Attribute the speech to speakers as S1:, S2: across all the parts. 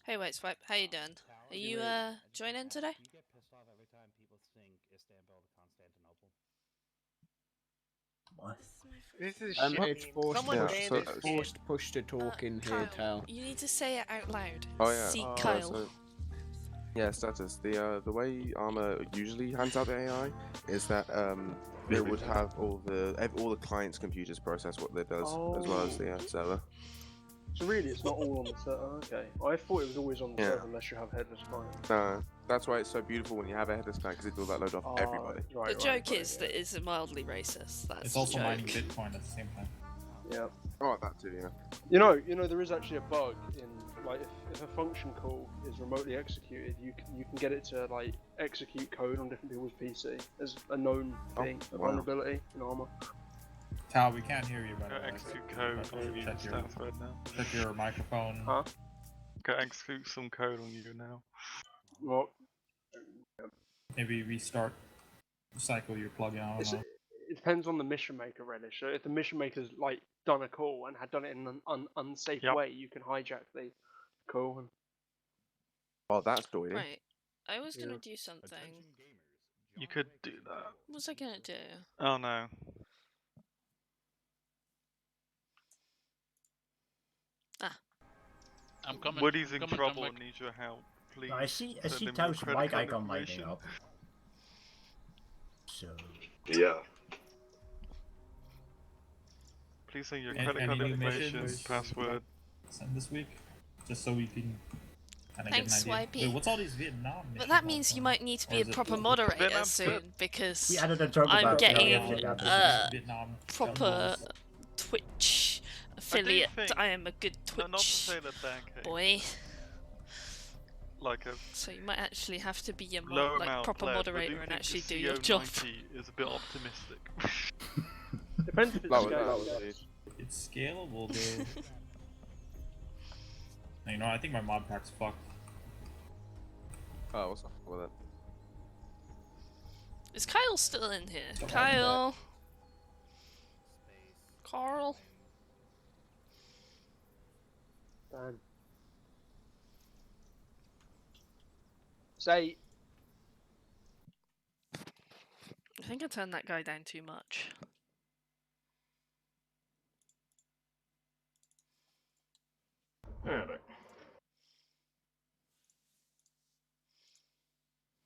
S1: Hey, White Swipe, how you doing? Are you joining today?
S2: Do you get pissed off every time people sing Istanbul to Constantinople?
S3: What?
S4: This is
S5: It's
S4: shitty.
S5: forced,
S1: Someone
S5: forced push to talk in here,
S1: Kyle,
S5: Tal.
S1: you need to say it out loud.
S6: Oh yeah.
S1: See,
S6: So,
S1: Kyle.
S6: yeah, status. The way Arma usually hands out the AI is that it would have all the clients' computers process what it does, as well as the server.
S7: So really, it's not all on the server. Okay, I thought it was always on the
S6: Yeah.
S7: server unless you have headless client.
S6: No, that's why it's so beautiful when you have a headless client, because it will that load off everybody.
S7: Right,
S1: The joke is that it's mildly racist. That's
S4: It's
S1: the
S4: also
S1: joke.
S4: mining Bitcoin at the same time.
S7: Yeah.
S6: Oh, that too, yeah.
S7: You know, there is actually a bug in like if a function call is remotely executed, you can get it to like execute code on different people's PC as a known thing, a vulnerability in Arma.
S4: Tal, we can't hear you, by the way.
S8: Execute code on you
S4: Check your,
S8: Stanford now.
S4: check your microphone.
S7: Huh?
S8: Go execute some code on you now.
S7: Well,
S4: Maybe restart, cycle your plugin. I don't know.
S7: it depends on the mission maker, Relish. So if the mission maker's like done a call and had done it in an unsafe way, you can hijack the call.
S6: Oh, that's doily.
S1: Right. I was gonna do something.
S8: You could do that.
S1: What was I gonna do?
S8: Oh no.
S9: I'm coming.
S8: Woody's
S9: I'm
S8: in
S9: coming,
S8: trouble
S9: I'm
S8: and needs your help. Please.
S3: I see
S8: send him
S3: Tao's
S8: your
S3: mic
S8: credit card
S3: icon lighting
S8: information.
S3: up. So
S6: Yeah.
S8: Please send your
S4: Any
S8: credit card
S4: new
S8: information,
S4: missions?
S8: password.
S4: Send this week, just so we can kind of
S1: Thanks,
S4: get an idea.
S1: Swipey.
S4: Wait, what's all these Vietnam missions?
S1: But that means you might need to
S4: Or
S1: be a
S4: is it-
S1: proper moderator
S8: Vietnam
S1: soon, because
S3: we added a joke
S1: I'm
S3: about
S1: getting
S4: Vietnam
S1: proper
S4: jungles.
S1: Twitch affiliate.
S8: think-
S1: I am a good
S8: No, not to
S1: Twitch
S8: say that Dan
S1: boy.
S8: like a
S1: So you might actually have to be a
S8: low
S1: like
S8: amount
S1: proper
S8: pleb, I
S1: moderator
S8: do
S1: and
S8: think
S1: actually
S8: the
S1: do your job.
S8: CO90 is a bit optimistic.
S7: Depends if it's
S6: That
S7: scalable.
S6: was it.
S4: It's scalable though. You know, I think my mod pack's fucked.
S6: Oh, what's up with it?
S1: Is Kyle still in here?
S4: Don't
S1: Kyle? Carl?
S7: Dan. Say,
S1: I think I turned that guy down too much.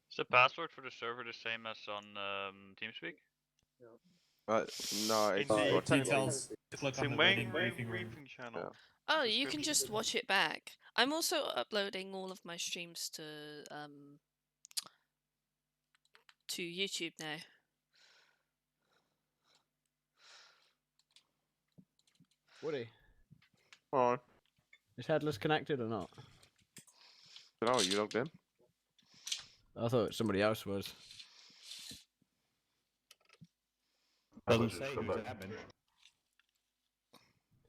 S9: Is the password for the server the same as on TeamSpeak?
S6: No, it's
S8: Indeed.
S6: well, technically-
S4: Details.
S8: It's
S4: Click on
S8: in
S4: the
S8: Wayne
S4: wedding briefing room.
S8: briefing channel.
S6: Yeah.
S1: Oh, you can just
S8: Description.
S1: watch it back. I'm also uploading all of my streams to YouTube now.
S5: Woody,
S6: Oh,
S5: is Headless connected or not?
S6: no, you logged in?
S5: I thought somebody else was.
S2: Doesn't say who's admin.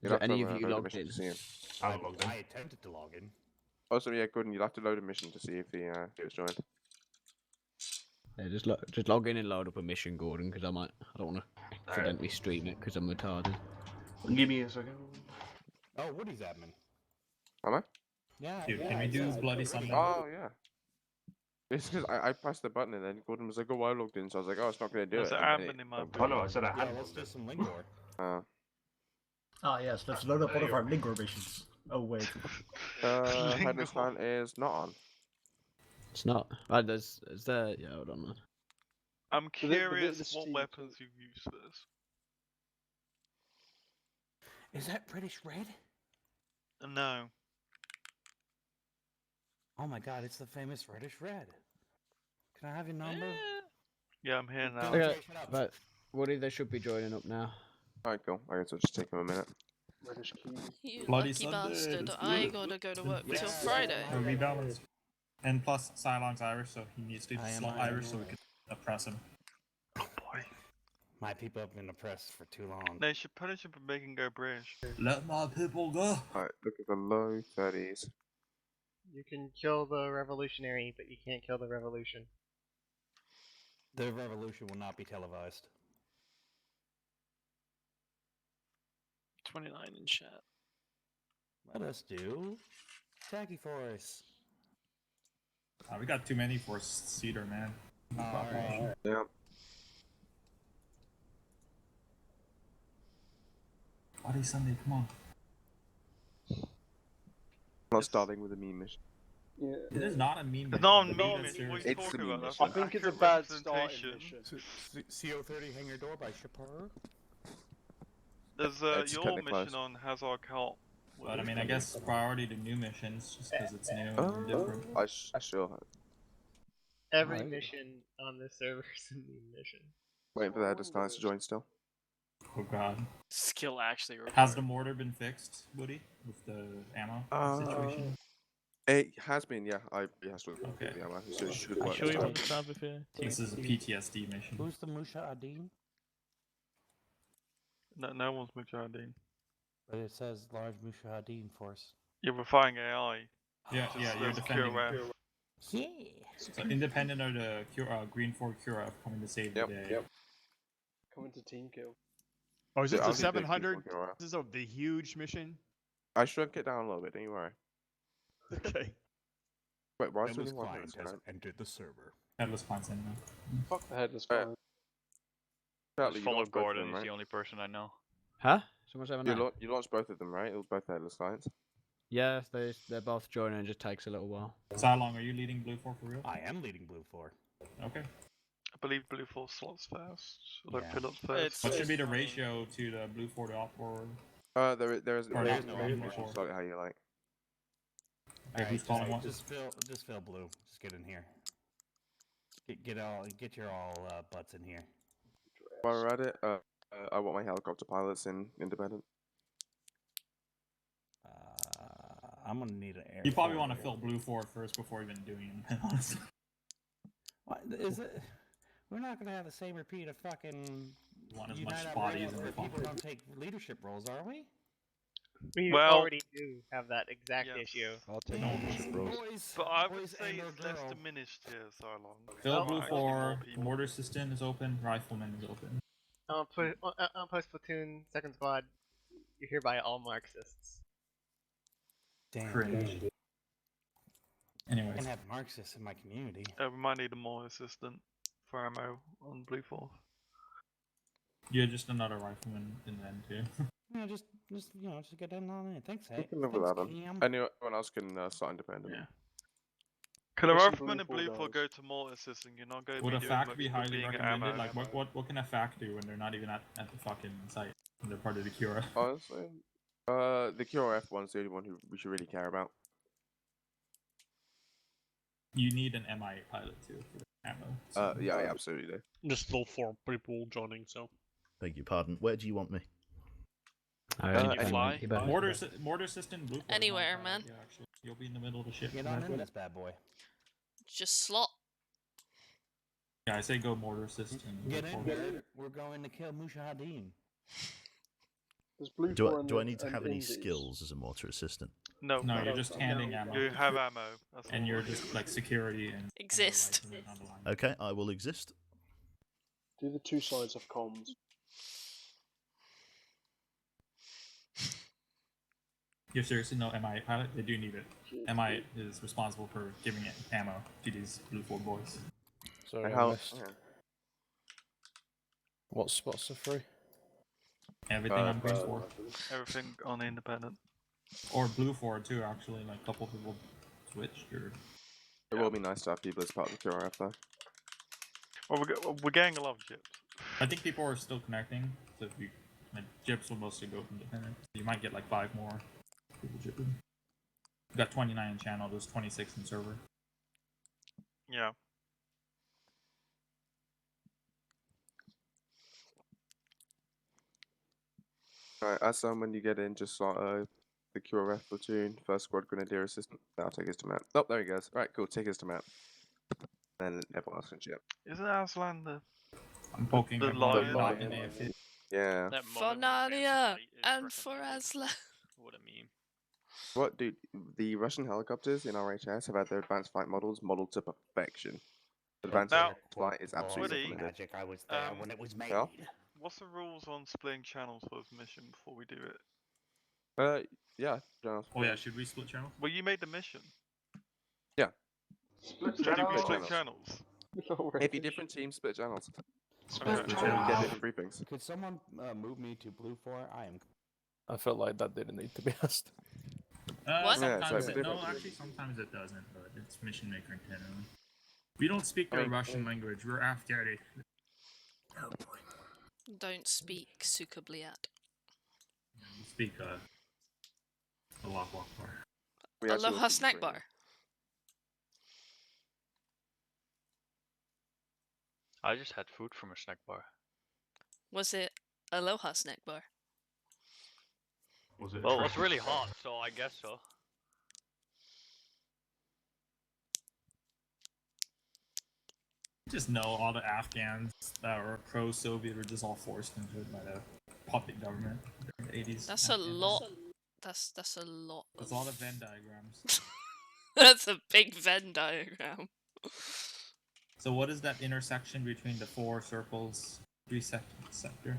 S6: You'll
S5: Is
S6: have to
S5: any of
S6: load
S5: you
S6: a
S5: logged
S6: mission
S5: in?
S6: to see him.
S2: I attempted to log in.
S6: Also, yeah, good, and you'll have to load a mission to see if he was joined.
S5: Yeah, just log in and load up a mission, Gordon, because I don't want to accidentally stream it because I'm retarded.
S7: give me a second.
S2: Oh, Woody's admin.
S6: Am I?
S2: Yeah.
S4: Dude, can we do Bloody Sunday?
S6: Oh, yeah. It's because I pressed the button and then Gordon was like, oh, I logged in, so I was like, oh, it's not going to do
S8: There's
S6: it.
S8: an
S6: and then
S8: admin in my
S6: it-
S8: book.
S7: I said I
S2: Yeah, let's do some Lingor.
S3: ah yes, let's load up one of our Lingor missions. Oh wait,
S6: Headless Client is not on.
S5: It's not. Is there? Yeah, hold on, man.
S8: I'm
S7: the
S8: curious what
S7: Steam
S8: weapons you use for this.
S2: Is that British Red?
S8: No.
S2: Oh my god, it's the famous British Red. Can I have your number?
S8: Yeah, I'm here now.
S5: Okay, but Woody, they should be joining up now.
S6: Alright, cool. I guess I'll just take him a minute.
S7: Reddish key.
S1: You
S4: Bloody
S1: lucky
S4: Sunday,
S1: bastard.
S4: let's do
S1: I
S4: it.
S1: gotta go to work
S2: Yeah.
S1: till Friday.
S4: So rebalance. And plus, Cylon's Irish, so he needs to
S2: I am
S4: slot Irish so we can oppress him.
S8: Oh boy.
S2: My people have been oppressed for too long.
S8: They should punish him for making go British.
S4: Let my people go!
S6: Alright, look at the low 30s.
S10: You can kill the revolutionary, but you can't kill the revolution.
S2: The revolution will not be televised.
S9: 29 in chat.
S2: Let us do Tacky force.
S4: We got too many for Cedar, man.
S2: Alright.
S6: Yeah.
S4: Body Sunday, come on.
S6: Not starting with a meme mission.
S7: Yeah.
S4: It is not a meme.
S8: It's not a
S4: mission.
S8: meme
S4: That's
S8: mission. What are
S4: serious.
S8: you
S6: It's
S8: talking
S6: a meme
S8: about? That's
S7: I
S8: an
S7: think it's a
S8: accurate
S7: bad starting
S8: representation.
S7: mission.
S2: CO30 hangar door by Shapar.
S8: There's
S6: It's
S8: your
S6: kinda
S8: mission
S6: close.
S8: on Hazard Cult.
S4: But I mean, I guess priority to new missions just because it's new and different.
S6: I sure hope.
S10: Every
S2: Alright.
S10: mission on this server is a new mission.
S6: Waiting for the head of science to join still.
S4: Oh god.
S9: Skill actually required.
S4: Has the mortar been fixed, Woody? With the ammo situation?
S6: It has been, yeah. It has to have
S4: Okay.
S6: the ammo, so it should
S11: I
S6: work
S11: sure
S6: this
S11: you
S6: time.
S11: want to stop if you.
S4: This is a PTSD mission.
S2: Who's the Musha Adin?
S8: No one's Mujahideen.
S2: But it says large Musha Adin force.
S8: You're fighting AI.
S4: Yeah,
S8: Just
S4: yeah, you're
S8: as
S4: defending.
S8: QOF.
S2: Yeah.
S4: So independent of the Green Fort Cura coming to save the day.
S7: Coming to team kill.
S12: Oh, is
S6: Yeah,
S12: this
S6: I'll
S12: the
S6: be there
S12: 700?
S6: before Kira.
S12: This is the huge mission?
S6: I shrunk it down a little bit, don't you worry.
S12: Okay.
S6: Wait, why is
S2: Headless
S6: only one
S2: client
S6: headless
S2: has
S6: client?
S2: entered the server.
S4: Headless clients in now.
S7: Fuck the headless
S6: Uh,
S7: client.
S6: Charlie,
S9: Just
S6: you
S9: follow
S6: launched both of
S9: Gordon,
S6: them,
S9: he's
S6: right?
S9: the only person I know.
S5: Huh? Someone's having that?
S6: You launched both of them, right? It was both headless clients.
S5: Yeah, they're both joining. It just takes a little while.
S4: So how long are you leading Blue 4 for real?
S2: I am leading Blue 4.
S4: Okay.
S8: I believe Blue 4 slots first. Like
S2: Yeah.
S8: pilots first.
S4: What should be the ratio to the Blue 4 to Op 4?
S6: There is
S4: Or
S6: no
S4: not, no,
S6: ratio,
S4: before.
S6: so how you like.
S4: Okay, who's calling what?
S2: Just fill Blue. Just get in here. Get your butts in here.
S6: While we're at it, I want my helicopter pilots in independent.
S2: I'm gonna need an air.
S4: You probably want to fill Blue 4 first before even doing it, honestly.
S2: What is it? We're not gonna have the same repeat of fucking.
S4: Want as
S2: Unite
S4: much
S2: Operations
S4: bodies in
S2: where
S4: the
S2: people
S4: fun.
S2: don't take leadership roles, are we?
S10: We
S8: Well-
S10: already do have that exact
S8: Yes.
S10: issue.
S11: I'll take
S4: No.
S11: leadership roles.
S2: Boys,
S8: But I would
S2: boys
S8: say
S2: and or
S8: it's less
S2: girl.
S8: diminished here, so long.
S4: Fill Blue
S8: Actually, more
S4: 4,
S8: people.
S4: Mortar Assistant is open, Rifleman is open.
S10: On post platoon, second squad, you're hereby all Marxists.
S2: Damn.
S4: Cringe.
S2: I
S4: Anyways,
S2: can have Marxists in my community.
S8: We might need a more assistant for ammo on Blue 4.
S4: you're just another Rifleman in the end too.
S2: Yeah, just get in on it. Thanks,
S6: We
S2: hey.
S6: can live
S2: Thanks,
S6: without them.
S2: Cam.
S6: Anyone else can start independent.
S8: Yeah. Can a
S7: Listen,
S8: Rifleman in
S7: Blue
S8: Blue
S7: 4
S8: 4
S7: guys.
S8: go to more assisting? You're not going to
S4: Would
S8: be
S4: a
S8: doing
S4: fact
S8: much
S4: be
S8: but
S4: highly
S8: being
S4: recommended?
S8: ammo.
S4: Like, what can a fact do when they're not even at the fucking site? When they're part of the Cura?
S6: Honestly, the QRF one's the only one who we should really care about.
S4: You need an MI pilot too for the ammo. so-
S6: Yeah, I absolutely do.
S11: There's still 4 people joining, so.
S12: Beg your pardon. Where do you want me?
S9: Can you fly?
S4: Mortar Assistant Blue 4 is not
S1: Anywhere,
S4: bad
S1: man.
S4: idea, actually. You'll be in the middle of the ship.
S2: Get on in this bad boy.
S1: Just slot.
S4: Yeah, I say go Mortar Assistant.
S2: Get
S4: Blue
S2: in
S4: 4.
S2: here. We're going to kill Mujahideen.
S7: There's Blue
S12: Do
S7: 4
S12: I
S7: and
S12: need to
S7: and
S12: have any
S7: Indies.
S12: skills as a mortar assistant?
S8: No,
S4: No,
S8: no,
S4: you're just handing ammo.
S8: you have ammo. That's
S4: And
S8: all
S4: you're
S8: it
S4: just
S8: is.
S4: like security and
S1: Exist.
S4: and the Rifleman on the line.
S12: Okay, I will exist.
S7: Do the two sides have comms?
S4: You're seriously no MI pilot? They do need it. MI is responsible for giving it ammo to these Blue 4 boys.
S11: Sorry,
S6: And
S11: I
S6: how?
S11: missed. What spots are free?
S4: Everything on Green 4.
S8: Everything on independent.
S4: Or Blue 4 too, actually. Like a couple people switched or...
S6: It will be nice to have people as part of the QRF though.
S8: Well, we're getting a lot of ships.
S4: I think people are still connecting, so if you... Like, Jips will mostly go independent. You might get like 5 more people jipping. You got 29 in channel, there's 26 in server.
S8: Yeah.
S6: Alright, as when you get in, just slot the QRF platoon, first squad grenadier assistant. That'll take us to map. Oh, there he goes. Alright, cool. Take us to map. Then everyone else can ship.
S8: Isn't Aslan the...
S4: I'm poking
S8: The
S4: everyone
S8: lion.
S4: not in AFK.
S6: Yeah.
S9: That
S1: For
S9: moment when
S1: Nadia
S9: advanced flight is
S1: and for
S9: recommended.
S1: Aslan.
S9: What a meme.
S6: What, dude? The Russian helicopters in RHS have had their advanced flight models modeled to perfection. Advanced
S8: Now-
S6: flight is absolutely
S8: Woody,
S6: recommended.
S2: Magic, I was there
S8: Um,
S2: when it was made.
S6: Yeah?
S8: What's the rules on splitting channels for this mission before we do it?
S6: Yeah. Jonas.
S4: Oh yeah, should we split channels?
S8: Well, you made the mission.
S6: Yeah.
S7: Split
S8: Do
S6: channels.
S8: split
S6: Channels.
S8: channels.
S7: No
S6: If you
S7: way.
S6: different teams, split channels.
S8: Okay.
S6: You get different briefings.
S2: Could someone move me to blue 4? I am.
S11: I felt like that didn't need to be asked.
S1: What?
S6: Yeah, it's
S4: Sometimes
S6: like
S4: no,
S6: different.
S4: actually sometimes it doesn't, but it's mission maker intent only. We don't speak
S6: I
S4: the
S6: mean-
S4: Russian language. We're Afghani. Oh boy.
S1: Don't speak Sukabliat.
S4: We speak Allah Akbar.
S6: We actually
S1: Aloha
S6: all speak
S1: snack
S6: Ukrainian.
S1: bar.
S9: I just had food from a snack bar.
S1: Was it Aloha snack bar?
S4: Was it?
S9: Well, it was really hot, so I guess so.
S4: Just know all the Afghans that were pro-Soviet were just all forced into it by the puppet government during the 80s.
S1: That's a
S4: Afghanistan.
S1: lot. That's a lot.
S4: That's all the Venn diagrams.
S1: That's a big Venn diagram.
S4: So what is that intersection between the 4 circles, 3 sector?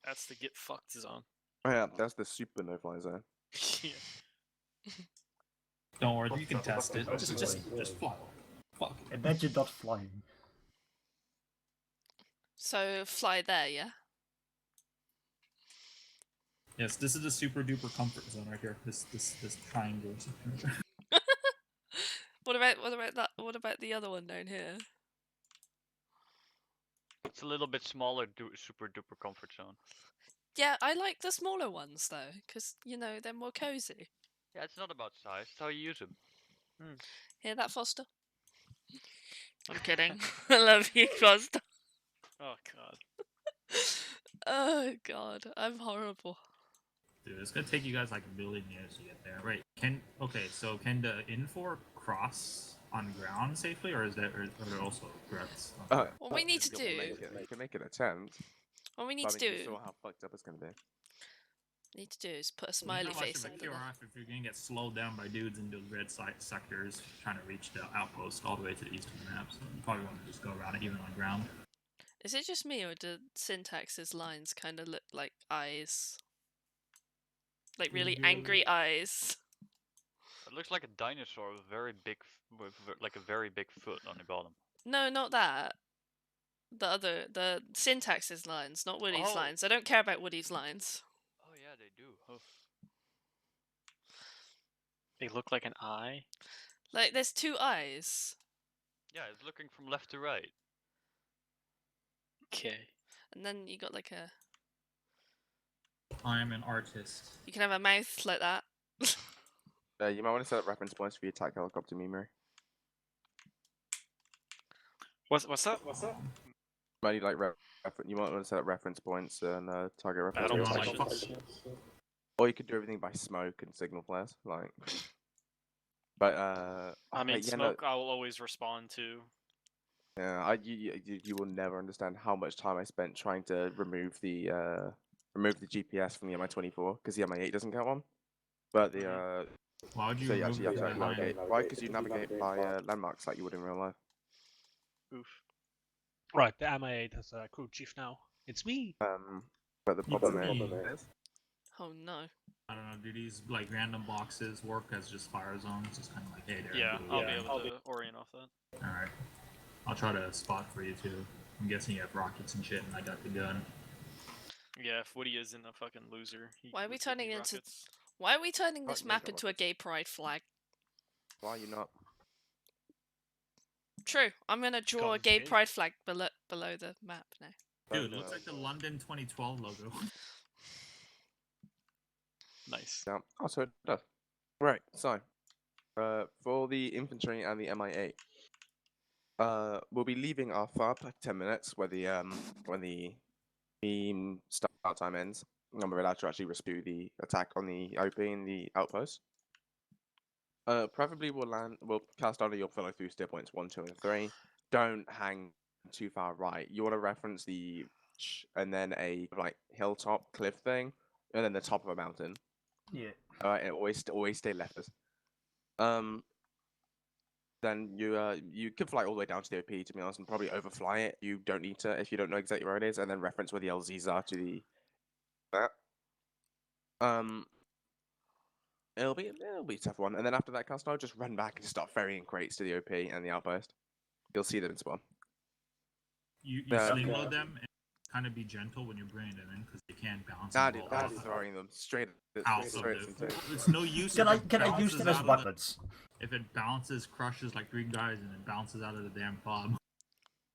S11: That's the get fucked zone.
S6: Oh, yeah, that's the super no-fly zone.
S11: Yeah.
S4: Don't worry, you can test it. Just fly. Fuck.
S3: Imagine not flying.
S1: So fly there, yeah.
S4: Yes, this is the super duper comfort zone right here. This triangle.
S1: What about that? What about the other one down here?
S9: It's a little bit smaller, super duper comfort zone.
S1: Yeah, I like the smaller ones though, because you know they're more cozy.
S9: Yeah, it's not about size. It's how you use them.
S1: Hear that, Foster? I'm kidding. I love you, Foster.
S11: Oh god.
S1: Oh god, I'm horrible.
S4: Dude, it's gonna take you guys like a billion years to get there. Right? So can the Infor cross on ground safely, or are there also threats?
S1: What we need to do.
S6: You can make an attempt.
S1: What we need
S6: but
S1: to
S6: I mean, you
S1: do.
S6: saw how fucked up it's gonna be.
S1: Need to do is put a
S4: Not
S1: smiley
S4: much
S1: face
S4: of a
S1: under
S4: cure
S1: there.
S4: if you're gonna get slowed down by dudes in those red sectors trying to reach the outpost all the way to the east of the map. So you probably want to just go around it even on ground.
S1: Is it just me, or do Syntax's lines kind of look like eyes? Like really angry eyes.
S9: It looks like a dinosaur with very big, like a very big foot on the bottom.
S1: No, not that. The Syntax's lines, not Woody's
S9: Oh.
S1: lines. I don't care about Woody's lines.
S9: Oh yeah, they do. Oh.
S11: They look like an eye.
S1: Like there's 2 eyes.
S9: Yeah, it's looking from left to right.
S11: Okay.
S1: And then you got like a.
S4: I'm an artist.
S1: You can have a mouth like that.
S6: You might want to set up reference points for your attack helicopter memory.
S11: What's that?
S6: Might need like you might want to set up reference points and target reference
S11: Battle
S6: points.
S11: positions.
S6: Or you could do everything by smoke and signal flares, like. But
S11: I mean,
S6: yeah, no,
S11: smoke. I will always respond to.
S6: yeah, you will never understand how much time I spent trying to remove the GPS from the Mi-24 because the Mi-8 doesn't get one. But the
S4: Why would you
S6: so you
S4: remove
S6: actually have
S4: it
S6: to
S4: behind?
S6: navigate, right? Because you navigate by landmarks like you would in real life.
S11: Oof.
S13: Right, the MI8 has a crew chief now. It's me.
S6: But the problem is,
S1: Oh no.
S4: I don't know. Do these like random boxes work as just fire zones? Just kind of like, hey, there.
S11: Yeah,
S4: blue.
S11: I'll be able to orient off that.
S4: All right. I'll try to spot for you too. I'm guessing you have rockets and shit, and I got the gun.
S11: Yeah, if Woody isn't a fucking loser.
S1: Why are we
S11: would give me
S1: turning into?
S11: rockets.
S1: Why are we turning this
S6: Oh,
S1: map
S6: got
S1: into a gay pride flag?
S6: why are you not?
S1: True. I'm gonna draw a
S11: Called
S1: gay
S11: gay.
S1: pride flag below the map now.
S4: Dude, looks like the London 2012 logo.
S11: Nice.
S6: Yeah. Oh, so it does. Right. So, for the infantry and the Mi-8, we'll be leaving our FAB like 10 minutes when the beam start time ends, and we're allowed to actually rescue the attack on the OP in the outpost. Preferably we'll cast under your follow through steer points 1, 2, and 3. Don't hang too far right. You want to reference the and then a like hilltop cliff thing, and then the top of a mountain.
S3: Yeah.
S6: Alright, and always stay leftist. Then you could fly all the way down to the OP to be honest, and probably overfly it. You don't need to if you don't know exactly where it is, and then reference where the LZs are to the that. It'll be a tough one, and then after that cast, I'll just run back and start ferrying crates to the OP and the outpost. You'll see them in spawn.
S4: You
S6: Yeah.
S4: sling load them and kind of be gentle when you're bringing them in because they can't bounce.
S6: Nah,
S4: and
S6: dude,
S4: fall
S6: I'm
S4: off.
S6: throwing them straight
S4: Out
S6: straight
S4: of
S6: into
S4: the-
S6: it.
S4: It's no use.
S3: Can
S4: if it
S3: I use
S4: bounces
S3: them as
S4: out of the-
S3: weapons?
S4: If it bounces, crushes like 3 guys, and then bounces out of the damn fob.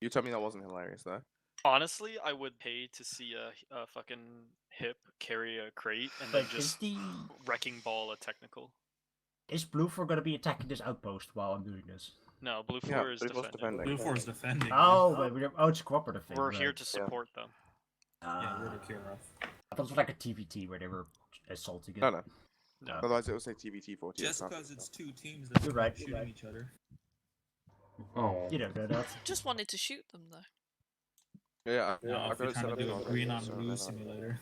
S6: You told me that wasn't hilarious, though.
S11: Honestly, I would pay to see a fucking hip carry a crate and then
S3: Wait,
S11: just wrecking ball a technical.
S3: Is Blue 4 gonna be attacking this outpost while I'm doing this?
S11: No, Blue 4 is
S6: Blue 4's
S11: defending.
S4: Blue 4 is defending.
S3: Oh, wait, it's a cooperative thing.
S11: We're here
S3: right.
S11: to support them.
S4: Yeah, we're the cure
S3: I thought it was like a TVT where they were assaulting it.
S6: No.
S11: No.
S6: Otherwise, it will say TVT 40.
S4: Just because it's 2 teams that
S3: You're right,
S4: shooting each other.
S3: Oh. You don't know that.
S1: Just wanted to shoot them though.
S6: Yeah,
S4: No,
S6: I've
S4: if
S6: got
S4: you're
S6: it set
S4: trying
S6: up
S4: to do a
S6: on
S4: green
S6: radio,
S4: on
S6: so
S4: blue
S6: then
S4: simulator.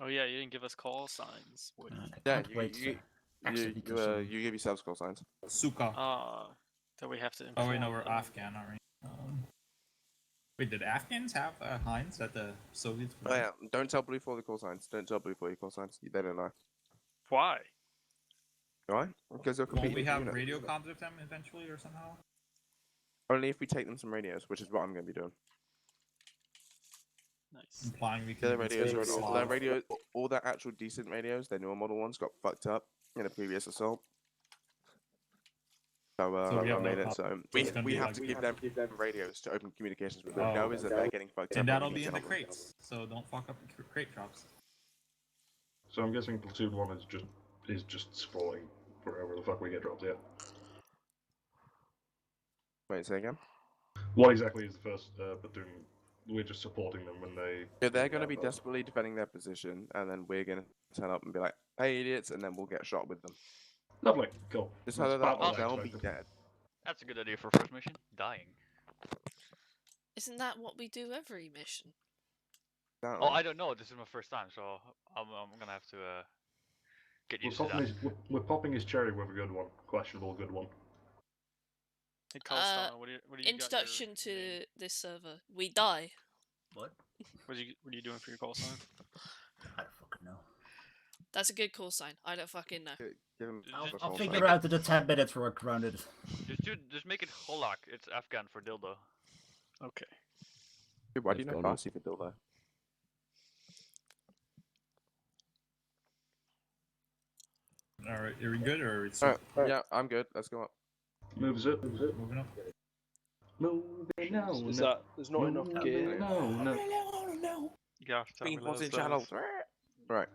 S11: Oh yeah, you didn't give us call signs. Woody.
S6: Yeah,
S3: Can't wait to actually do some-
S6: you give yourselves call signs.
S4: Suka.
S11: That we have to.
S4: Oh wait, no, we're
S11: inform them.
S4: Afghan, aren't we? Wait, did Afghans have Heinz that the Soviets?
S6: Oh yeah, don't tell Blue 4 the call signs. Don't tell Blue 4 your call signs. They don't know.
S11: Why?
S6: Why? Because they'll compete.
S4: Won't we
S6: with
S4: have
S6: you,
S4: radio comms with them eventually or somehow?
S6: Only if we take them some radios, which is what I'm going to be doing.
S11: Nice.
S4: Implying we
S6: The
S4: can.
S6: radios are all their actual decent radios, their newer model ones got fucked up in a previous assault. So
S4: So
S6: we
S4: we have
S6: made
S4: no
S6: it.
S4: problem.
S6: So
S4: So it's gonna
S6: we
S4: be
S6: have
S4: like-
S6: to give them radios to open communications with. What
S4: Oh.
S6: we know is that they're getting fucked up.
S4: And that'll
S6: we
S4: be
S6: need
S4: in
S6: to
S4: the
S6: help them.
S4: crates, so don't fuck up the crate drops.
S14: So I'm guessing Platoon 1 is just supporting wherever the fuck we get dropped here.
S6: Wait, say again?
S14: What exactly is the first platoon? We're just supporting them when they...
S6: Yeah, they're going to be desperately defending their position, and then we're going to turn up and be like, "Hey, idiots!" and then we'll get shot with them.
S14: Lovely, cool.
S6: Just
S14: That's
S6: how
S14: about what I
S6: they'll be
S14: expected.
S6: dead.
S9: That's a good idea for first mission. Dying.
S1: Isn't that what we do every mission?
S9: Oh, I don't know. This is my first time, so I'm gonna have to get
S14: We're
S9: used to
S14: popping,
S9: that.
S14: we're popping his cherry with a good one. Questionable good one.
S11: Hey, Kalstana, what do you got
S1: Introduction to this server. We die.
S3: What?
S11: What are you doing for your call sign?
S3: I don't fucking know.
S1: That's a good call sign. I don't fucking know.
S6: Give him
S3: I'll figure out in the 10 minutes we're grounded.
S9: Just make it Holak. It's Afghan for dildo.
S11: Okay.
S6: Dude, why do you know
S5: Let's go,
S6: Farsi for dildo?
S4: Alright, are we good or it's
S6: Alright, yeah, I'm good. Let's go up.
S14: Moves it.
S4: moving up?
S14: Moving now.
S7: Is that there's not enough gear?
S14: No.
S11: You have to tell me
S6: Green Force
S11: those
S6: in channel.
S11: things.
S6: Right.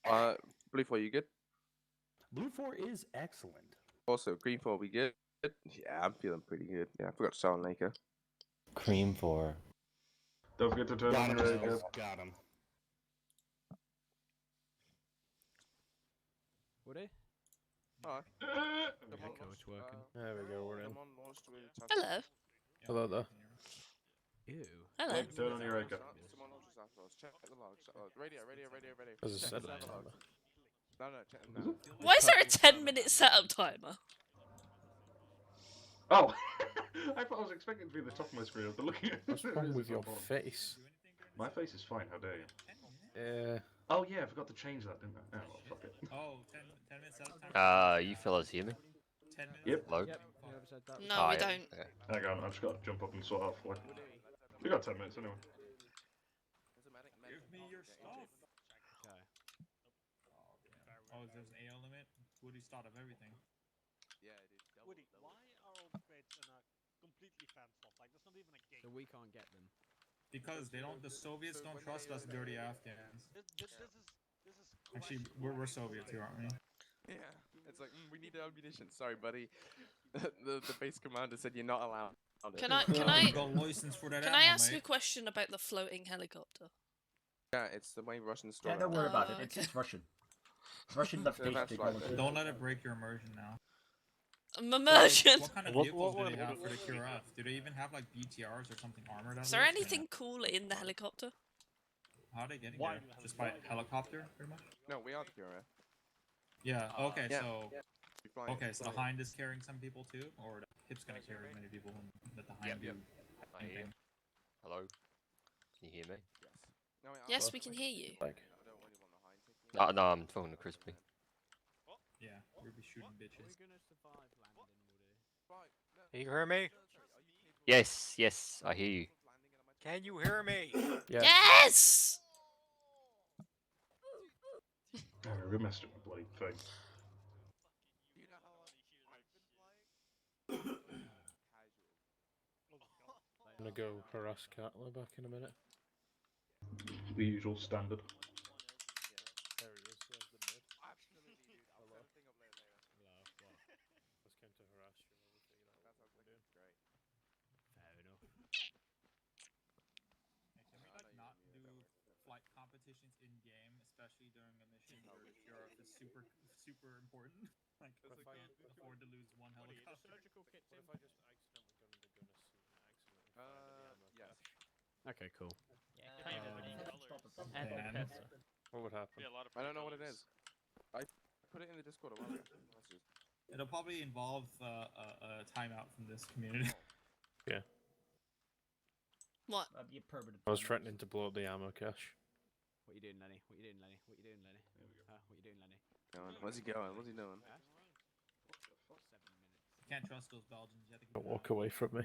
S7: Yeah.
S6: Blue 4, you good?
S2: Blue 4 is excellent.
S6: Also, Green 4, we good? Yeah, I'm feeling pretty good. Yeah, I forgot to sell Laker.
S2: Cream 4.
S14: Don't forget to turn
S2: Got
S14: on
S2: him.
S14: your radio.
S2: Got him.
S5: Woody?
S6: Hi.
S5: Echo, it's working.
S15: There we go, we're in.
S1: Hello.
S15: Hello there.
S5: Ew.
S1: Hello.
S14: Turn on your echo.
S6: Check the logs. Radio.
S15: As I said,
S6: Check the logs. No, check
S14: Is
S6: no.
S14: it?
S1: Why is there a 10-minute setup timer?
S14: Oh! I thought I was expecting it to be at the top of my screen. I was looking at
S15: What's wrong with your face?
S14: My face is fine, how dare you?
S15: Yeah.
S14: Oh yeah, I forgot to change that, didn't I? Oh, well, fuck it.
S4: Oh, 10 minutes out of time.
S16: You fellas hear me?
S4: 10 minutes.
S14: Yep.
S16: Hello?
S1: No,
S16: Oh,
S1: we
S16: yeah.
S1: don't.
S16: Okay.
S14: Hang on, I've just got to jump up and sort out for We got 10 minutes anyway.
S4: Give me your stuff.
S5: Okay.
S4: Oh, there's an AL limit. Woody's thought of everything.
S13: Woody, why are all the crates in a completely fenced off? Like, there's not even a gate.
S5: So we can't get them.
S4: Because the Soviets don't trust us dirty Afghans.
S13: This is
S4: Actually, we're Soviets here, aren't we?
S6: Yeah, it's like, we need ammunition. Sorry, buddy. the base commander said you're not allowed.
S1: Can I
S4: You got license for that
S1: can
S4: ammo,
S1: I ask
S4: mate.
S1: a question about the floating helicopter?
S6: Yeah, it's the way Russians store
S3: Yeah, don't worry about it.
S1: okay.
S3: It's Russian. It's Russian navigation
S6: that's right,
S3: technology.
S4: Don't let it break your immersion now.
S1: Immersion.
S4: What kind of vehicles do they have for the QRF? Do they even have like BTRs or something armored?
S1: Is there anything cool in the helicopter?
S4: How are they getting there? Just by helicopter, pretty much?
S6: No, we are the QRF.
S4: Yeah, okay,
S6: Yeah.
S4: so...
S6: We fly it,
S4: Okay, so the
S6: fly it.
S4: Hind is carrying some people too? Or the Hip's gonna carry many people and let the Hind do
S16: I hear.
S4: anything?
S16: Hello? Can you hear me?
S1: Yes, we can hear you.
S15: Like,
S16: No, I'm throwing the crispy.
S4: Yeah, we'll be shooting bitches.
S17: Can you hear me?
S16: Yes, I hear you.
S17: Can you hear me?
S1: Yes!
S14: Oh, we messed up the bloody thing.
S15: I'm gonna go harass Catler back in a minute.
S14: The usual standard.
S15: There he is, there's the mid. Hello. Hello, what? Just came to harass you while we figured out what we're doing.
S5: Fair enough.
S4: Hey, can we like not do flight competitions in game, especially during a mission where the sheriff is super important? Like, we can't afford to lose one helicopter.
S15: What if I just accidentally got into gunner seat and accidentally fired the ammo cache?
S5: Okay, cool.
S15: What would happen?
S6: I don't know what it is. I put it in the Discord a while ago.
S4: It'll probably involve a timeout from this community.
S15: Yeah.
S1: What?
S3: That'd be a permanent.
S15: I was threatening to blow up the ammo cache.
S5: What you doing, Lenny? What you doing, Lenny? What you doing, Lenny? What you doing, Lenny?
S6: Where's he going? What's he doing?
S5: 7 minutes.
S4: Can't trust those Belgians. You have to
S15: Don't walk away from me.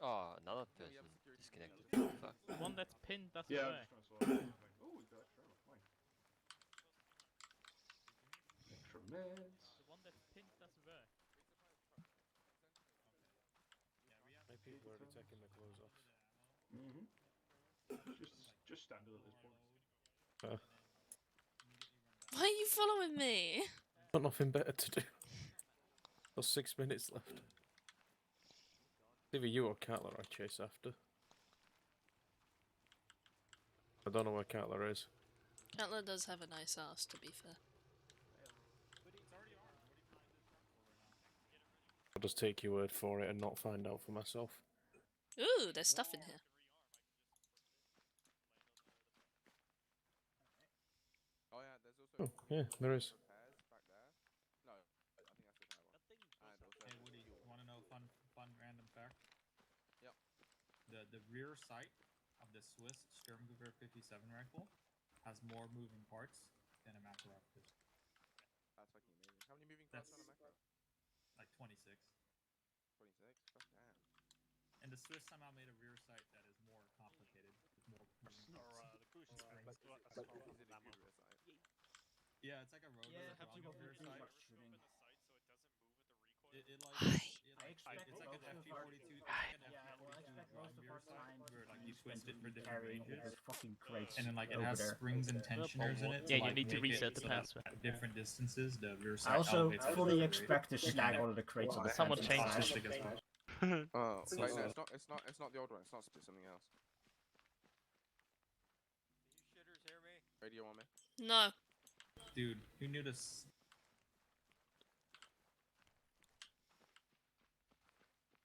S16: Oh, another person disconnected. Fuck.
S18: The one that's pinned, that's
S14: Yeah,
S18: away.
S14: oh, we got extra ammo. Fine. Extra meds.
S18: The one that's pinned, that's away.
S15: Maybe people are already taking their clothes off.
S14: Just standard at this point.
S1: Why are you following me?
S15: Got nothing better to do. Got 6 minutes left. Either you or Catler I chase after. I don't know where Catler is.
S1: Catler does have a nice ass, to be fair.
S15: I'll just take your word for it and not find out for myself.
S1: Ooh, there's stuff in here.
S6: Oh yeah, there's also.
S15: Oh, yeah, there is.
S6: Back there. No, I think that's the one.
S4: Hey Woody, you wanna know fun random fact?
S6: Yep.
S4: The rear sight of the Swiss Sturmgewehr 57 rifle has more moving parts than a Makarov pistol.
S6: That's fucking amazing. How many moving parts on a Makarov?
S4: Like 26.
S6: 26? Fuck damn.
S4: And the Swiss somehow made a rear sight that is more complicated, with more moving parts.
S13: The crucial
S4: Springs.
S13: springs.
S6: Is it a good rear sight?
S4: Yeah, it's like a rotor
S3: Yeah,
S4: on the rear sight. It like it's like an FG-42 drum rear sight where like you twist it for different ranges, and then like it has springs and tensioners in it.
S18: Yeah,
S4: to,
S18: you
S4: like,
S18: need to
S4: make
S18: reset
S4: it
S18: the
S4: so that
S18: password.
S4: at different distances, the rear sight
S3: I also
S4: elevates
S3: fully
S4: the
S3: expect to snag all of the crates on the
S18: Someone
S3: fence
S18: changed
S3: inside.
S18: this.
S6: Oh,
S4: So-
S6: wait, no, it's not the old one. It's not split something else.
S17: You shitters hear me?
S6: Radio on me.
S1: No.
S4: Dude, who knew this?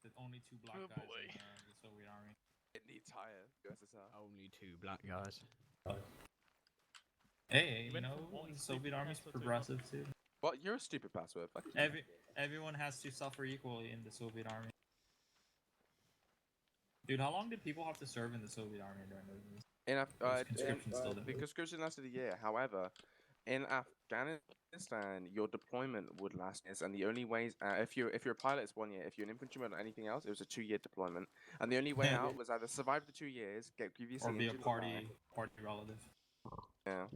S4: That only 2 black
S18: Oh,
S4: guys
S18: boy.
S4: in the Soviet Army.
S6: It needs higher. USSR.
S5: Only 2 black guys.
S4: Hey, you
S18: went
S4: know,
S18: from one
S4: the Soviet
S18: stupid
S4: Army's
S18: password to
S4: progressive too.
S6: What? You're a stupid password. Fuck you.
S4: Everyone has to suffer equally in the Soviet Army. Dude, how long did people have to serve in the Soviet Army during those days?
S6: In
S4: Conscription still did.
S6: the conscription lasted a year. However, in Afghanistan, your deployment would last years, and the only ways if you're a pilot, it's 1 year. If you're an infantryman or anything else, it was a 2-year deployment, and the only way
S4: Yeah.
S6: out was either survive the 2 years, get previously
S4: Or be a
S6: injured,
S4: party relative.
S6: Yeah.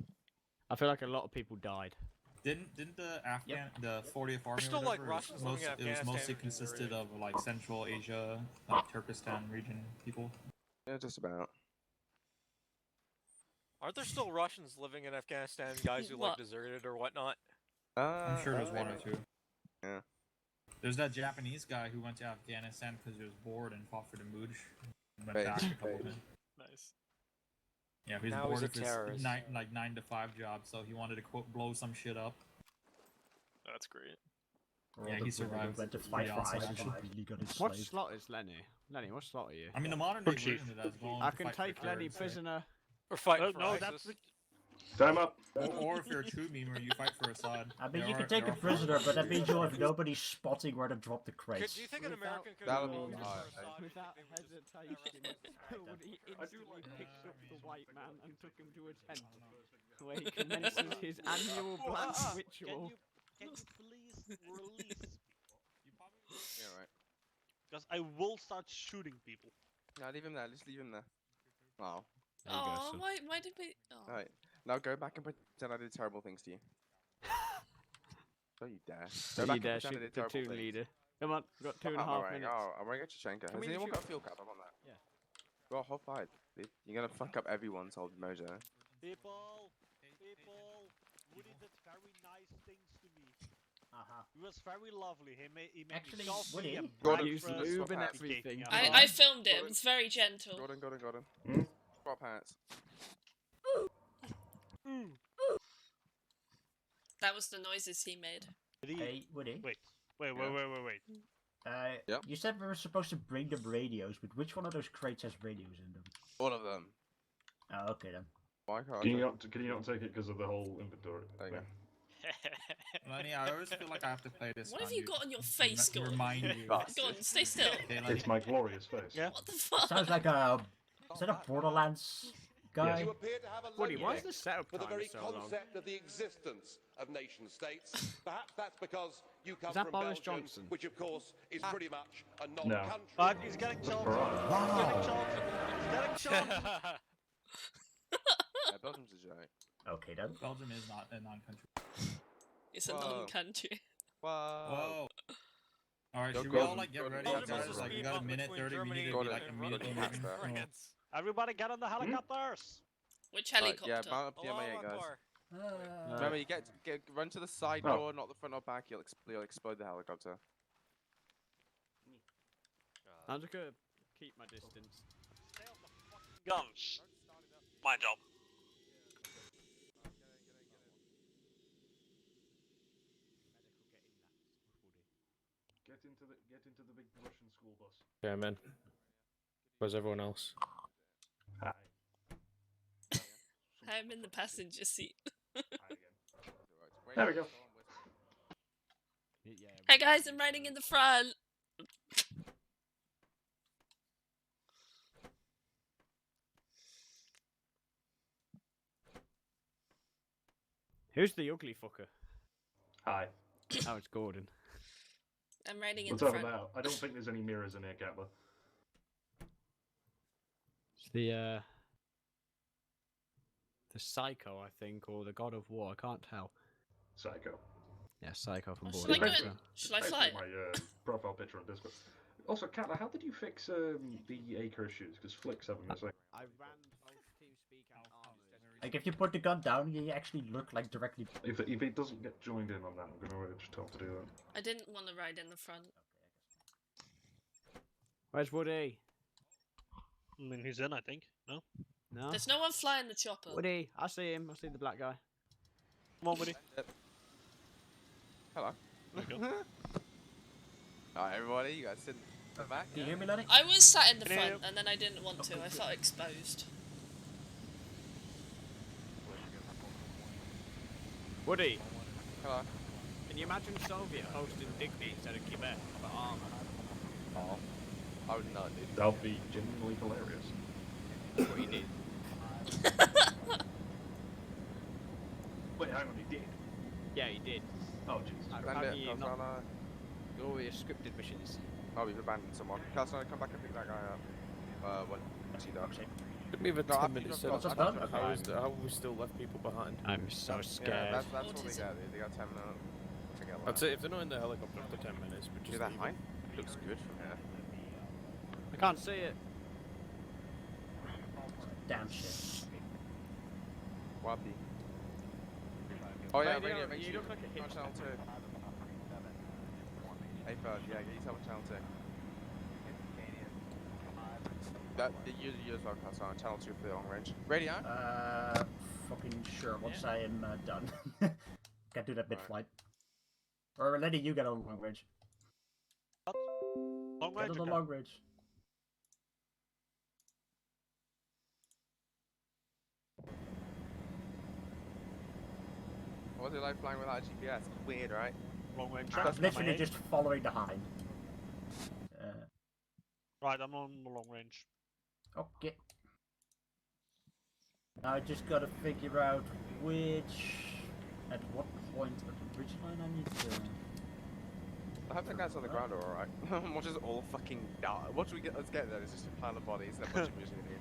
S5: I feel like a lot of people died.
S4: Didn't the the 40th Army
S17: still,
S4: or
S17: like,
S4: whatever,
S17: Russians living in
S4: it was
S17: Afghanistan
S4: mostly
S17: who
S4: consisted
S17: deserted.
S4: of like Central Asia, like Turkestan region people.
S6: Yeah, just about.
S17: Aren't there still Russians living in Afghanistan, guys who like
S1: What?
S17: deserted or whatnot?
S4: I'm sure there's 1 or 2.
S6: Yeah.
S4: There's that Japanese guy who went to Afghanistan because he was bored and fought for the Mujahideen. Went
S6: Right.
S4: back a couple times.
S11: Nice.
S4: Yeah, he's
S17: Now
S4: bored
S17: he's a
S4: of his
S17: terrorist.
S4: 9 to 5 job, so he wanted to quote blow some shit up.
S11: That's great.
S3: Or
S4: Yeah,
S3: all
S4: he
S3: the women who
S4: survived.
S3: went to
S4: Pretty
S3: fight for
S4: awesome,
S3: ISIS
S4: actually.
S3: and really got his
S5: What
S3: slaves.
S5: slot is Lenny? Lenny, what slot are you?
S4: I mean, the modern day
S18: Chief.
S4: version of that is going
S5: I
S4: to
S5: can
S4: fight for
S5: take Lenny
S4: terrorists, right?
S5: prisoner.
S17: Or fighting
S18: Oh,
S17: for
S18: no,
S17: ISIS.
S18: that's the...
S14: Time up.
S4: Or if you're a true memer, you fight for Assad.
S3: I mean, you can take a prisoner, but that means you'll have nobody spotting where to drop the crates.
S17: Do you think an American could
S6: That'll
S17: go
S6: be
S17: on
S6: hard,
S17: for Assad?
S18: Without hesitation, Woody instantly picked up the white man and took him to a tent, where he commences his annual black ritual.
S13: Can you please release people?
S6: Yeah, right.
S13: Because I will start shooting people.
S6: No, leave him there. Just leave him there. Oh.
S1: Oh, why did we? Oh.
S6: Alright. Now go back and pretend I did terrible things to you. Don't you dare. Go back
S5: You
S6: and
S5: dare
S6: pretend I
S5: shoot
S6: did
S5: the
S6: terrible
S5: platoon
S6: things.
S5: leader. Come on, we've got 2.5
S6: Alright,
S5: minutes.
S6: I'm gonna get Chichenko. Has
S5: we
S6: anyone got a
S5: shoot?
S6: fuel cap? I'm on that.
S5: Yeah.
S6: Well, hold five. You're gonna fuck up everyone's old mojo.
S13: People, Woody did very nice things to me. He was very lovely. He made
S3: Actually,
S13: me coffee
S3: Woody,
S13: and
S6: Gordon,
S13: breakfast.
S5: moving
S6: swap hats.
S5: everything.
S1: I filmed it. It was very gentle.
S6: Gordon. Swap hats.
S1: That was the noises he made.
S3: Hey, Woody.
S13: Wait.
S6: Yep.
S3: You said we were supposed to bring them radios, but which one of those crates has radios in them?
S6: All of them.
S3: Oh, okay then.
S6: Why can't
S14: Can
S6: I?
S14: you not take it because of the whole inventory?
S6: There you go.
S4: Lenny, I always feel like I have to play this.
S1: What have
S4: on
S1: you got on your face, Gordon?
S4: Remind you.
S1: Gordon, stay still.
S14: It's my glorious face.
S13: Yeah.
S1: What the fuck?
S3: Sounds like a... Is that a Borderlands guy?
S15: You appear to have a
S5: Woody,
S15: love
S5: why is
S15: gift
S5: the setup
S15: for the
S5: timer
S15: very
S5: so long?
S15: concept of the existence of nation states. Perhaps that's because you come
S5: Is that
S15: from
S5: Boris
S15: Belgium,
S5: Johnson?
S15: which of course is pretty much a
S14: No.
S15: non-country.
S13: But he's getting chosen. He's getting chosen.
S6: Yeah, Belgium's a joke.
S3: Okay then.
S4: Belgium is not a non-country.
S1: It's a
S6: Whoa.
S1: non-country.
S6: Whoa.
S4: Alright,
S6: Go
S4: should we all
S6: Gordon,
S4: like get
S6: Gordon,
S4: ready,
S6: Gordon,
S4: guys?
S6: Gordon.
S4: Like we got a minute, 30. We need to be
S6: Gordon,
S4: like immediately
S6: Gordon,
S4: moving.
S6: Gordon.
S13: Everybody get on the helicopters.
S1: Which
S6: Right,
S1: helicopter?
S6: yeah, mount up the MIA, guys. Remember, you run to the side
S14: Oh.
S6: door, not the front or back. You'll explode the helicopter.
S5: I'm just gonna keep my distance.
S13: Guns. My job.
S14: Get into the big Russian school bus.
S19: Yeah, man. Where's everyone else?
S14: Hi.
S1: I'm in the passenger seat.
S14: There we go.
S1: Hey guys, I'm riding in the front.
S5: Who's the ugly fucker?
S14: Hi.
S5: Oh, it's Gordon.
S1: I'm riding in
S14: What's
S1: the
S14: over
S1: front.
S14: now? I don't think there's any mirrors in here, Kappa.
S5: It's the Psycho, I think, or the God of War. I can't tell.
S14: Psycho.
S5: Yeah, Psycho from
S1: Shall I
S5: Borderlands.
S1: go in? Shall I
S14: Basically
S1: fly?
S14: my profile picture on Discord. Also, Katla, how did you fix the Acre issues? Because Flick's having the same.
S5: I ran both TeamSpeak and Arma.
S3: Like if you put the gun down, you actually look like directly...
S14: If it doesn't get joined in on that, I'm going to just tell him to do that.
S1: I didn't want to ride in the front.
S5: Where's Woody?
S13: I mean, he's in, I think. No?
S5: No?
S1: There's no one flying the chopper.
S5: Woody, I see him. I see the black guy.
S13: Come on, Woody.
S6: Hello. Alright, everybody, you guys sit in the back.
S3: Can you hear me, Lenny?
S1: I was sat in the
S13: Can you hear
S1: front, and then I didn't want to. I felt exposed.
S5: Woody,
S6: Hello.
S5: can you imagine Soviet hosting Digby instead of Quebec for Arma?
S6: Oh. I would not, dude.
S14: That would be genuinely hilarious.
S5: That's what he did.
S14: Wait, hang on, he did?
S5: Yeah, he did.
S14: Oh, jeez.
S6: Bandit,
S5: you not
S6: Kalsana.
S5: do all your scripted missions?
S6: Oh, we've abandoned someone. Kalsana, come back and pick that guy up. Once he does.
S19: Took me over
S6: No,
S19: 10
S6: after
S19: minutes.
S6: you've
S19: So
S6: done-
S3: done?
S19: how have we still left people behind?
S5: I'm so scared.
S6: Yeah, that's what they
S1: Autism.
S6: get, dude. They got 10 minutes. Forget about
S19: I'd say if they're not in the helicopter after 10 minutes, but
S6: See
S19: just
S6: that
S19: leave
S6: height?
S19: them.
S6: Looks good from here.
S5: I can't see it.
S3: Damn shit.
S6: Wappy. Oh yeah,
S5: Radio,
S6: radio, make
S5: you
S6: sure
S5: look like a
S6: you're on channel 2. Hey Ferd, yeah, get yourself on channel 2. That, you as well, Kalsana, channel 2 for the long range. Radio?
S3: Fucking sure, once I am done. Can do that mid-flight. Or Lenny, you get on long range.
S13: Long
S3: Get
S13: range.
S3: on the
S13: okay.
S3: long range.
S6: What's it like flying without GPS? Weird, right?
S13: Long range.
S3: Literally just following the hind.
S13: Right, I'm on the long range.
S3: Okay. Now I just gotta figure out at what point of the ridge line I need to.
S6: I hope the guys on the ground are alright. Watch us all fucking die. Watch we get. Let's get there. It's just a pile of bodies and a bunch of music in here.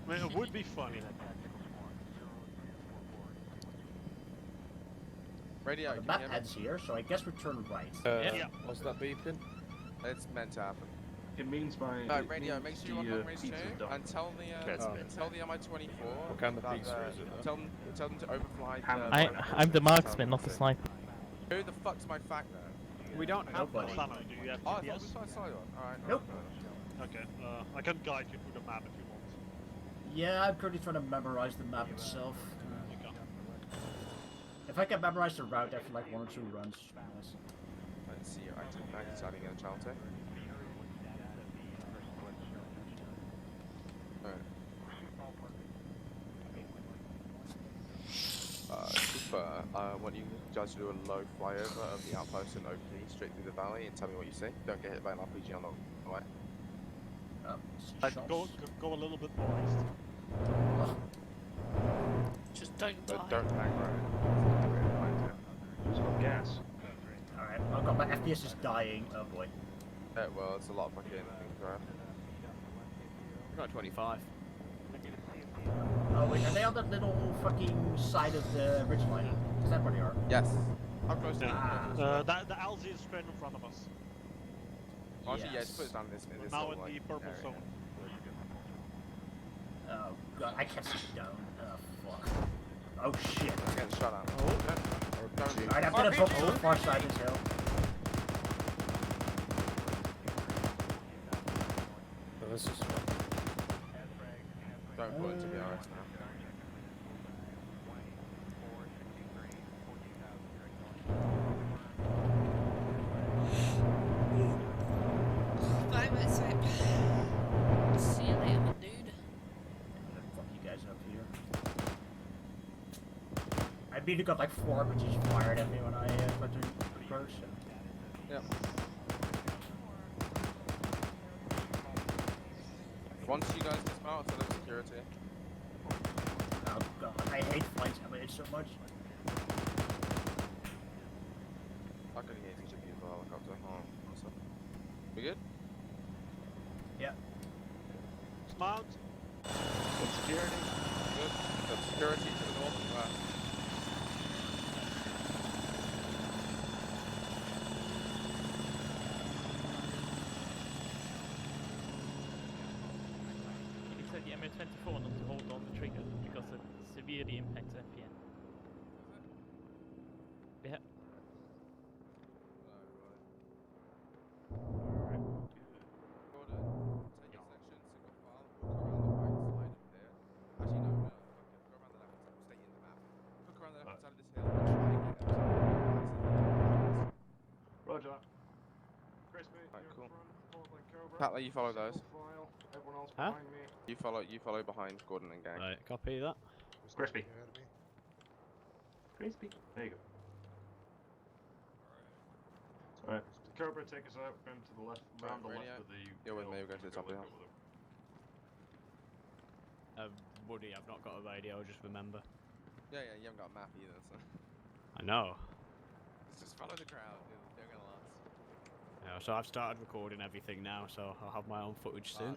S13: I mean, it would be funny.
S6: Radio,
S3: The
S6: can
S3: map
S6: you hear me?
S3: ends here, so I guess we turn right.
S19: What's that beeping?
S6: It's meant to happen.
S14: It means by.
S6: Radio, make sure you're on long range too, and tell the MI-24.
S19: What kind of
S6: that,
S19: pizza is it?
S6: Tell them to overfly.
S20: I'm the marksman, not the sniper.
S6: Who the fuck's my fact there?
S18: We don't have
S3: Nobody.
S18: one.
S13: Do you have
S6: Oh, I thought
S13: GPS?
S6: we saw one. Alright.
S3: Nope.
S13: Okay, I can guide you through the map if you want.
S3: Yeah, I'm currently trying to memorize the map itself. If I can memorize the route after like 1 or 2 runs, it's nice.
S6: Let's see your active fact deciding in a child tech. Super, I want you guys to do a low flyover of the outpost and OP straight through the valley and tell me what you see. Don't get hit by an RPG on the way.
S13: Go a little bit more east.
S1: Just don't die.
S6: But don't hang right.
S14: There's no gas.
S3: Alright, oh god, my FPS is dying. Oh boy.
S6: Yeah, well, it's a lot of fucking things, right?
S5: I got 25.
S3: Oh wait, are they on that little fucking side of the ridgeline? Is that where they are?
S6: Yes. How close to
S13: The LZ is straight in front of us.
S6: Actually, yeah, just put it down in this
S13: Now
S6: little,
S13: in the purple
S6: area.
S13: zone.
S3: Oh god, I can't see down. Oh fuck. Oh shit.
S6: I'm getting shot at.
S3: Alright, I'm gonna book to the far side of this hill.
S19: Oh, this is
S6: Don't put it to be honest now.
S1: Bye, my swipe. See you later, my dude.
S3: Fuck you guys up here. I mean, got like 4 RPGs fired at me when I tried to approach.
S6: Yep. Once you guys dismount, set up security.
S3: Oh god, I hate flight simulator so much.
S6: I couldn't get each of you for a helicopter. Awesome. We good?
S3: Yeah.
S13: Dismount.
S6: Good security. Good. Good security to the north and west.
S20: You said the MA-24 not to hold on the trigger because it severely impacts FPN. Yeah.
S14: Roger. Crispy,
S6: Alright, cool.
S14: Cobra.
S6: Pat, let you follow those.
S14: File. Everyone else
S20: Huh?
S14: behind me.
S6: You follow behind Gordon and gang.
S20: Right, copy that.
S14: Crispy. Crispy. There you go. Alright. Cobra, take us out. Going to the left, round the
S6: radio.
S14: left of the.
S6: You're with me, we're going to the top of the hill.
S5: Woody, I've not got a radio, just remember.
S6: Yeah, you haven't got a map either, so.
S5: I know.
S6: Just follow the crowd, they're gonna last.
S5: Yeah, so I've started recording everything now, so I'll have my own footage soon.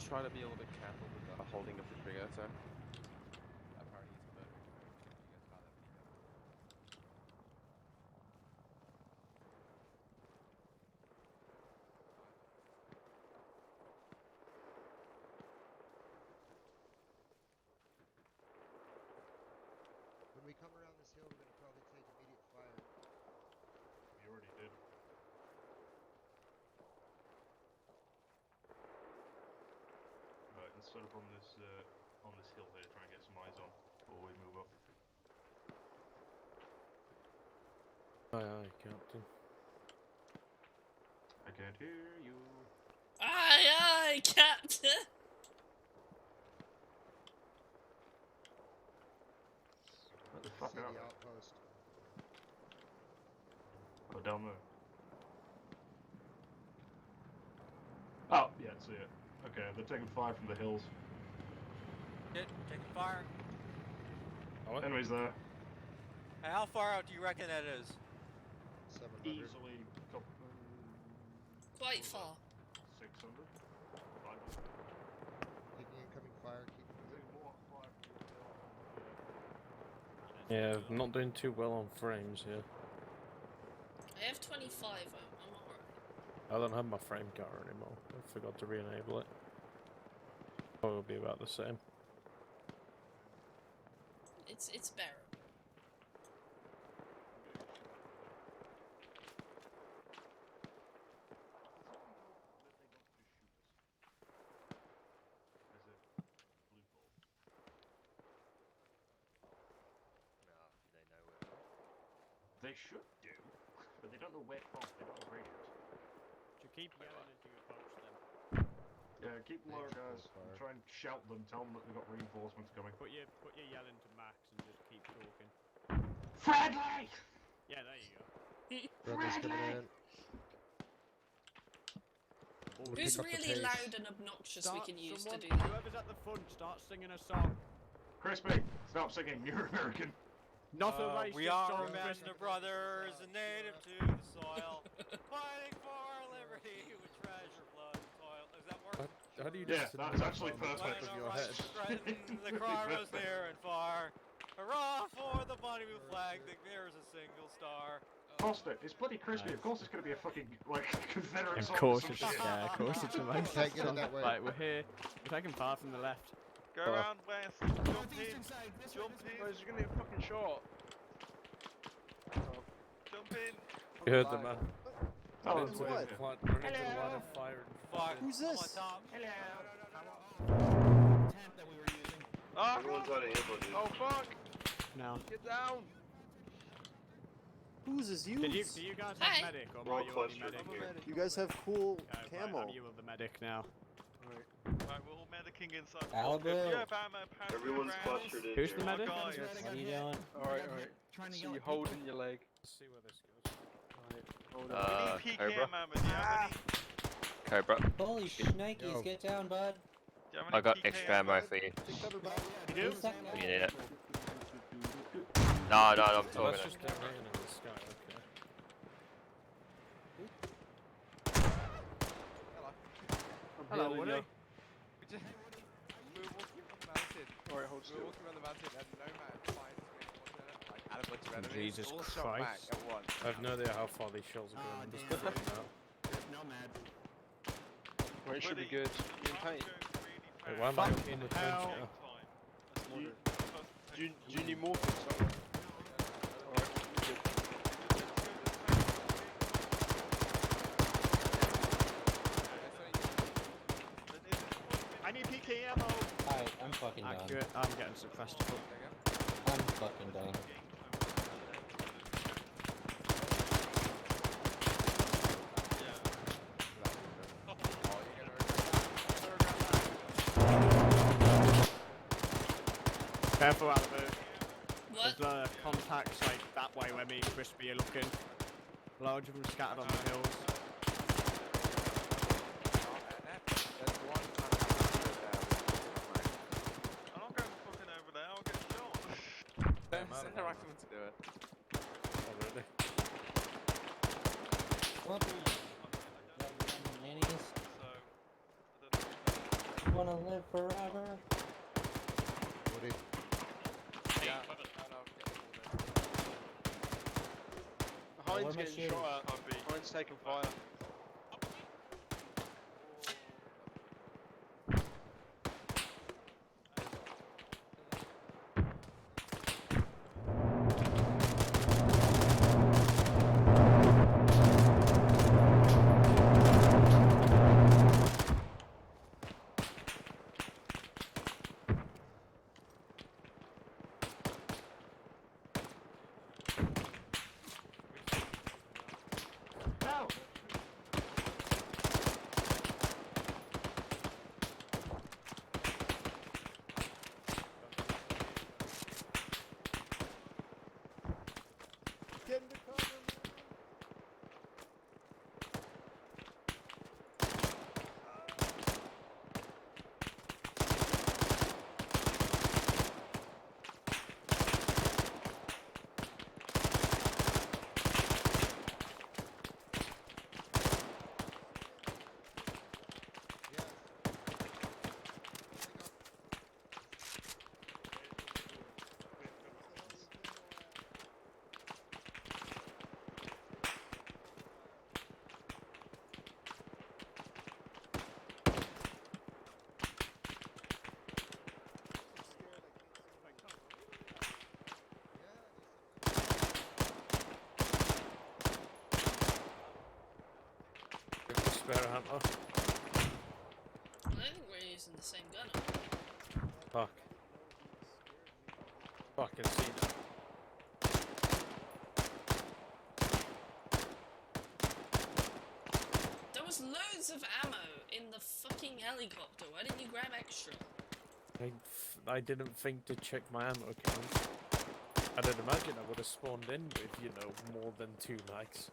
S6: Try to be a little bit careful with the holding of the trigger, so.
S15: When we come around this hill, we're going to probably take immediate fire.
S14: You already did. Right, let's set up on this hill here. Try and get some eyes on before we move up.
S19: aye, Captain.
S14: can't hear you.
S1: Aye, aye, Captain!
S14: What the fuck
S15: See
S14: are
S15: the
S14: they?
S15: outpost.
S14: Oh, down there. Oh, yeah, see it. Okay, they're taking fire from the hills.
S17: Shit, taking fire.
S14: Enemies there.
S17: Hey, how far out do you reckon that is?
S15: 700.
S14: Easily
S1: Quite far.
S14: 600.
S15: Taking incoming fire, keep
S19: Yeah, I'm not doing too well on frames here.
S1: I have 25, I'm alright.
S19: I don't have my frame counter anymore. I forgot to re-enable it. Oh, it'll be about the same.
S1: It's bearable.
S14: They should do, but they don't know where from. They don't have radios.
S13: You keep yelling as you approach them.
S14: Yeah, keep low, guys. Try and shout them. Tell them that they've got reinforcements coming.
S13: Put your yelling to max and just keep talking.
S14: Friendly!
S13: Yeah, there you go.
S15: Brothers coming in.
S1: Who's really loud and obnoxious we can use to do that?
S13: Whoever's at the front, start singing a song.
S14: Crispy, stop singing. You're American.
S13: Not a racist
S17: We are
S13: song,
S17: men
S13: Chris.
S17: of brothers and native to the soil, fighting for our liberty with treasure, blood, and toil. Does that work?
S19: How do you
S14: Yeah,
S19: just
S14: that's actually perfect.
S17: When our rights threaten, the cry was near and far. Hurrah for the bonny blue flag that bears a single star.
S14: Foster, it's bloody crispy. Of course it's going to be a fucking, like, Confederate
S18: Of
S14: song or
S18: course
S14: some
S18: it's
S14: shit.
S18: yeah, of course it's a
S15: Can't
S18: racist
S15: get it
S18: song.
S15: that way.
S18: Right, we're here. We're taking fire from the left.
S8: Go around west. Jump in. Jump in.
S7: Guys, you're gonna get fucking shot.
S8: Jump in.
S19: You heard the man.
S14: Oh,
S19: Run into
S14: what?
S19: run into the line of fire and
S17: Fuck.
S15: Who's this?
S8: Ah!
S21: Everyone's out of ammo, dude.
S8: Oh fuck!
S18: Now.
S8: Get down!
S15: Who's this you?
S13: Do you guys
S1: Hi.
S13: have medic or
S21: We're
S13: are
S21: all
S13: you only
S21: clustered
S13: medic?
S21: in here.
S15: You guys have cool
S13: Right,
S15: camo.
S13: I'm you of the medic now.
S8: Right, we're all medicing inside.
S22: Albo.
S8: If you have ammo, pass it
S21: Everyone's
S8: around.
S21: clustered in
S18: Who's
S21: here.
S18: the medic?
S8: Guys.
S22: What are you doing?
S7: Alright. So you're holding your leg.
S19: Let's see where this goes.
S7: Hold
S9: Uh,
S7: on.
S8: We need
S9: Cobra.
S8: PKM ammo. Do you have any?
S16: Cobra.
S22: Holy shnikes, get down, bud.
S8: Do you have any
S16: I got
S8: PKM
S16: extra ammo for you.
S15: Take cover, bud.
S13: You do?
S22: Who's that
S16: You
S22: guy?
S16: need it. No, I'm
S19: So
S16: talking.
S19: that's just down in the sky, okay.
S13: Hello,
S7: healing
S13: Woody.
S7: you.
S23: We were walking around the mountain.
S7: Alright, hold
S23: We
S7: still.
S23: were walking around the mountain and no man flying like and a bunch of enemies.
S19: Jesus
S23: all shot back
S19: Christ.
S23: at once.
S19: I have no idea how far these shells are going. Just
S2: damn.
S19: right now.
S2: Nomad.
S7: Alright, it should be good. You in pain?
S19: Wait, why am I in the trench
S13: hell.
S19: now?
S7: Do you need morphine, son? Alright, good.
S13: I need PK ammo.
S22: Alright, I'm fucking done.
S13: Accurate. I'm getting suppressed.
S22: I'm fucking done.
S13: Careful, Albo.
S1: What?
S13: There's contacts like that way where me and Crispy are looking. Loads of them scattered on the hills.
S8: I'm not going fucking over there. I'll get shot.
S23: Send the rifleman to do it.
S19: Oh, really?
S22: What? Nannies?
S8: So,
S22: Wanna live forever?
S15: Woody.
S7: Hind's
S22: What am I
S7: getting
S22: shooting?
S7: shot at. Hind's taking fire.
S14: No!
S19: spare ammo?
S1: I don't think we're using the same gun.
S19: Fuck. Fucking see now.
S1: There was loads of ammo in the fucking helicopter. Why didn't you grab extra?
S19: I didn't think to check my ammo count. I'd imagine I would have spawned in with, you know, more than 2 mags.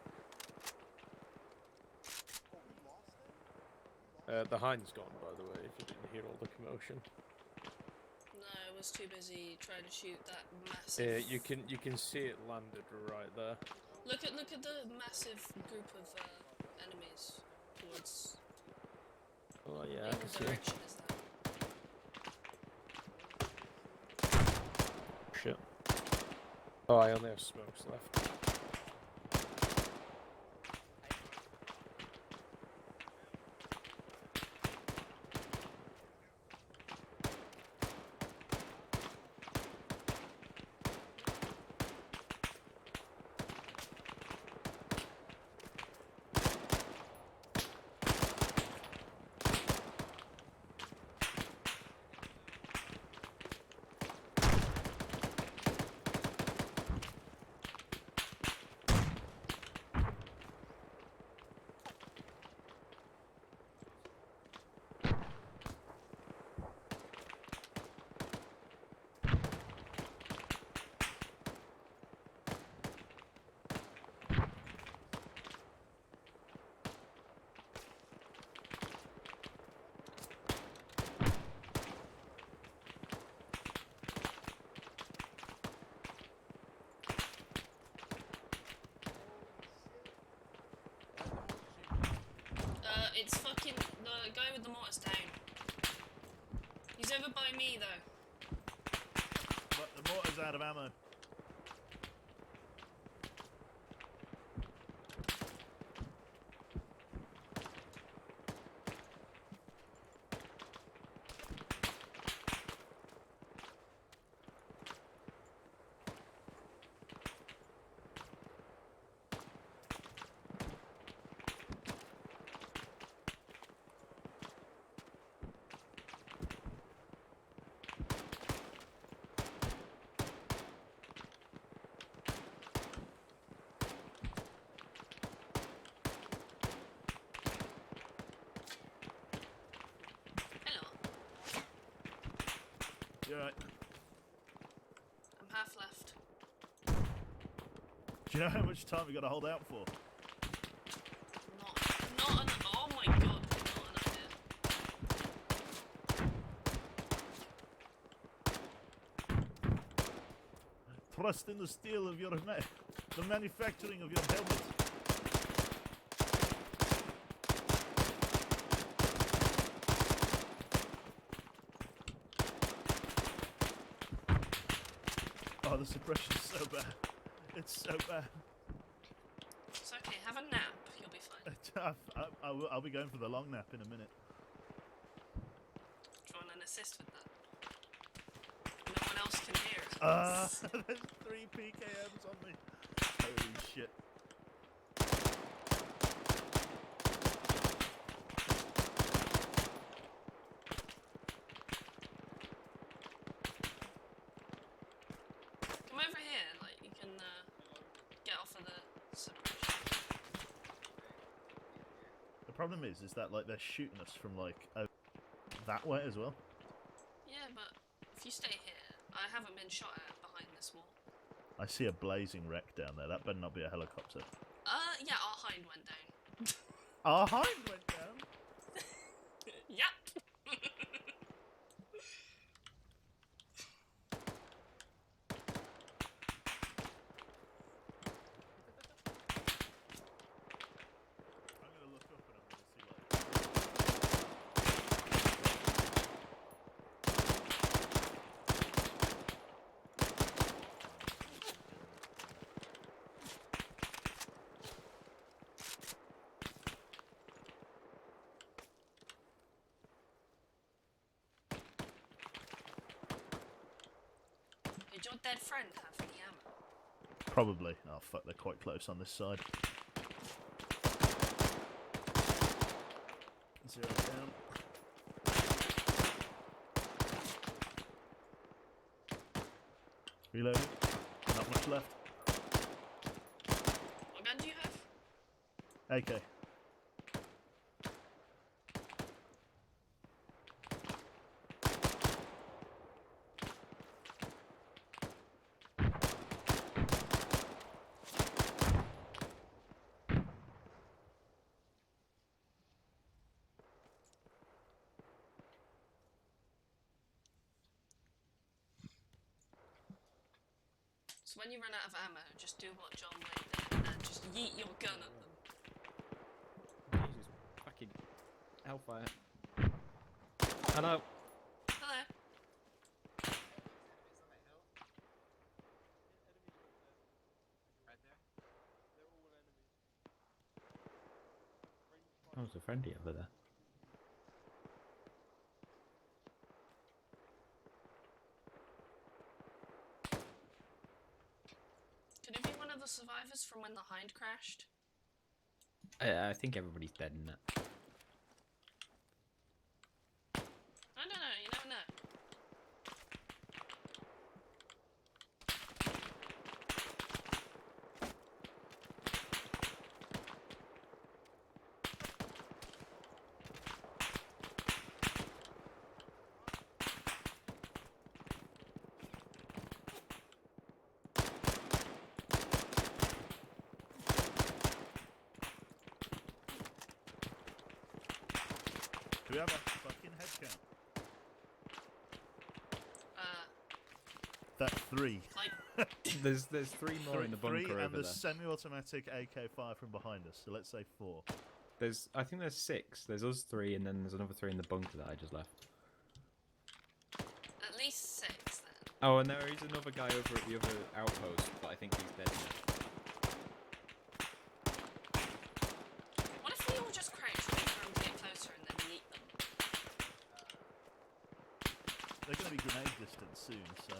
S19: The Hind's gone, by the way, if you didn't hear all the commotion.
S1: No, I was too busy trying to shoot that massive.
S19: You can see it landed right there.
S1: Look at the massive group of enemies towards.
S19: Oh yeah, I
S1: in
S19: can
S1: what
S19: see it.
S1: direction is that?
S19: Shit. Oh, I only have smokes left.
S1: It's fucking the guy with the mortar's down. He's over by me though.
S10: But the mortar's out of ammo. You alright?
S1: I'm half left.
S10: Do you know how much time we got to hold out for?
S1: Not an. Oh my god, not an idea.
S10: Trust in the steel of your the manufacturing of your helmet. Oh, the suppression's so bad. It's so bad.
S1: It's okay, have a nap, you'll be fine.
S10: I'll be going for the long nap in a minute.
S1: Do you want an assist with that? No one else can hear us.
S10: There's 3 PKMs on me. Holy shit.
S1: Come over here, like you can get off of the suppression.
S10: The problem is that like they're shooting us from like that way as well.
S1: Yeah, but if you stay here, I haven't been shot at behind this wall.
S10: I see a blazing wreck down there. That better not be a helicopter.
S1: Yeah, our hind went down.
S10: Our hind went down?
S1: Yep.
S10: I'm gonna look up and I'm gonna see like.
S1: Did your dead friend have any ammo?
S10: Probably. Oh fuck, they're quite close on this side. Reloaded. Not much left.
S1: What gun do you have?
S10: AK.
S1: So when you run out of ammo, just do what John Wayne did and just yeet your gun at them.
S11: Jesus fucking hellfire. Hello.
S1: Hello.
S11: Oh, there's a friendly over there.
S1: Could it be one of the survivors from when the Hind crashed?
S11: I think everybody's dead in that.
S1: I don't know, you never know.
S10: Do we have a fucking head count? That's 3.
S11: There's 3 more in the bunker
S10: 3
S11: over
S10: and the
S11: there.
S10: semi-automatic AK-5 from behind us. So let's say 4.
S11: I think there's 6. There's us 3, and then there's another 3 in the bunker that I just left.
S1: At least 6 then.
S11: Oh, and there is another guy over at the other outpost, but I think he's dead now.
S1: What if we all just crouch, wait for them to get closer and then yeet them?
S10: They're going to be grenade distance soon, so...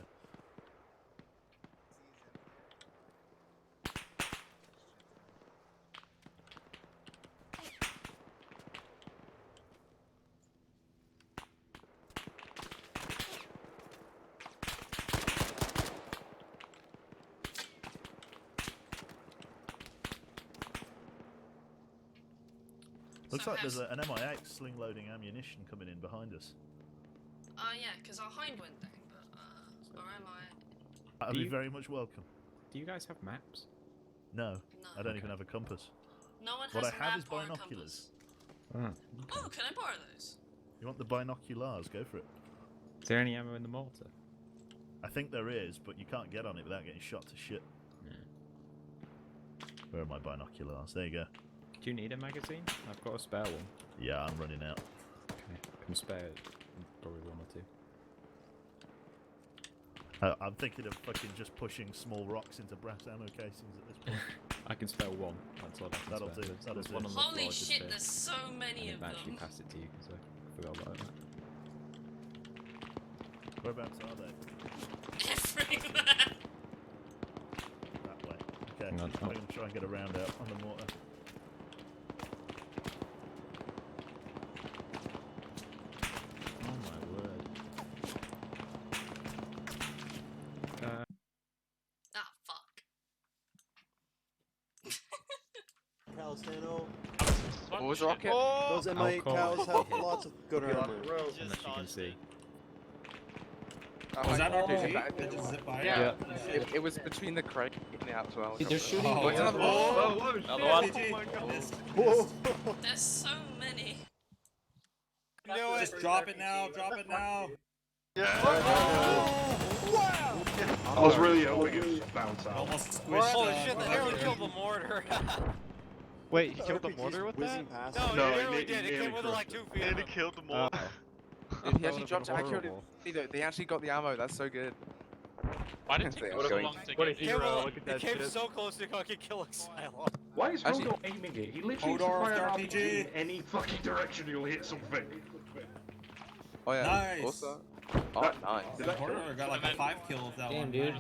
S10: Looks like there's an MI8 sling loading ammunition coming in behind us.
S1: Yeah, because our Hind went down, but, or am I?
S10: That'd be very much welcome.
S11: Do you guys have maps?
S10: No, I don't even have a compass.
S1: No one
S10: What
S1: has
S10: I
S1: a
S10: have
S1: map
S10: is
S1: or a
S10: binoculars.
S1: compass. Oh, can I borrow those?
S10: You want the binoculars? Go for it.
S11: Is there any ammo in the mortar?
S10: I think there is, but you can't get on it without getting shot to shit. Where are my binoculars? There you go.
S11: Do you need a magazine? I've got a spare one.
S10: Yeah, I'm running out.
S11: Okay. Can spare probably 1 or 2.
S10: I'm thinking of fucking just pushing small rocks into brass ammo casings at this point.
S11: I can spare 1. That's all I can
S10: That'll
S11: spare.
S10: do, that'll
S11: There's
S10: do.
S11: one on the
S1: Holy
S11: floor just
S1: shit,
S11: here.
S1: there's so many
S11: I
S1: of
S11: didn't actually
S1: them.
S11: pass it to you because I forgot about that.
S10: Whereabouts are they?
S1: Everywhere.
S10: That way. Okay,
S11: Hang on,
S10: I'm going to try and get a round out on the mortar.
S11: Oh my word.
S1: Ah, fuck.
S15: Cows, Dano.
S6: What was rocket?
S15: Those MI8 cows have lots of good armor.
S11: Unless you can see.
S6: Was that
S4: RPG that just zipped by?
S6: Yeah. It was between the crate and the as well.
S15: They're shooting.
S6: Oh, it's another one.
S4: Oh,
S6: Another one.
S4: oh my goodness.
S1: There's so many.
S4: Just drop it now, drop it now.
S14: I was really hoping it would just bounce out.
S4: Almost
S17: Holy
S4: squished.
S17: shit, the arrow killed the mortar.
S16: Wait, he killed the mortar with that?
S17: No,
S14: No,
S17: it
S14: he
S17: really did. It
S14: nearly
S17: came within like 2 feet.
S8: Nearly
S17: of him.
S8: killed them all.
S6: He actually dropped it. I killed it. They actually got the ammo. That's so good.
S9: Why didn't he go so long to
S16: What a
S9: get
S16: hero, look at
S17: He
S16: that
S17: came
S16: shit.
S17: so close to fucking kill Exile.
S14: Why is
S6: Actually-
S14: Hodor aiming it? He literally
S4: Hodor
S14: fire an
S4: RPG.
S14: RPG in any fucking direction you'll hit something.
S6: Oh yeah.
S4: Nice.
S6: Also. Oh, nice.
S14: Did I kill
S4: Horror got like a 5 kill with that
S22: Damn,
S4: one.
S22: dude.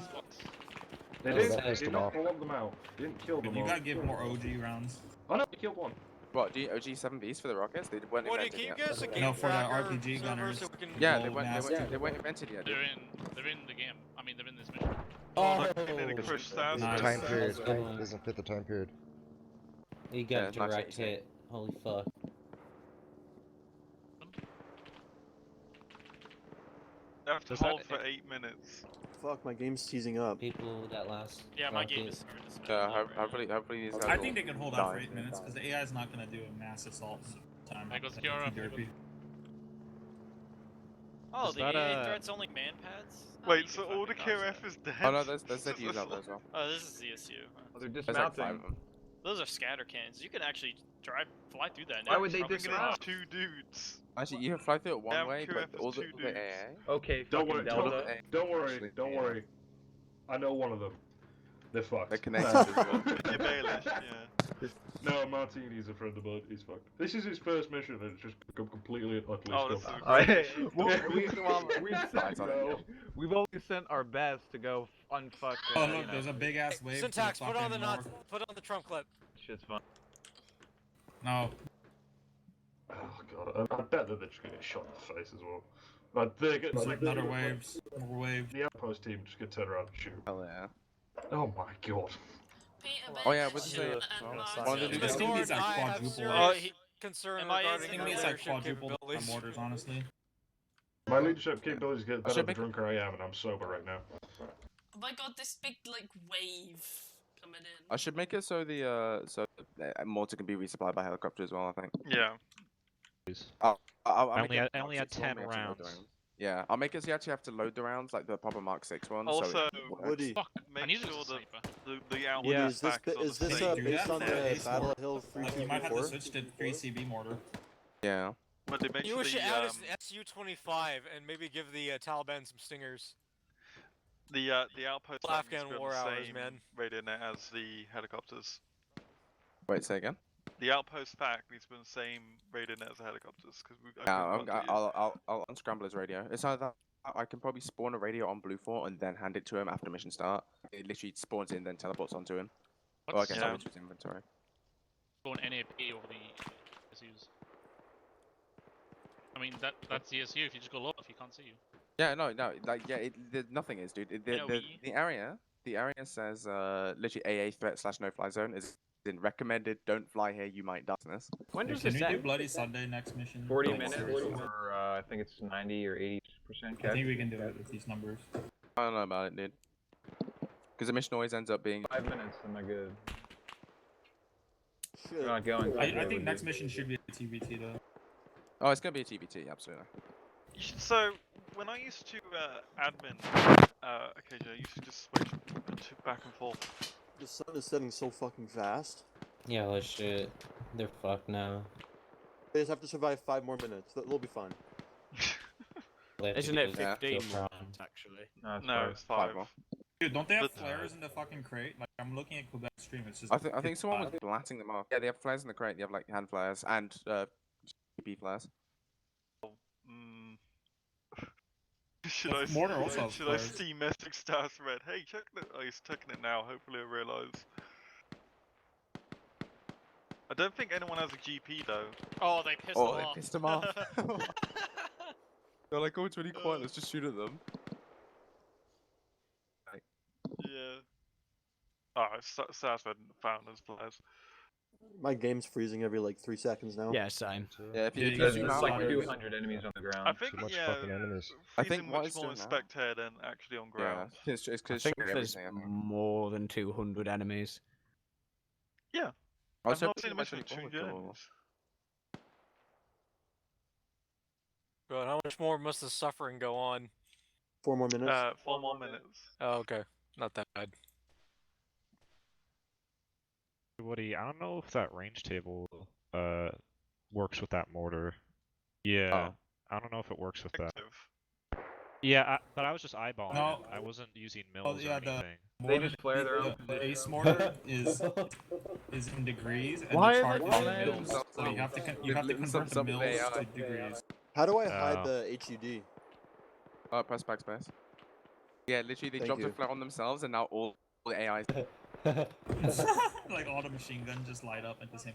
S14: They
S22: Oh,
S14: did.
S22: that
S14: They
S22: pissed
S14: did
S22: it
S14: not
S22: off.
S14: pull them out. They didn't kill them
S4: You
S14: all.
S4: gotta give more OG rounds.
S14: Oh no, they killed one.
S6: What? OG7Bs for the rockets? They weren't
S17: What,
S6: invented
S17: can you
S6: yet.
S17: give us a game
S4: No, for the
S17: tracker
S4: RPG
S17: server
S4: gunners.
S17: so we can...
S6: Yeah,
S4: Gold mask.
S6: they weren't invented yet.
S9: They're in the game. I mean, they're in this mission.
S22: Oh,
S8: Nearly crushed Stars.
S11: Nice.
S15: Time period
S22: Good one.
S15: doesn't fit the time period.
S22: He
S6: Yeah,
S22: got
S6: it's not
S22: direct
S6: easy.
S22: hit. Holy fuck.
S8: They have to
S16: Does that-
S8: hold for 8 minutes.
S3: Fuck, my game's seizing up.
S22: People that last.
S20: Yeah, my game
S22: rocket.
S20: is starting to spin.
S6: Hopefully these guys
S4: I
S6: will
S4: think they can hold out for
S6: die.
S4: 8 minutes because the AI is not going to do a mass assault time.
S20: There goes
S4: Like,
S20: Kiara.
S4: derpy.
S17: Oh,
S16: Is
S17: the
S16: that,
S17: AA threat's only man pads? Oh,
S8: Wait,
S17: you
S8: so
S17: can
S8: all the
S17: fucking dodge
S8: KOF
S17: that.
S8: is dead?
S6: Oh no, there's ZUs out there as well.
S17: Oh, this is ZSU. Huh.
S12: Oh, they're
S6: There's like 5
S12: dismounting.
S6: of them.
S17: Those are scatter cannons. You can actually fly through that.
S12: Why
S17: now.
S12: would they
S17: Probably
S12: dismount?
S17: not.
S8: 2 dudes.
S6: Actually, you can fly through it one
S8: Damn
S6: way,
S8: QF
S6: but
S8: is
S6: all
S8: 2
S6: the
S8: dudes.
S6: AA.
S12: Okay,
S14: Don't
S12: fucking
S14: worry,
S12: Delta.
S14: don't worry, don't worry. I know one of them. They're fucked.
S6: They're connected as well.
S8: Your Baelish, yeah.
S14: No, Martini's a friend of mine. He's fucked. This is his first mission, and it's just become completely and utterly
S8: Oh, this is
S14: scuffed.
S12: We've only sent our best to go unfuck.
S4: Oh look, there's a big ass wave.
S17: Syntax,
S4: to
S17: put on the
S4: fucking
S17: put on the Trump clip.
S12: Shit's fun.
S4: No.
S14: Oh god, I bet that they're just gonna get shot in the face as well. Like they're getting
S4: It's like another waves, more waves.
S14: The outpost team just get turned around and shoot.
S6: Hell yeah.
S14: Oh my god.
S6: Oh yeah, what's the one of the
S4: This
S6: dudes?
S4: thing needs like
S17: I have
S4: quadruple.
S17: serious concern
S20: MIA
S17: regarding
S4: This
S17: your
S4: thing needs like
S17: leadership
S4: quadruple
S17: capabilities.
S4: mortars, honestly.
S14: My leadership capabilities get better
S6: should
S14: the
S6: make-
S14: drunker I am, and I'm sober right now.
S1: Oh my god, this big like wave coming in.
S6: I should make it so mortar can be resupplied by helicopter as well. I think.
S8: Yeah.
S6: I'll
S16: I
S6: make
S16: only
S6: it
S16: had- I only had
S6: boxes so
S16: 10
S6: we have to load the
S16: rounds.
S6: Yeah, I'll make it so you actually have to load the rounds like the proper Mark 6 ones.
S8: Also,
S6: so it works.
S3: Woody,
S20: I
S8: make
S20: need to
S8: sure
S20: use a
S8: that
S20: sniper.
S8: the output
S3: Woody, is this
S8: packs are
S3: is
S8: the
S3: this
S8: same.
S4: Do
S3: based
S4: that
S3: on
S4: for
S3: the
S4: ace
S3: Battle
S4: mortar.
S3: Hill
S4: Like you might have to
S3: 3224?
S4: switch to 3CB mortar.
S6: Yeah.
S8: But they make
S17: You
S8: sure
S17: should
S8: the,
S17: add an SU-25 and maybe give the Taliban some stingers.
S8: the outpost
S17: Well,
S8: needs to
S17: Afghan
S8: be on
S17: war
S8: the
S17: hours,
S8: same
S17: man.
S8: radio net as the helicopters.
S6: Wait, say again.
S8: The outpost pack needs to be on the same radio net as the helicopters because we.
S6: I'll unscramble his radio. It's either I can probably spawn a radio on Blue Fort and then hand it to him after mission start. It literally spawns in, then teleports onto him. Or I can salvage his inventory.
S20: Go an NAP over the CSUs. I mean that's CSU. If you just go low, if you can't see you.
S6: Yeah, no, nothing is, dude. The area says literally AA threat / no fly zone is in recommended. Don't fly here, you might die. This.
S12: When does
S4: Can
S12: this
S4: we do
S12: end?
S4: Bloody Sunday next mission?
S12: 40
S4: Like,
S12: minutes,
S4: seriously.
S12: or I think it's 90 or 80%
S4: I think we can do it with these numbers.
S6: I don't know about it, dude. Because the mission always ends up being
S12: 5 minutes. Am I good? We're not going.
S4: I think next mission should be a TBT though.
S6: Oh, it's gonna be a TBT, absolutely.
S8: So when I used to admin, occasionally I used to just switch back and forth.
S3: The sun is setting so fucking fast.
S22: Yeah, holy shit. They're fucked now.
S3: They just have to survive 5 more minutes. They'll be fine.
S22: Isn't it
S6: 15
S22: more,
S3: actually?
S8: No, it's 5.
S4: Dude, don't they have
S8: But-
S4: flares in the fucking crate? Like I'm looking at Quebec stream. It's just.
S6: I think someone was blatting them off. Yeah, they have flares in the crate. They have like hand flares and CP flares.
S8: Should I
S4: Mortar also has
S8: should I
S4: flares.
S8: steam message Star Thread? Hey, check that. Oh, he's checking it now. Hopefully, I realise. I don't think anyone has a GP though.
S17: Oh, they pissed
S6: Oh,
S17: him
S6: they
S17: off.
S6: pissed him off. They're like, oh, it's really quiet. Let's just shoot at them.
S8: Yeah. Oh, Star Thread found his flares.
S3: My game's freezing every like 3 seconds now.
S5: Yeah, same.
S6: Yeah, if you
S12: There's
S6: zoom out,
S12: like 200 enemies on the ground.
S8: I think
S15: much
S8: yeah.
S15: fucking enemies.
S6: I think
S8: freezing
S6: what
S8: much
S6: it's
S8: more in
S6: doing now-
S8: Spectre than actually on
S6: yeah,
S8: ground.
S6: it's
S5: I
S6: because
S5: think there's more than 200 enemies.
S8: Yeah.
S6: I was
S8: I've not
S6: hoping
S8: seen a
S6: it might
S8: mission
S6: be
S8: with 200
S6: more cool.
S8: enemies.
S17: God, how much more must the suffering go on?
S3: 4 more minutes.
S8: 4 more minutes.
S17: Oh, okay. Not that bad.
S16: Woody, I don't know if that range table works with that mortar. Yeah, I don't know if it works with that. Yeah, but I was just eyeballing
S4: No.
S16: it. I wasn't using mills
S4: Oh, yeah,
S16: or anything.
S12: They just flare their own.
S4: The ace mortar is in degrees, and
S12: Why
S4: the
S12: are
S4: charge
S12: they
S4: is in
S12: flaring
S4: mils. So you have to
S6: Little
S4: convert the
S6: some
S4: mills
S6: AI.
S4: to degrees.
S3: How do I hide
S16: Oh.
S3: the HUD?
S6: Press backspace. Yeah, literally they
S3: Thank
S6: dropped
S3: you.
S6: a flare on themselves, and now all the AIs.
S4: Like all the machine guns just light up at the same.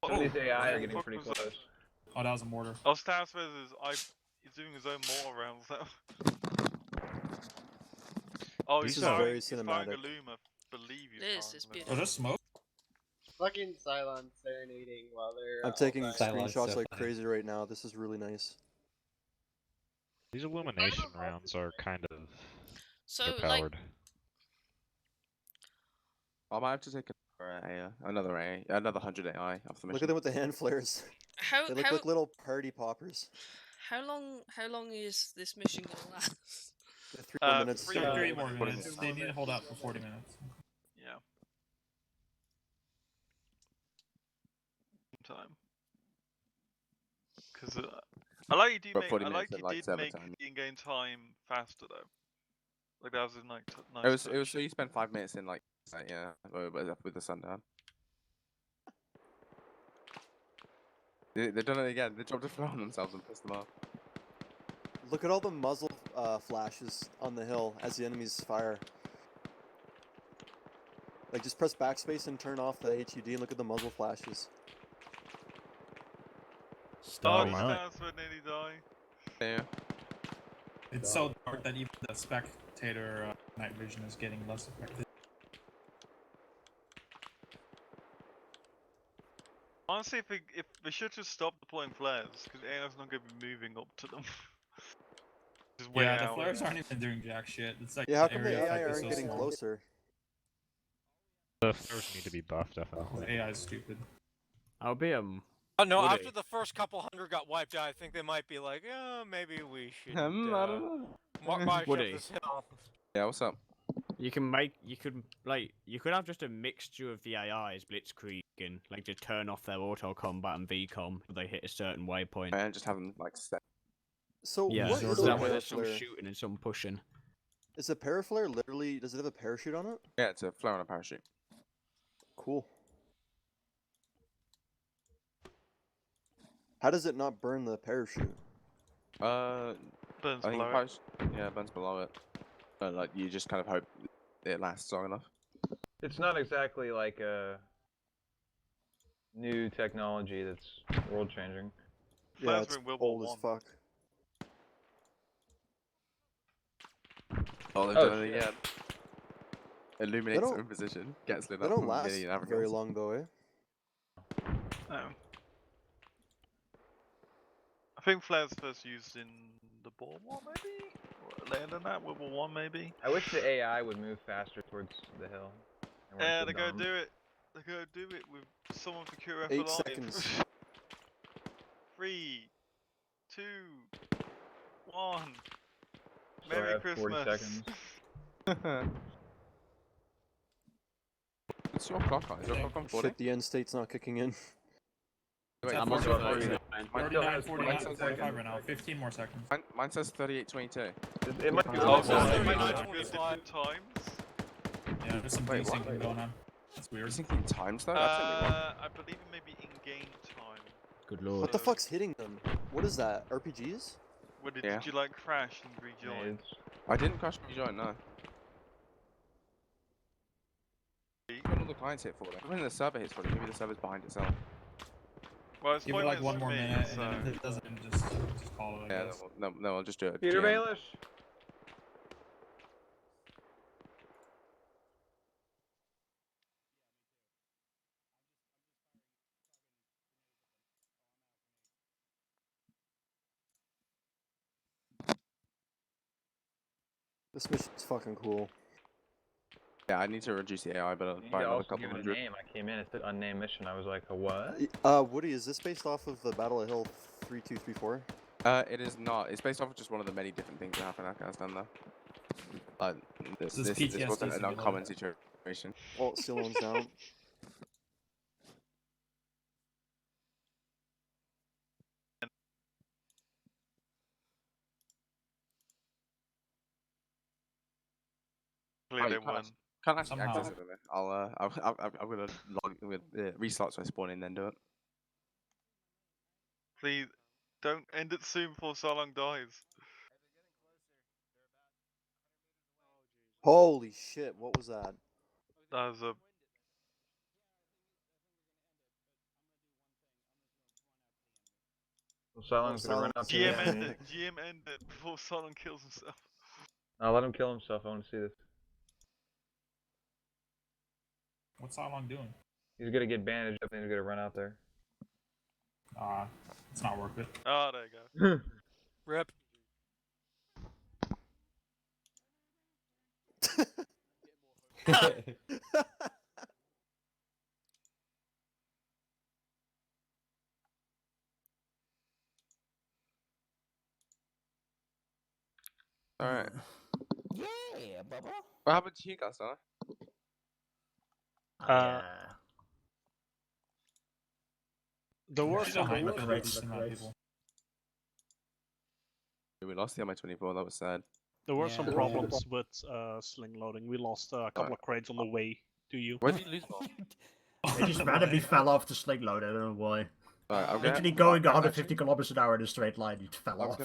S12: Some of these AI are getting
S8: What
S12: pretty
S8: was that?
S12: close.
S4: Oh, that was a mortar.
S8: Oh, Star Thread is He's doing his own mortar rounds now. Oh,
S3: This
S8: he's
S3: is
S8: firing,
S3: very
S8: he's firing
S3: cinematic.
S8: a loom, I believe he's
S1: It is,
S8: firing
S1: it's
S8: a loom.
S1: beautiful.
S4: Oh, just smoke?
S15: Fucking Cylon serenading while they're.
S3: I'm taking
S15: all
S3: screenshots
S22: so
S3: like
S22: funny.
S3: crazy right now. This is really nice.
S16: These illumination rounds are kind of
S1: So,
S16: underpowered.
S6: I might have to take another 100 AI off the mission.
S3: Look at them with the hand flares.
S1: How
S3: They look like little party poppers.
S1: how long is this mission gonna last?
S3: 3 more minutes.
S4: 3 more
S6: 40
S4: minutes. They need to hold out for 40 minutes.
S8: Yeah. Time. Because I like you do
S6: But
S8: make.
S6: 40
S8: I like
S6: minutes at,
S8: you
S6: like,
S8: did
S6: 7
S8: make
S6: time.
S8: the in-game time faster though. Like that was a nice.
S6: It was so you spend 5 minutes in like yeah, with the sundown. They've done it again. They dropped a throw on themselves and pissed them off.
S3: Look at all the muzzle flashes on the hill as the enemies fire. Like, just press backspace and turn off the HUD and look at the muzzle flashes.
S8: Oh, these guys would nearly die.
S6: Yeah.
S4: It's so dark that even the spectator night vision is getting less effective.
S8: Honestly, if we should just stop deploying flares, because AI's not going to be moving up to them. Just wait
S4: Yeah, the
S8: out.
S4: flares aren't even doing jack shit. It's like
S3: Yeah, how
S4: the
S3: come the
S4: area
S3: AI
S4: effect is
S3: aren't
S4: so
S3: getting
S4: small.
S3: closer?
S16: The flares need to be buffed, definitely.
S4: The AI is stupid.
S5: I'll be
S13: Oh no!
S5: Woody.
S13: After the first couple hundred got wiped out, I think they might be like, "Yeah, maybe we should
S6: I don't know.
S13: march up
S5: Woody.
S13: this hill."
S6: Yeah, what's up?
S5: You could have just a mixture of the AIs blitzkrieging, like just turn off their auto combat and VCOM if they hit a certain waypoint.
S6: And just have them like set.
S3: So,
S5: Yeah,
S3: what is
S5: so
S3: a
S5: that way there's some
S3: paraflare?
S5: shooting and some pushing.
S3: Is a paraflare literally, does it have a parachute on it?
S6: Yeah, it's a flare on a parachute.
S3: Cool. How does it not burn the parachute?
S8: Burns
S6: I think
S8: below it.
S6: yeah, burns below it. Like you just kind of hope it lasts long enough.
S12: It's not exactly like a new technology that's world changing.
S3: Yeah,
S8: Flares
S3: it's
S8: were in World War
S3: old as
S8: One.
S3: fuck.
S6: Oh, they've
S12: Oh,
S6: done it
S12: shit.
S6: again. Illuminates
S3: They
S6: their
S3: don't-
S6: own position, gets lit
S3: They
S6: up
S3: don't
S6: from
S3: last
S6: many Africans.
S3: very long though, eh?
S8: Oh. I think flares first used in the Boer War, maybe? Or later than that, World War One, maybe?
S12: I wish the AI would move faster towards the hill. They weren't
S8: Yeah,
S12: so
S8: they're gonna
S12: dumb.
S8: do it. They're gonna do it with someone for QF
S3: 8
S8: alive.
S3: seconds.
S8: 3, 2, 1.
S12: So I
S8: Merry
S12: have 40
S8: Christmas.
S12: seconds.
S6: What's your clock on? Is your clock on 40?
S3: Shit, the end state's not kicking in.
S6: Wait,
S5: I'm
S6: what's
S5: on
S6: your
S5: 39.
S6: Mine
S4: 39,
S6: says
S4: 49,
S6: 49
S4: 45 right now. 15 more seconds.
S6: Mine says 38:22.
S12: It might be
S8: Oh,
S12: longer.
S8: so
S13: Oh,
S8: they
S13: yeah.
S8: might
S13: Yeah.
S8: have different times?
S4: Yeah, there's some
S6: Wait, what?
S4: desyncing going on. That's weird.
S6: Syncing times though? That's only one.
S8: I believe it may be in-game time.
S5: Good lord.
S3: What the fuck's hitting them? What is that? RPGs?
S8: What did,
S6: Yeah.
S8: did you like crash and rejoin?
S12: Nades.
S6: I didn't crash and rejoin, no. When all the clients hit 40. When the server hits 40, maybe the server's behind itself.
S8: Well, it's
S4: Give it like 1 more
S8: me,
S4: minute,
S8: so...
S4: and then if it doesn't, just call it, I
S6: Yeah,
S4: guess.
S6: no, I'll just do it.
S12: Peter
S6: GM.
S12: Baelish.
S3: This mission's fucking cool.
S6: Yeah, I need to reduce the AI, but
S12: You need
S6: by
S12: to
S6: another
S12: also
S6: couple
S12: give it a
S6: hundred.
S12: name. I came in, it said unnamed mission. I was like, a what?
S3: Woody, is this based off of the Battle of Hill 3234?
S6: It is not. It's based off of just one of the many different things that happened in Afghanistan, though. This
S4: PTSD
S6: wasn't an
S4: simulator.
S6: uncommon situation.
S3: Well, Ceylon's down.
S8: Clearly
S6: you
S8: they won.
S6: Can't actually
S4: Somehow.
S6: access it. Really. I'm gonna log with restart so I spawn in, then do it.
S8: Please, don't end it soon before Salong dies.
S3: Holy shit, what was that?
S8: That was a...
S12: Silon's gonna run out to
S8: GM
S12: the
S8: end it. GM end it before Silon kills himself.
S12: I'll let him kill himself. I want to see this.
S4: What's Silong doing?
S12: He's gonna get bandaged up and he's gonna run out there.
S4: It's not worth it.
S8: Oh, there you go.
S17: Rip.
S6: Alright.
S2: Yeah, Bubba.
S6: What happened to you guys, Donna?
S13: There were some
S6: We lost the MI-24, that was sad.
S13: There were some problems with sling loading. We lost a couple of crates on the way to you.
S6: Where did you lose them?
S18: It just randomly fell off the sling load. I don't know why.
S6: I'm
S18: Literally going 150 kilometers an hour in a straight line, it fell off.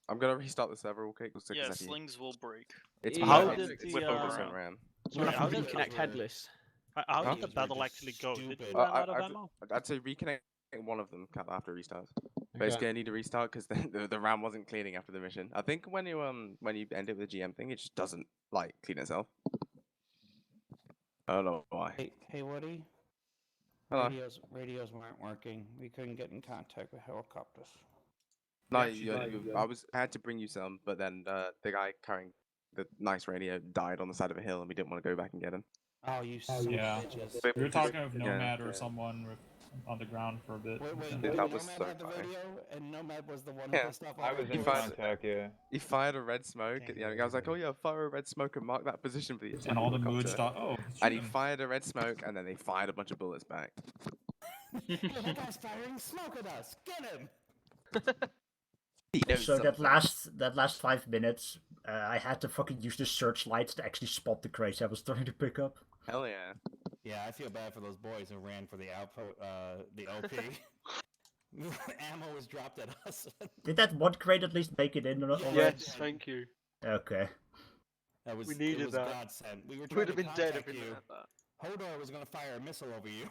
S6: I'm gonna restart the server real quick.
S1: Yeah, slings will break.
S6: It's
S1: How
S6: it's
S1: did
S6: with
S1: the,
S6: overpercent RAM.
S1: Sorry, how did
S5: Reconnect headless.
S13: How did the battle actually go? Did you run out of ammo?
S6: I'd say reconnect one of them after restarts. Basically, I need to restart because the RAM wasn't cleaning after the mission. I think when you end it with the GM thing, it just doesn't like clean itself. I don't know why.
S2: Hey, Woody.
S6: Hello.
S2: Radios weren't working. We couldn't get in contact with helicopters.
S6: No, I had to bring you some, but then the guy carrying the nice radio died on the side of a hill, and we didn't want to go back and get him.
S2: Oh, you
S4: Yeah.
S2: bitches.
S4: We were talking with Nomad
S6: Yeah.
S4: or someone on the ground for a bit.
S6: That was so
S2: had the
S6: funny.
S2: radio, and Nomad was the one
S6: Yeah,
S2: pissed off.
S12: I was in contact, yeah.
S6: He fired a red smoke at the enemy. I was like, oh yeah, fire a red smoke and mark that position for the attack
S4: And all the
S6: helicopter.
S4: moods thought, oh,
S6: And he
S4: shoot him.
S6: fired a red smoke, and then they fired a bunch of bullets back.
S2: That guy's firing smoke at us. Get him.
S18: So that last 5 minutes, I had to fucking use the searchlights to actually spot the crates I was trying to pick up.
S6: Hell yeah.
S2: Yeah, I feel bad for those boys who ran for the output, the OP. Ammo was dropped at us.
S18: Did that one crate at least make it in?
S7: Yes, thank you.
S18: Okay.
S2: That was,
S7: We needed
S2: it was
S7: that.
S2: godsend. We were
S7: We'd
S2: trying
S7: have
S2: to
S7: been dead if
S2: contact
S7: we didn't
S2: you.
S7: have that.
S2: Hodor was gonna fire a missile over you.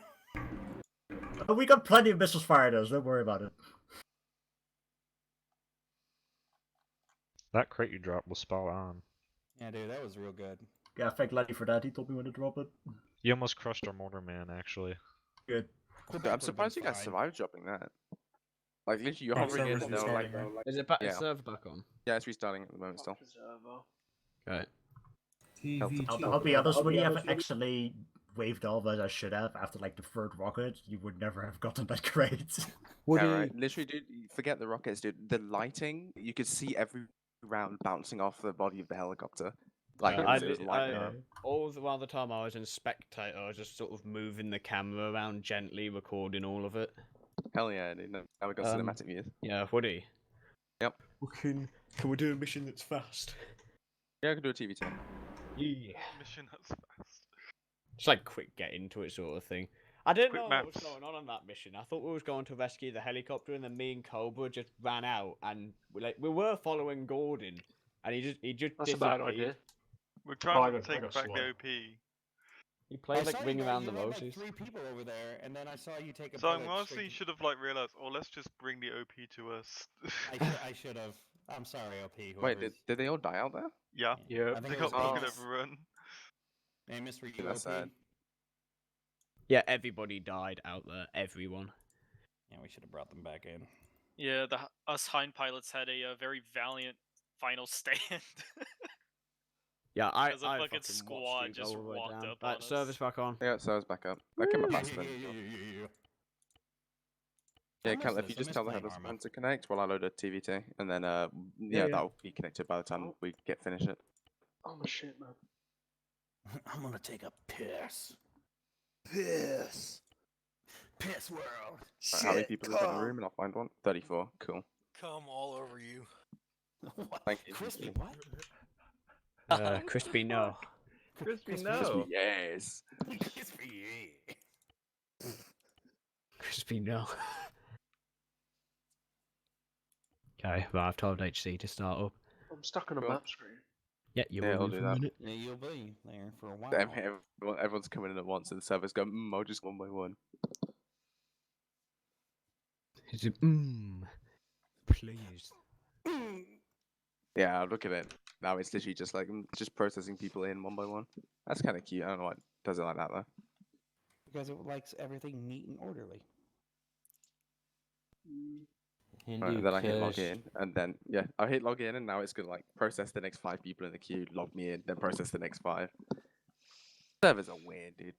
S18: Oh, we got plenty of missiles fired at us, don't worry about it.
S16: That crate you dropped was spot on.
S2: Yeah, dude, that was real good.
S18: Yeah, thank Lenny for that, he told me when to drop it.
S16: You almost crushed our mortar man, actually.
S18: Good.
S6: I'm surprised you guys survived dropping that. Like, literally, you're hovering in, and they're like...
S5: Is it back? Is server back on?
S6: Yeah, it's restarting at the moment still.
S5: Okay.
S18: I'll be honest, would you have actually waved off as I should have after like the third rocket, you would never have gotten that crate.
S6: Yeah, right. Literally, dude, forget the rockets, dude. The lighting, you could see every round bouncing off the body of the helicopter. Like, it was lighting up.
S5: All the time I was in spectator, I was just sort of moving the camera around gently, recording all of it.
S6: Hell yeah, dude. Now we got cinematic views.
S5: Yeah, Woody.
S6: Yep.
S5: Can we do a mission that's fast?
S6: Yeah, I can do a TV too.
S5: Yeah.
S8: Mission that's fast.
S5: Just like quick get into it sort of thing. I didn't
S8: Quick
S5: know what was going on that mission. I thought we was going to rescue the helicopter, and then me and Cobra just ran out, and we were following Gordon, and he just
S7: That's a bad idea.
S5: disappeared.
S8: We're trying to take back the OP.
S5: He played
S2: I
S5: like
S2: saw
S5: Ring
S2: you guys-
S5: Around the
S2: you had, like,
S5: Roses.
S2: 3 people over there, and then I saw you take a
S8: So I
S2: bullet
S8: honestly
S2: straight-
S8: should have like realized, oh, let's just bring the OP to us.
S2: I should have. I'm sorry, OP.
S6: Wait,
S2: whoever's-
S6: did they all die out there?
S8: Yeah.
S7: Yeah.
S2: I think
S8: They
S2: it was
S8: got fucking
S2: Amos.
S8: overrun.
S2: Amos, were you
S6: That's
S2: OP?
S6: sad.
S5: Yeah, everybody died out there. Everyone.
S2: Yeah, we should have brought them back in.
S1: Yeah, us Hind pilots had a very valiant final stand.
S5: Yeah, I
S1: As a
S5: I
S1: fucking
S5: fucking
S1: squad
S5: watched you
S1: just
S5: go all the way
S1: walked
S5: down.
S1: up on
S5: Right,
S1: us.
S5: service back on.
S6: Yeah, server's back up. I came up past them. Yeah,
S2: I missed
S6: Cal, if
S2: this.
S6: you
S2: I
S6: just
S2: missed
S6: tell the
S2: playing
S6: headless
S2: Arma.
S6: one to connect while I load a TVT, and then yeah,
S5: yeah.
S6: that'll be connected by the time we finish it.
S7: Oh shit, man.
S2: I'm gonna take a piss.
S3: Piss.
S2: Piss world.
S6: Right, how many people live in the room? And I'll find one. 34. Cool.
S17: Come all over you.
S6: Thank you.
S2: Crispy, what?
S5: Crispy no.
S12: Crispy,
S6: Crispy,
S12: no.
S6: yes.
S2: Crispy, yeah.
S5: Crispy no. Okay, right, I've told HC to start up.
S7: I'm stuck on a
S6: Cool.
S7: map screen.
S5: Yeah, you
S6: Yeah,
S5: will
S6: I'll
S5: be
S6: do
S5: for a
S6: that.
S5: minute.
S2: Yeah, you'll be there for a while.
S6: Everyone's coming in at once, and the servers go, I'll just one by one.
S5: He's a, please.
S6: Yeah, look at it. Now it's literally just like just processing people in one by one. That's kind of cute. I don't know why it does it like that though.
S2: Because it likes everything neat and orderly.
S6: Right, then I hit log in, and then yeah, I hit log in, and now it's gonna like process the next 5 people in the queue, log me in, then process the next 5. Servers are weird, dude.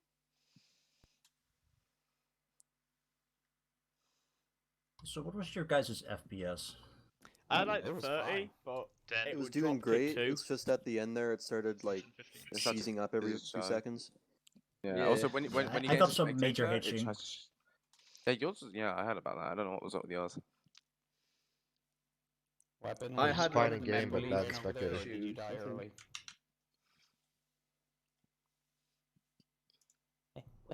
S18: So what was your guys' FPS?
S5: I like
S2: it was
S5: 30,
S2: fine.
S5: but
S3: It was
S5: would
S3: doing
S5: drop to
S3: great.
S5: 2.
S3: It's just at the end there, it started like
S6: It's such a-
S3: seizing up every
S6: it's
S3: few
S6: shy.
S3: seconds.
S6: Yeah. Also, when you
S18: I
S6: get
S18: got
S6: into
S18: some major
S6: spectator, it
S18: hitching.
S6: tries. Yeah, yours. Yeah, I heard about that. I don't know what was up with yours.
S2: Weapon.
S5: I had
S2: fine
S5: one
S2: in game, but
S5: memory
S2: bad
S5: over
S2: spectator.
S5: there.
S2: Did you die early?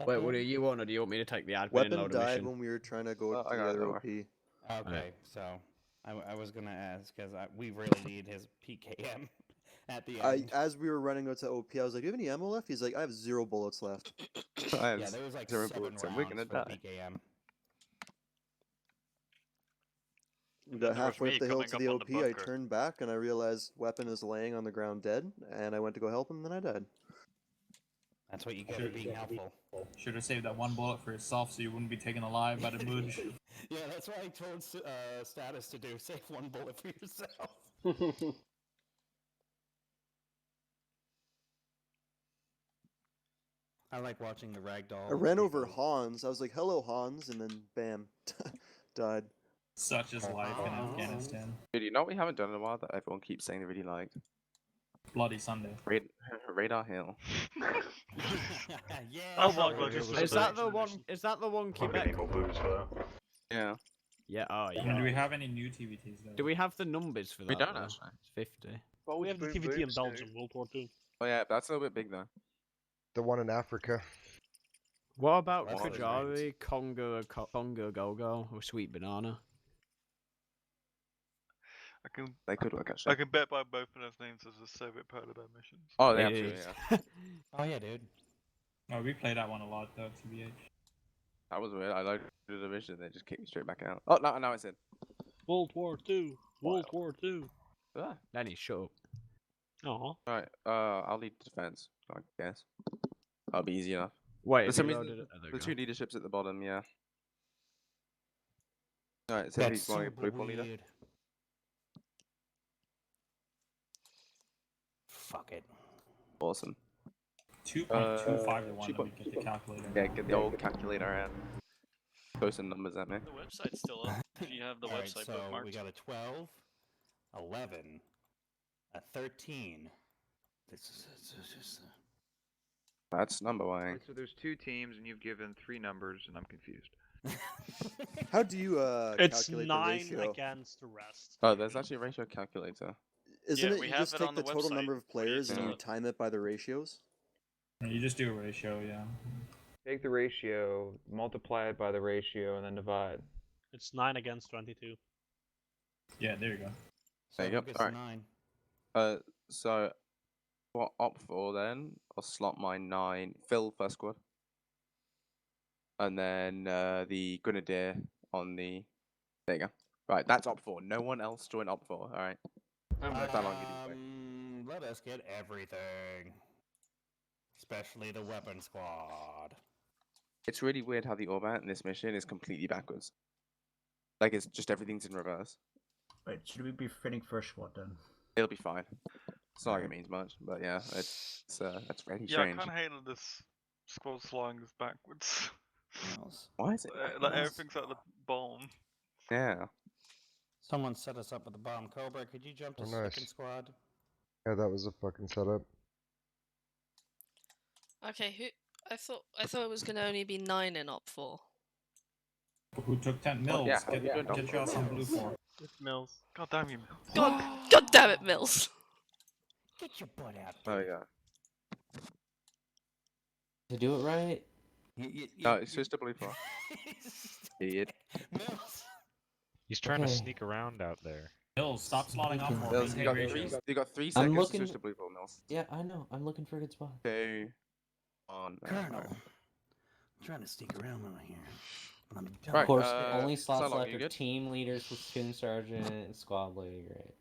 S5: Wait, what do you want, or do you want me to take the admin and
S3: Weapon
S5: load a
S3: died
S5: mission?
S3: when we were trying to go
S6: I
S3: to
S6: got
S3: the
S6: it,
S3: other
S6: don't
S3: OP.
S6: worry.
S2: Okay, so I was gonna ask because we really need his PKM at the end.
S3: As we were running out to OP, I was like, "Do you have any ammo left?" He's like, "I have 0 bullets left."
S6: Yeah,
S2: Yeah, there was like
S6: 0
S2: 7
S6: bullets,
S2: rounds
S6: and we're gonna
S2: for the
S6: die.
S2: PKM.
S3: We got
S9: There was
S3: halfway
S9: me
S3: up the hill
S9: coming
S3: to
S9: up
S3: the
S9: on the
S3: OP. I
S9: bunker.
S3: turned back and I realized Weapon is laying on the ground dead, and I went to go help him, then I died.
S2: That's what you get for being helpful.
S4: Should have saved that 1 bullet for yourself so you wouldn't be taken alive by the Mudge.
S2: Yeah, that's what I told Status to do. Save 1 bullet for yourself. I like watching the ragdoll.
S3: I ran over Hans. I was like, "Hello, Hans," and then bam, died.
S4: Such is life in Afghanistan.
S6: Dude, you know what we haven't done in a while that everyone keeps saying they really liked?
S4: Bloody Sunday.
S6: Radar Hill.
S2: Yeah.
S8: Oh my god, just
S5: Is that the one? Is that the one Quebec?
S6: Yeah.
S5: Yeah. Oh
S4: And
S5: yeah.
S4: do we have any new TVTs though?
S5: Do we have the numbers for that?
S6: We don't
S5: though?
S6: actually.
S5: It's 50.
S13: Well, we have the TVT in Belgium, World War II.
S6: Oh yeah, that's a little bit big though.
S15: The one in Africa.
S5: What about
S6: Well, that's
S5: Kajari, Congo Gogo, or Sweet Banana?
S6: They could work actually.
S8: I can bet by both of those names as a Soviet polar bear missions.
S6: Oh, they
S5: It
S6: absolutely
S5: is.
S6: are.
S2: Oh yeah, dude.
S4: Oh, we play that one a lot though, TBH.
S6: That was weird. I loaded the mission, they just kicked me straight back out. Oh no, now it's in.
S13: World War II. World War II.
S6: Ah.
S5: Lenny, shut up.
S13: Aw.
S6: Alright, I'll lead defense, I guess. That'll be easy enough.
S5: Wait,
S6: For
S5: have
S6: some
S5: you
S6: reason,
S5: loaded it? Oh, there
S6: the
S5: we
S6: 2
S5: go.
S6: leaderships at the bottom, yeah. Alright, so he's wanting a blue ball leader.
S2: Fuck it.
S6: Awesome.
S4: 2.25 to 1, let me get the calculator.
S6: Yeah, get the old calculator out. Throw some numbers at me.
S1: The website's still up. If you have the
S2: Alright,
S1: website
S2: so
S1: bookmarked.
S2: we got a 12, 11, a 13. This is just.
S6: That's number one.
S19: Wait, so there's 2 teams and you've given 3 numbers and I'm confused.
S3: How do you
S13: It's
S3: calculate
S13: 9
S3: the ratio?
S13: against the rest.
S6: Oh, there's actually a ratio calculator.
S3: Isn't
S1: Yeah,
S3: it
S1: we
S3: you
S1: have
S3: just
S1: it
S3: take
S1: on
S3: the
S1: the
S3: total
S1: website.
S3: number of
S1: What do you
S3: players and
S1: do?
S3: you time it by the ratios?
S4: You just do a ratio, yeah.
S19: Take the ratio, multiply it by the ratio, and then divide.
S13: It's 9 against 22.
S4: Yeah, there you go.
S6: There you
S2: who
S6: go.
S2: gets
S6: Alright.
S2: 9?
S6: So what opt for then? I'll slot my 9. Phil first squad. And then the Grenadier on the. There you go. Right, that's opt 4. No one else join opt 4. Alright.
S2: Let us get everything. Especially the weapon squad.
S6: It's really weird how the Orbat in this mission is completely backwards. Like it's just everything's in reverse.
S18: Wait, should we be fitting first squad then?
S6: It'll be fine. It's not like it means much, but yeah, it's very
S8: Yeah, I
S6: strange.
S8: kind of hate that this squad sliding is backwards.
S6: Why is it?
S8: Like everything's at the bottom.
S6: Yeah.
S2: Someone set us up with a bomb. Cobra, could you jump to
S15: Oh, nice.
S2: second squad?
S15: Yeah, that was a fucking setup.
S1: Okay, who? I thought it was gonna only be 9 in op 4.
S4: Who took 10 mils?
S6: yeah,
S4: Get,
S6: yeah.
S4: get your ass on blue 4.
S8: Mills. God damn you, Mills.
S1: God damn it, Mills.
S2: Get your butt out.
S6: Oh yeah.
S22: To do it right?
S6: No, it's just a blue 4. Idiot.
S16: He's trying to
S22: Okay.
S16: sneak around out there.
S4: Mills, stop slotting off more.
S6: Mills, you got 3
S22: I'm
S6: seconds
S22: looking-
S6: to switch to blue 4, Mills.
S22: Yeah, I know. I'm looking for a good spot.
S6: 2, 1.
S2: Colonel. I'm trying to sneak around over here.
S3: Of
S6: Right,
S3: course,
S22: The only slots
S6: Psylocke,
S22: left
S6: you
S22: are
S6: good?
S22: team leaders, platoon sergeant, and squad leader.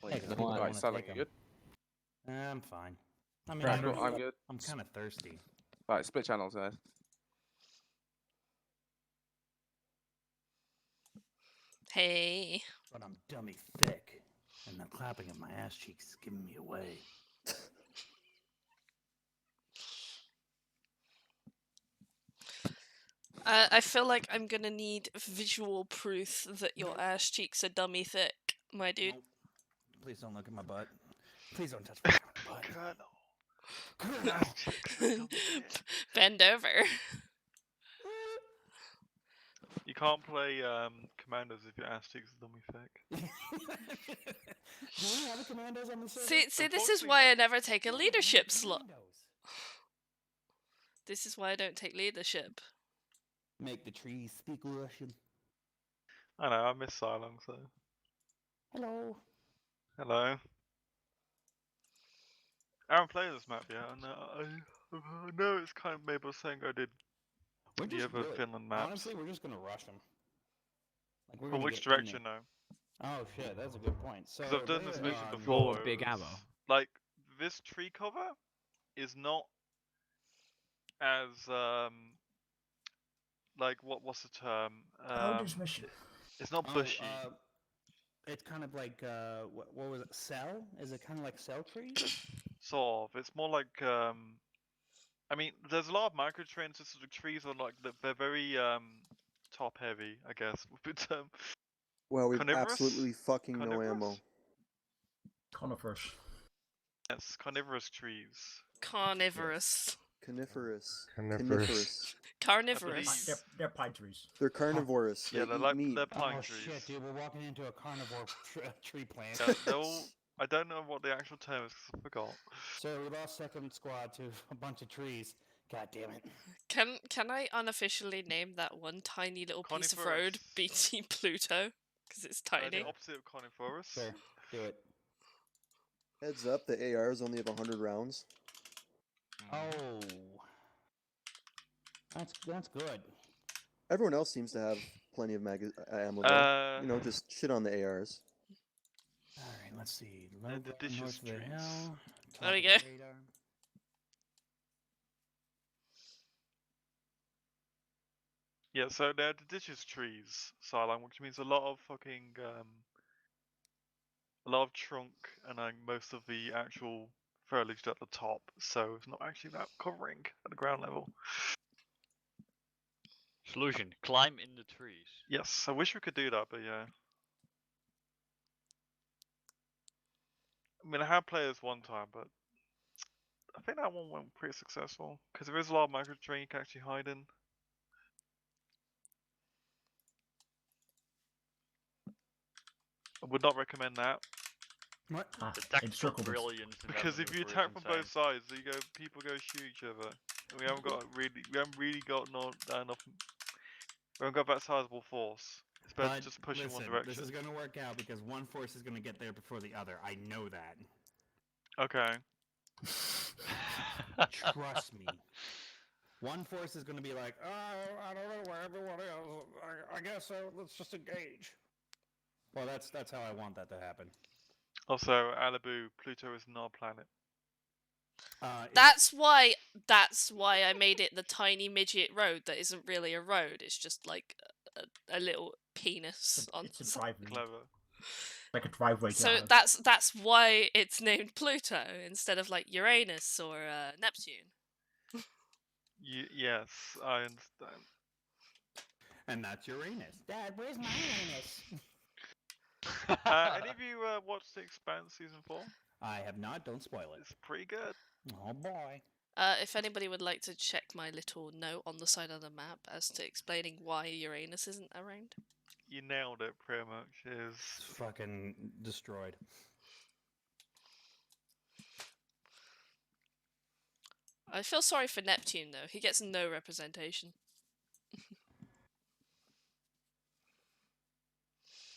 S2: Hey, 'cause
S22: You know
S2: people
S22: what?
S2: don't
S6: Alright,
S2: want to
S6: Psylocke,
S2: take
S6: you
S2: them.
S6: good?
S2: I'm fine. I mean,
S6: I'm good.
S2: I'm kind of thirsty.
S6: Right, split channels, guys.
S1: Hey.
S2: But I'm dummy thick, and the clapping of my ass cheeks is giving me away.
S1: I feel like I'm gonna need visual proof that your ass cheeks are dummy thick, my dude.
S2: Nope. Please don't look at my butt. Please don't touch my butt.
S1: Bend over.
S8: You can't play Commandos if your ass cheeks are dummy thick.
S2: Do we have a Commandos on the server?
S1: See, this is why I never take a leadership slot. This is why I don't take leadership.
S2: Make the trees speak Russian.
S8: I know, I miss Silong, so.
S2: Hello.
S8: Hello. I haven't played this map yet, and I know it's kind of maybe saying I did
S2: We're
S8: the
S2: just
S8: other
S2: really,
S8: Finland maps.
S2: honestly, we're just gonna rush them. Like, we're
S8: But
S2: gonna
S8: which
S2: get in
S8: direction
S2: there.
S8: though?
S2: Oh shit, that's a good point. So
S8: Because I've done this
S2: they're
S8: mission
S2: on-
S8: before.
S5: with big
S8: it was-
S5: ammo.
S8: Like, this tree cover is not as, like, what's the term?
S18: mission.
S8: It's not bushy.
S2: It's kind of like, what was it, cell? Is it kind of like cell trees?
S8: Sort of. It's more like, I mean, there's a lot of microtrains, sort of trees are like, they're very, top heavy, I guess, would be the term.
S3: Well, we've
S8: Carnivorous?
S3: absolutely fucking no
S8: Carnivorous?
S3: ammo.
S18: Conifers.
S8: Yes, carnivorous trees.
S1: Carnivorous.
S3: Coniferous.
S14: Carnivorous.
S1: Carnivorous.
S18: They're pine trees.
S3: They're carnivorous.
S8: Yeah,
S3: they
S8: they're
S3: eat
S8: like,
S3: meat.
S8: they're pine
S2: Oh
S8: trees.
S2: shit, dude, we're walking into a carnivore tree plant.
S8: Yeah, they're all, I don't know what the actual term is because I forgot.
S2: So we lost second squad to a bunch of trees. God damn it.
S1: Can I unofficially name that one tiny little piece of road
S8: Coniferous.
S1: BT Pluto? Because it's tiny.
S8: The opposite of carnivorous.
S2: Sure, do it.
S3: Heads up, the ARs only have 100 rounds.
S2: Oh. That's good.
S3: Everyone else seems to have plenty of ammo. Though. You know, just shit on the ARs.
S2: Alright, let's see.
S8: The dishes
S2: North of the
S8: trees.
S2: hill.
S1: There we
S2: top
S1: go.
S2: of the radar.
S8: Yeah, so they're deciduous trees, Silong, which means a lot of fucking, a lot of trunk and most of the actual foliage at the top, so it's not actually that covering at the ground level.
S9: Solution: climb in the trees.
S8: Yes, I wish we could do that, but yeah. I mean, I had players one time, but I think that one went pretty successful because there is a lot of micro terrain you can actually hide in. I would not recommend that.
S2: What?
S9: The tactical brilliance in that
S8: Because if you
S9: maneuver is
S8: attack from
S9: insane.
S8: both sides, people go shoot each other. And we haven't really got enough. We haven't got that sizable force. It's better to
S2: But
S8: just push in one
S2: listen,
S8: direction.
S2: this is gonna work out because one force is gonna get there before the other. I know that.
S8: Okay.
S2: Trust me. One force is gonna be like, oh, I don't know where everyone is. I guess let's just engage. Well, that's how I want that to happen.
S8: Also, Alibu, Pluto is not a planet.
S1: That's why I made it the tiny midget road that isn't really a road. It's just like a little penis on.
S18: It's a driveway.
S8: Clever.
S18: Like a driveway. to
S1: So
S18: house.
S1: that's why it's named Pluto instead of like Uranus or Neptune.
S8: Yes, I understand.
S2: And that's Uranus. Dad, where's my Uranus?
S8: Any of you watched The Expanse season 4?
S2: I have not. Don't spoil it.
S8: It's pretty good.
S2: Oh boy.
S1: If anybody would like to check my little note on the side of the map as to explaining why Uranus isn't around.
S8: You nailed it, pretty much. Is
S2: fucking destroyed.
S1: I feel sorry for Neptune though. He gets no representation.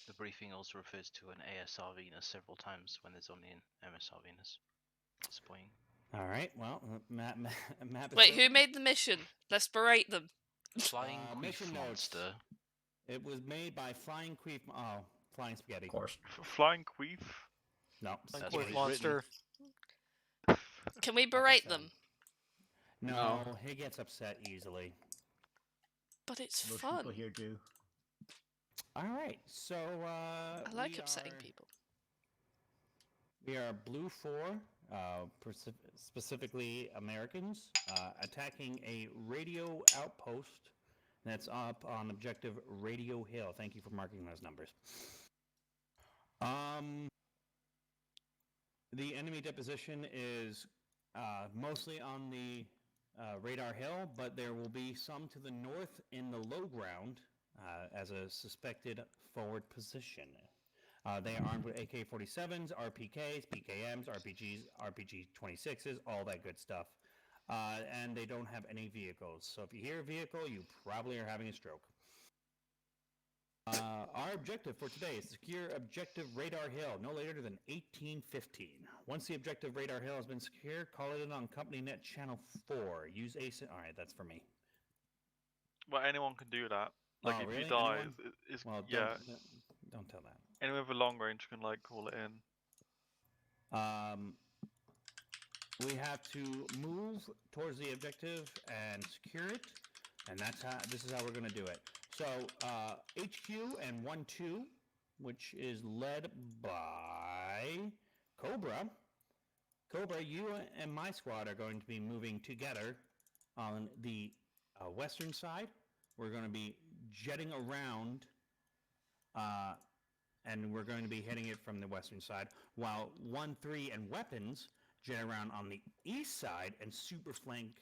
S10: The briefing also refers to an ASR Venus several times when there's only an MSR Venus. Disappointing.
S2: All right. Well, map.
S1: Wait, who made the mission? Let's berate them.
S10: Flying
S2: mission
S10: Queef
S2: notes.
S10: Monster.
S2: It was made by Flying Queef. Oh, Flying Spaghetti. Of
S18: course.
S8: Flying Queef?
S2: No.
S17: Flying
S10: That's
S17: Queef
S10: what he's
S17: Monster.
S1: Can we berate them?
S2: No, he gets upset easily.
S1: But it's
S18: Most
S1: fun.
S18: people here do.
S2: All right, so
S1: I like upsetting people.
S2: We are Blue 4, specifically Americans, attacking a radio outpost that's up on objective Radio Hill. Thank you for marking those numbers. The enemy deposition is mostly on the radar hill, but there will be some to the north in the low ground as a suspected forward position. They are armed with AK-47s, RPKs, PKMs, RPGs, RPG-26s, all that good stuff. And they don't have any vehicles. So if you hear a vehicle, you probably are having a stroke. Our objective for today is to secure objective Radar Hill no later than 1815. Once the objective Radar Hill has been secured, call it in on Company Net Channel 4. Use ASIN. Alright, that's for me.
S8: Well, anyone can do that. Like, if
S2: really?
S8: you die,
S2: Anyone?
S8: it's
S2: Well,
S8: yeah.
S2: Don't tell that.
S8: Anyone with a long range can, like, call it in.
S2: We have to move towards the objective and secure it, and this is how we're going to do it. So, HQ and 1-2, which is led by Cobra. Cobra, you and my squad are going to be moving together on the western side. We're going to be jetting around, and we're going to be hitting it from the western side, while 1-3 and weapons jet around on the east side and super flank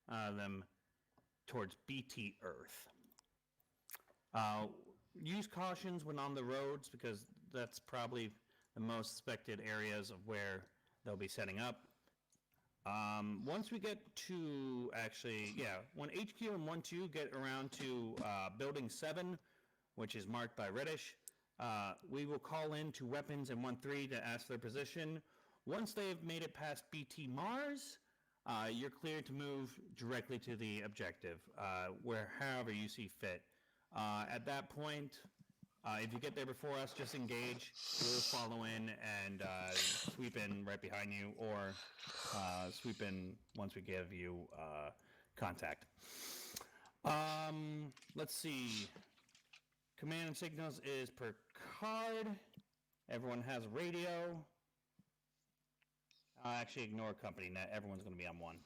S2: them towards BT Earth. Use cautions when on the roads, because that's probably the most suspected areas of where they'll be setting up. Once we get to, when HQ and 1-2 get around to Building 7, which is marked by reddish, we will call in to weapons and 1-3 to ask their position. Once they've made it past BT Mars, you're cleared to move directly to the objective, however you see fit. At that point, if you get there before us, just engage. We'll follow in and sweep in right behind you, or sweep in once we give you contact. Let's see. Command and signals is per card. Everyone has radio. Actually, ignore company net. Everyone's going to be on one.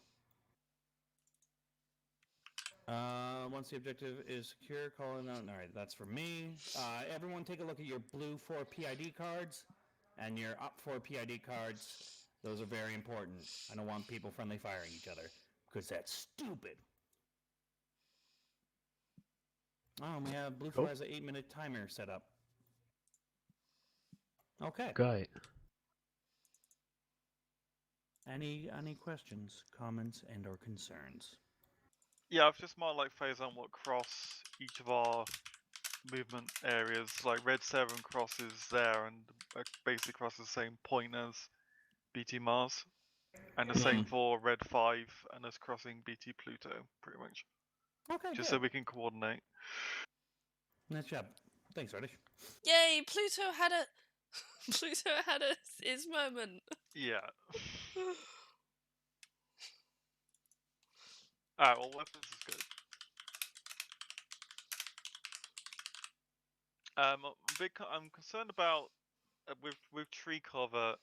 S2: Once the objective is secure, call it out. All right, that's for me. Everyone take a look at your blue 4 PID cards and your up 4 PID cards. Those are very important. I don't want people friendly firing each other, because that's stupid. Oh, we have blue 4 has an 8-minute timer set up. Okay.
S11: Great.
S2: Any questions, comments, and or concerns?
S8: Yeah, I've just marked like phase on what cross each of our movement areas. Like Red 7 crosses there, and basically crosses the same point as BT Mars, and the same for Red 5 and us crossing BT Pluto, pretty much.
S2: Okay,
S8: just
S2: good.
S8: so we can coordinate.
S2: Nice job. Thanks, Reddish.
S1: Yay! Pluto had his moment.
S8: Yeah. Alright, well, weapons is good. I'm concerned about with tree cover.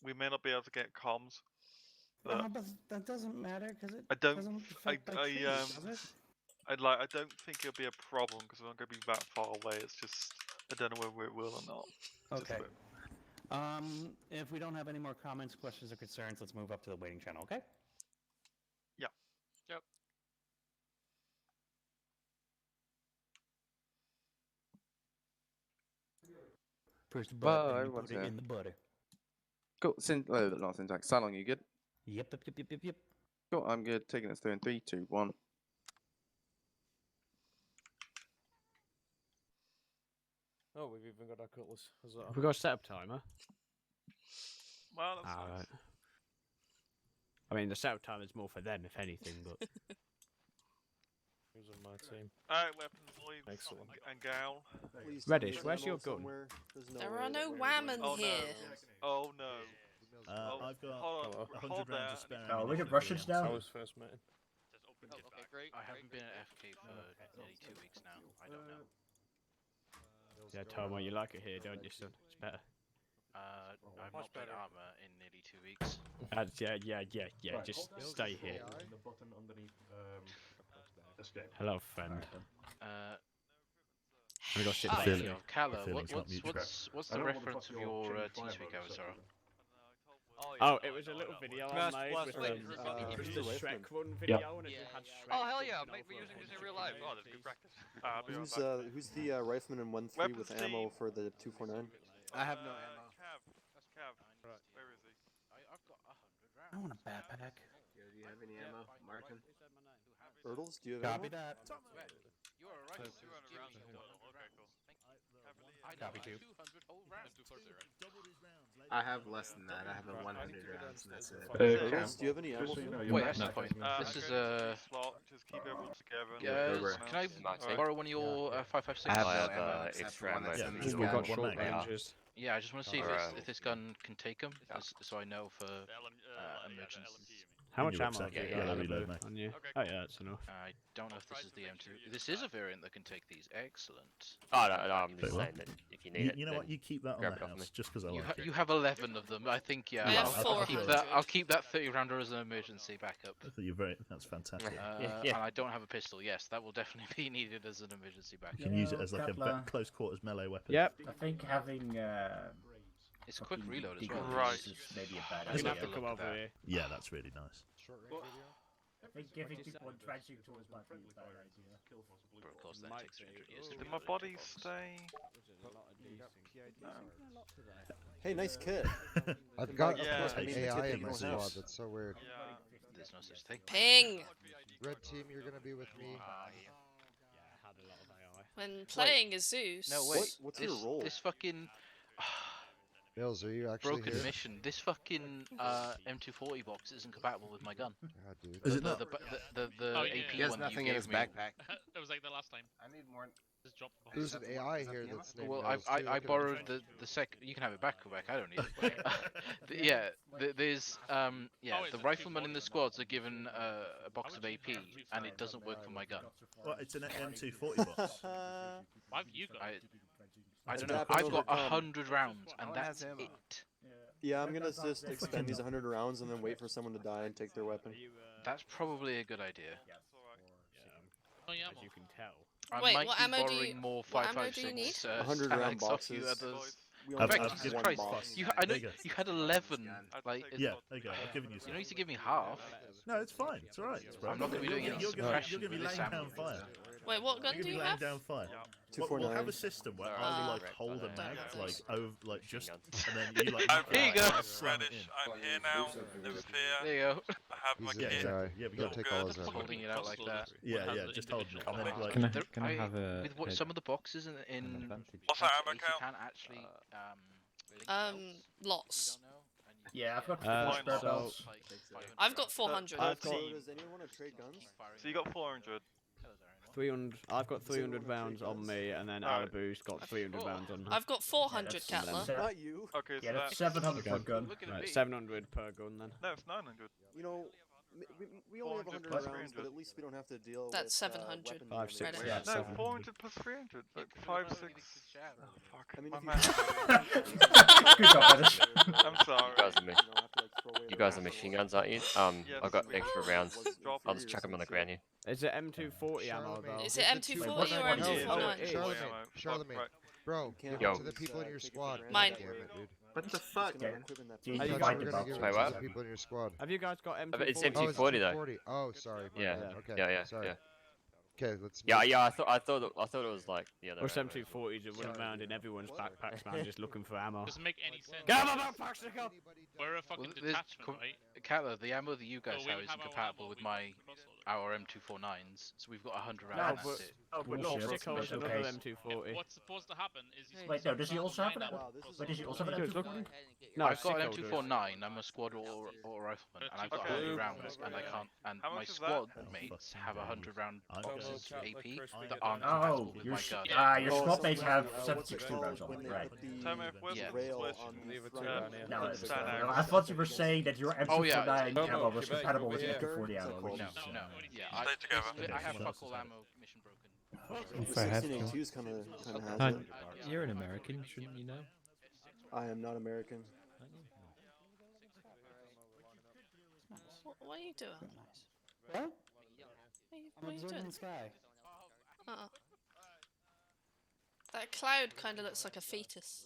S8: We may not be able to get comms. But
S2: that doesn't matter, because it
S8: doesn't
S2: affect trees, does it?
S8: I don't think it'll be a problem because we're not going to be that far away. It's just I don't know whether it will or not.
S2: Okay. If we don't have any more comments, questions, or concerns, let's move up to the waiting channel. Okay.
S8: Yeah.
S17: Yep.
S2: Push the button and you put it in the butter.
S6: Cool. Not syntax. Salon, you good?
S2: Yep.
S6: Cool. I'm good. Taking us through in 3, 2, 1.
S15: Oh, we've even got our cutlass as well.
S5: Have we got a setup timer?
S8: Well, that's nice.
S5: Right. I mean, the setup time is more for them, if anything, but...
S15: Who's on my team?
S8: Alright, weapons, leads,
S15: Excellent.
S8: and gal.
S3: Please tell me
S5: Reddish,
S3: there's
S5: where's your
S3: ammo
S5: gun?
S3: somewhere. There's no
S1: There
S3: way
S1: are
S3: that
S1: no
S3: we're
S1: women
S8: Oh
S1: here.
S8: no. Oh no.
S11: I've got
S8: Hold on,
S11: 100
S8: hold
S11: rounds
S8: that.
S11: of spare
S18: Oh, we
S11: ammunition
S18: can rush
S11: for
S18: it
S11: the
S18: now.
S15: I was first mate.
S10: Okay, great. I haven't been at FK for nearly 2 weeks now. I don't know.
S5: Yeah, Tomo, you like it here, don't you, son? It's better.
S10: I've not played Arma in nearly 2 weeks.
S5: Yeah. Just stay here.
S14: The button underneath escape.
S5: Hello, friend. We got sit
S10: Ah,
S5: there.
S10: yeah. Kala,
S11: feeling's not mutual.
S10: what's
S14: I
S10: the
S14: don't want to
S10: reference
S14: put
S10: of
S14: your
S10: your
S14: chain
S10: T-Tweak
S14: fire
S10: hours,
S14: over,
S10: Zara?
S5: Oh, it was a little video I made
S17: Blast,
S5: with
S17: wait,
S5: it was
S3: who's
S5: the
S3: the
S5: Shrek
S3: Rifleman?
S5: run video, and if you had Shrek.
S9: Oh hell yeah! Mate, we're using this in real life. Oh, that's good practice.
S8: I'll be right back.
S3: Who's the rifleman in 1-3
S8: Weapons
S3: with ammo
S8: team.
S3: for the 249?
S7: I have no ammo.
S8: Cav. That's Cav. Where is he?
S10: I've got 100 rounds.
S21: I want a backpack.
S3: Do you have any ammo, Martin? Erdles, do you have ammo?
S21: Copy that.
S10: You are right.
S21: So-
S10: 200 rounds.
S8: Okay, cool.
S10: I know,
S21: Copy 2.
S10: 200 whole rounds.
S21: I have less than that. I have a 100 rounds, and that's it.
S3: Erdles, do you have any ammo?
S14: Just so you know,
S10: Wait, that's the point. This is
S8: slot. Just keep everyone together. and
S10: Yeah,
S8: everyone
S10: can I
S8: else.
S10: borrow one of your 5.56?
S21: I have
S10: I
S21: no ammo except for one that's in the
S5: We've
S21: squad.
S5: got short ranges.
S10: Yeah, I just want to see
S21: Alright.
S10: if this gun can take them, so I know for emergencies.
S5: How much
S11: your
S5: ammo have
S11: rucksack,
S5: you
S11: yeah,
S5: got
S11: reload, mate.
S5: on you? Oh yeah, that's enough.
S10: I don't know if this is the M2. This is a variant that can take these. Excellent.
S21: Oh, no, I'm
S11: Wait,
S21: just
S11: what?
S21: saying that if you need it.
S11: You know
S21: then
S11: what? You keep that on
S21: grab
S11: the
S21: it off me.
S11: house just because I
S10: You,
S11: like it.
S10: you have 11 of them. I think
S1: I have
S10: I'll keep
S1: 400.
S10: that. I'll keep that 30 rounder as an emergency backup.
S11: I thought you're very. That's fantastic.
S10: And I don't have a pistol. Yes, that will definitely be needed as an emergency
S11: You
S10: backup.
S11: can use it as like a
S18: Kepler.
S11: close quarters melee weapon.
S5: Yep.
S18: I think having
S10: It's a quick
S18: fucking
S10: reload as well.
S8: Right.
S18: is maybe a bad
S10: I'm
S5: You're
S10: gonna
S5: gonna have
S18: idea.
S5: to come over here.
S11: Yeah, that's really nice.
S18: I think giving people advancing tools might be a bad idea.
S10: But of course, that takes 300 years to
S8: Did my
S10: reload
S8: body
S10: bombs.
S8: stay?
S3: Hey, nice kit.
S23: I've got
S8: Yeah.
S3: I mean, the kit
S23: AI
S3: that
S23: in
S3: you
S23: my
S3: don't
S23: squad.
S3: have.
S23: That's so weird.
S8: Yeah.
S10: There's no such thing.
S1: Ping!
S23: Red team, you're gonna be with me.
S1: When playing as Zeus.
S10: No, wait.
S3: What's
S10: this,
S3: your role?
S10: This fucking
S23: Mills, are you actually
S10: broken
S23: here?
S10: mission. This fucking M240 box isn't compatible with my gun.
S23: God, dude.
S11: Is it
S10: The,
S11: not?
S10: the
S21: Oh,
S10: AP
S21: he has
S10: one that you
S21: nothing in his
S10: gave me.
S21: backpack.
S9: It was like the last time.
S21: I need more.
S9: Just dropped the box.
S23: There's an AI here that's named
S10: Well,
S23: Mills, too.
S10: I
S23: Look at
S10: borrowed
S23: him.
S10: the sec. You can have it back, Quebec. I don't need it. There's the riflemen in the squads are given a box of AP, and it doesn't work for my gun.
S11: Well, it's an M240 box.
S9: Why have you got?
S10: I
S3: It's
S10: don't know.
S3: happened
S10: I've
S3: over
S10: got
S3: time.
S10: 100 rounds, and
S21: one
S10: that's
S21: has ammo?
S10: it.
S3: Yeah, I'm gonna just expend these 100 rounds and then wait for someone to die and take their weapon.
S10: That's probably a good idea.
S9: Oh yeah.
S5: As you can tell.
S10: I
S1: Wait,
S10: might
S1: what
S10: be
S1: ammo do
S10: borrowing
S1: you-
S10: more
S1: what ammo do you need?
S10: 5.56
S3: 100 round
S10: stacks off you
S3: boxes.
S10: others.
S3: We
S11: I've-
S3: only
S10: Rebecca,
S11: I've
S3: have
S10: Jesus
S11: given
S3: one
S10: Christ,
S3: box.
S10: you, I know,
S11: There you go.
S10: you had 11. Like,
S11: Yeah, there you go. I've given you
S10: you
S11: some.
S10: don't need to give me half.
S11: No, it's fine. It's alright.
S10: I'm not gonna be doing any
S11: You're
S10: suppression
S11: gonna be
S10: with this
S11: laying
S10: ammo.
S11: down fire.
S1: Wait, what gun
S11: You're
S1: do
S11: gonna be
S1: you
S11: laying
S1: have?
S11: down fire. We'll
S3: 249.
S11: have a system where
S1: Ah.
S11: I'll like hold a
S1: Don't
S11: mag,
S1: have
S11: like
S1: those.
S11: over, like just, and then you like.
S8: I'm
S10: Here you go.
S11: slam it in.
S8: I'm here now. No fear.
S10: There you go.
S8: I have my
S23: He's
S11: Yeah,
S23: a
S8: kit.
S23: guy.
S11: yeah, we
S23: Don't
S11: got
S23: take
S8: good.
S23: all his
S10: Just
S23: ammo.
S10: holding it out like that.
S11: Yeah, just hold it, and then like.
S10: Can I have a with what, some of the boxes in
S8: What's that ammo
S10: you
S8: count?
S10: can actually link belts,
S1: Lots.
S10: if you don't know, and you
S18: Yeah, I've got
S5: Uh,
S18: 4 spare
S5: so-
S18: belts.
S10: like 500
S1: I've got
S10: rounds.
S1: 400.
S11: I've
S3: So
S11: got-
S3: does anyone want to trade guns?
S8: So you got 400.
S5: 300. I've got 300 rounds on me, and then
S8: Alright.
S5: Alabu's got 300 rounds on her.
S1: I've got 400,
S5: Yeah, that's
S1: Catler.
S5: similar.
S3: Not you.
S8: Okay, so
S18: Yeah, that's
S8: that's
S18: 700 per gun.
S10: Looking at
S5: Right,
S10: me.
S5: 700 per gun then.
S8: no, it's 900.
S3: You know, we only have
S8: 400
S3: 100
S8: plus
S3: rounds, but
S8: 300.
S3: at least we don't have to deal
S1: That's
S3: with
S1: 700.
S3: weapon
S5: 5, 6,
S3: damage.
S5: yeah,
S8: No,
S5: 700.
S8: 400 plus 300. Like 5, 6. Oh, fuck.
S3: I mean,
S8: My
S3: if you-
S8: math.
S18: Good job, Dennis.
S8: I'm sorry.
S21: You guys are,
S3: You don't have to, like, throw away
S21: you
S3: the
S21: guys are
S3: rounds.
S21: machine guns, aren't you?
S8: Yes,
S21: I've got
S8: we
S21: extra
S8: are.
S21: rounds.
S8: Drop
S21: I'll
S8: it.
S21: just chuck them on the ground here.
S5: Is it M240 ammo
S23: Charlemagne.
S5: though?
S1: Is it M240
S23: Wait,
S1: or
S23: what- no,
S1: M249?
S23: Charlemagne, Charlemagne.
S8: Right.
S23: Bro,
S3: Can't
S23: give it
S21: Yo.
S23: to the people in your squad.
S1: Mine.
S23: Damn it, dude.
S21: What the fuck,
S3: Just gonna
S23: man?
S3: equip in that
S18: Do
S23: I
S18: you
S23: thought
S5: you
S23: you
S5: guys-
S23: were gonna give it
S21: Wait,
S23: to
S21: what?
S23: the people in your squad.
S5: Have you guys got
S21: It's
S5: M240?
S23: Oh, it's
S21: M240 though.
S23: M240. Oh, sorry. my
S21: Yeah.
S23: bad. Okay.
S21: Yeah.
S23: Sorry.
S21: Yeah.
S23: Okay, let's.
S21: Yeah,
S23: move.
S21: yeah. I thought it was like the other.
S5: Or
S21: way around.
S5: M240s that run around in everyone's backpacks, man, just looking for ammo.
S9: Doesn't make any sense.
S5: Get out of my backpacks, Nico!
S9: We're a
S10: Well,
S9: fucking
S10: there's
S9: detachment, right?
S10: Catler, the ammo that you guys
S9: So we
S10: have
S9: would
S10: isn't
S9: have our
S10: compatible
S9: ammo,
S10: with
S9: we
S10: my
S9: would cross
S10: our M249s, so we've got 100
S16: No,
S10: rounds.
S16: but-
S10: That's it.
S5: Oh, but not
S16: Bullshit,
S5: Sicko's
S16: but
S5: another
S16: okay.
S5: M240.
S12: What's supposed to happen is
S18: Wait, no, does he also have an? Wait, does he also have an
S5: He does, look.
S18: M240?
S5: No,
S10: I've got an
S5: Sicko does.
S10: M249. I'm a squad or rifleman, and I've got
S8: Okay.
S10: 100 rounds, and I can't. And
S8: How
S10: my
S8: much is
S10: squad
S8: that?
S10: mates have 100 round
S11: I
S10: boxes
S11: don't
S10: of
S11: know.
S10: AP
S11: Oh,
S10: that aren't
S18: Oh,
S10: compatible with
S18: your
S10: my gun.
S18: your
S3: Oh,
S18: squad mates have
S3: what's it
S18: 762
S3: called
S18: rounds on
S3: when
S18: it,
S3: they
S18: right?
S3: put the
S8: Tell me where's
S10: Yeah.
S8: the
S3: rail
S8: installation
S3: on the
S15: Leave it
S3: front
S15: to down here.
S18: No,
S3: of the
S8: stand
S3: stand
S8: out.
S18: I thought you were saying that your
S10: Oh, yeah.
S18: M249
S15: No, no,
S18: ammo was
S15: Quebec,
S18: compatible
S15: over
S18: with
S15: here.
S18: your M240
S3: What's that
S18: ammo.
S3: called?
S10: No, no. Yeah,
S8: Stay together.
S10: I have fuck all ammo. Mission broken.
S3: The
S19: If I have to.
S3: 1682's kind of has
S19: Hi,
S3: it.
S19: you're an American, shouldn't you know?
S3: I am not American.
S1: What are you doing?
S20: What?
S1: What
S20: I'm
S1: are you
S20: observing
S1: doing?
S20: the sky.
S1: Uh-uh. That cloud kind of looks like a fetus.